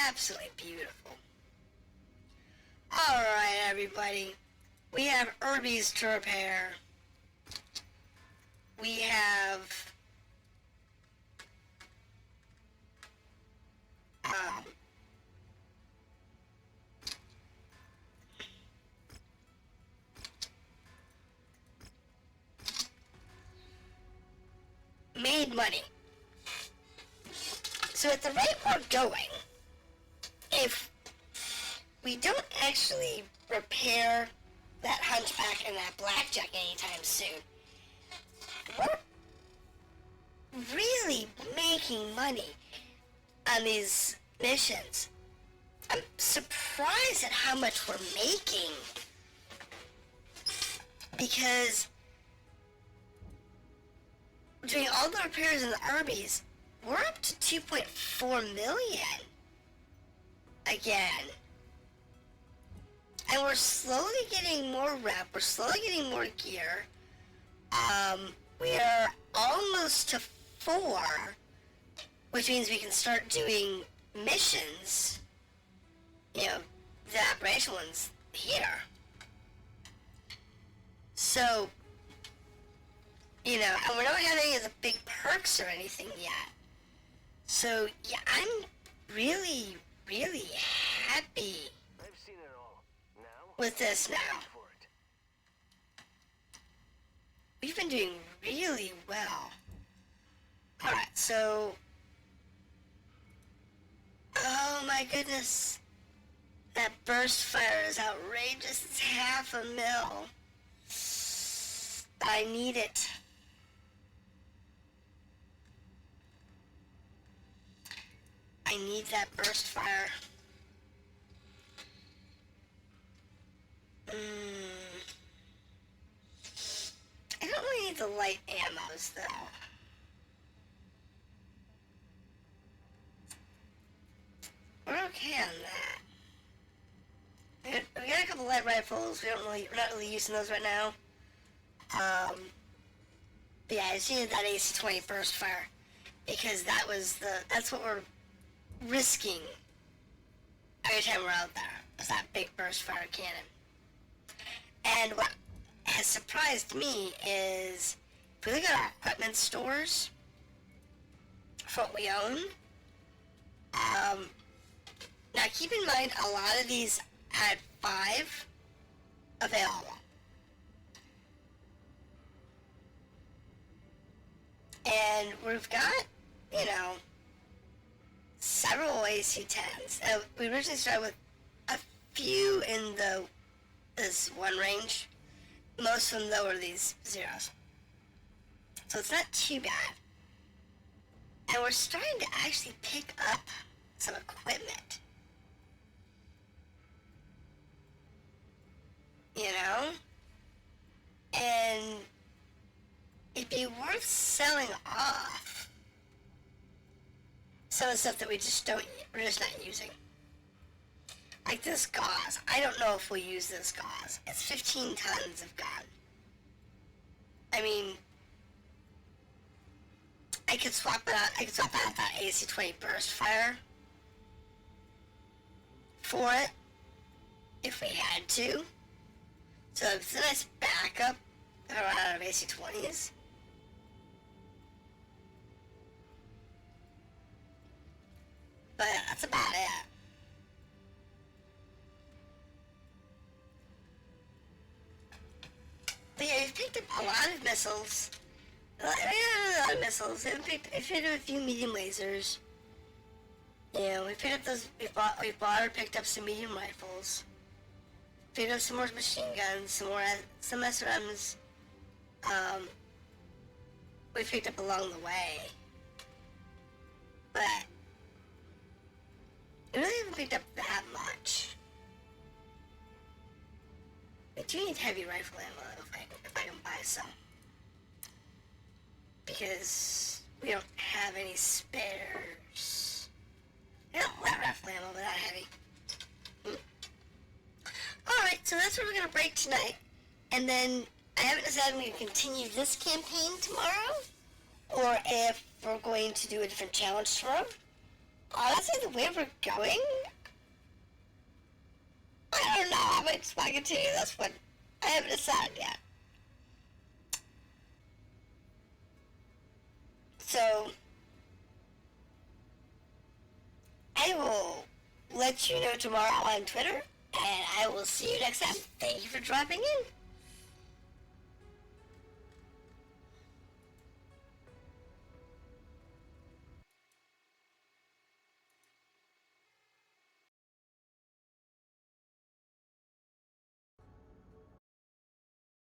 Absolutely beautiful. Alright, everybody. We have Urbies to repair. We have made money. So at the rate we're going, if we don't actually repair that hunchback and that blackjack anytime soon, we're really making money on these missions. I'm surprised at how much we're making, because between all the repairs and the Urbies, we're up to 2.4 million again. And we're slowly getting more rep, we're slowly getting more gear. We are almost to 4, which means we can start doing missions, you know, the operational ones here. So, you know, and we're not having any of the big perks or anything yet. So, yeah, I'm really, really happy I've seen it all. Now, with this now. for it. We've been doing really well. Alright, so... Oh my goodness. That burst fire is outrageous. It's half a mil. I need it. I need that burst fire. I don't really need the light ammos though. We're okay on that. We got a couple light rifles. We're not really using those right now. But yeah, I just needed that AC-20 burst fire because that's what we're risking every time we're out there. Is that big burst fire cannon. And what has surprised me is if we look at our equipment stores for what we own. Now keep in mind a lot of these had 5 available. And we've got, several AC-10s. We originally started with a few in this one range. Most of them, though, are these zeros. So it's not too bad. And we're starting to actually pick up some equipment. And it'd be worth selling off some of the stuff that we're just not using. Like this gauze. I don't know if we'll use this gauze. It's 15 tons of gun. I mean, I could swap out that AC-20 burst fire for it if we had to. So it's a nice backup if I run out of AC-20s. But that's about it. But yeah, we've picked up a lot of missiles. A lot of missiles. We've picked up a few medium lasers. We picked up those. We bought or picked up some medium rifles. Picked up some more machine guns, some SRMs. We picked up along the way. But we really haven't picked up that much. We do need heavy rifle ammo if I can buy some. Because we don't have any spares. I don't want rifle ammo, but not heavy. Alright, so that's where we're going to break tonight. And then I haven't decided if we're going to continue this campaign tomorrow, or if we're going to do a different challenge tomorrow. Honestly, the way we're going, I don't know. I might just want to continue this one. I haven't decided yet. So, I will let you know tomorrow on Twitter, and I will see you next time. Thank you for dropping in.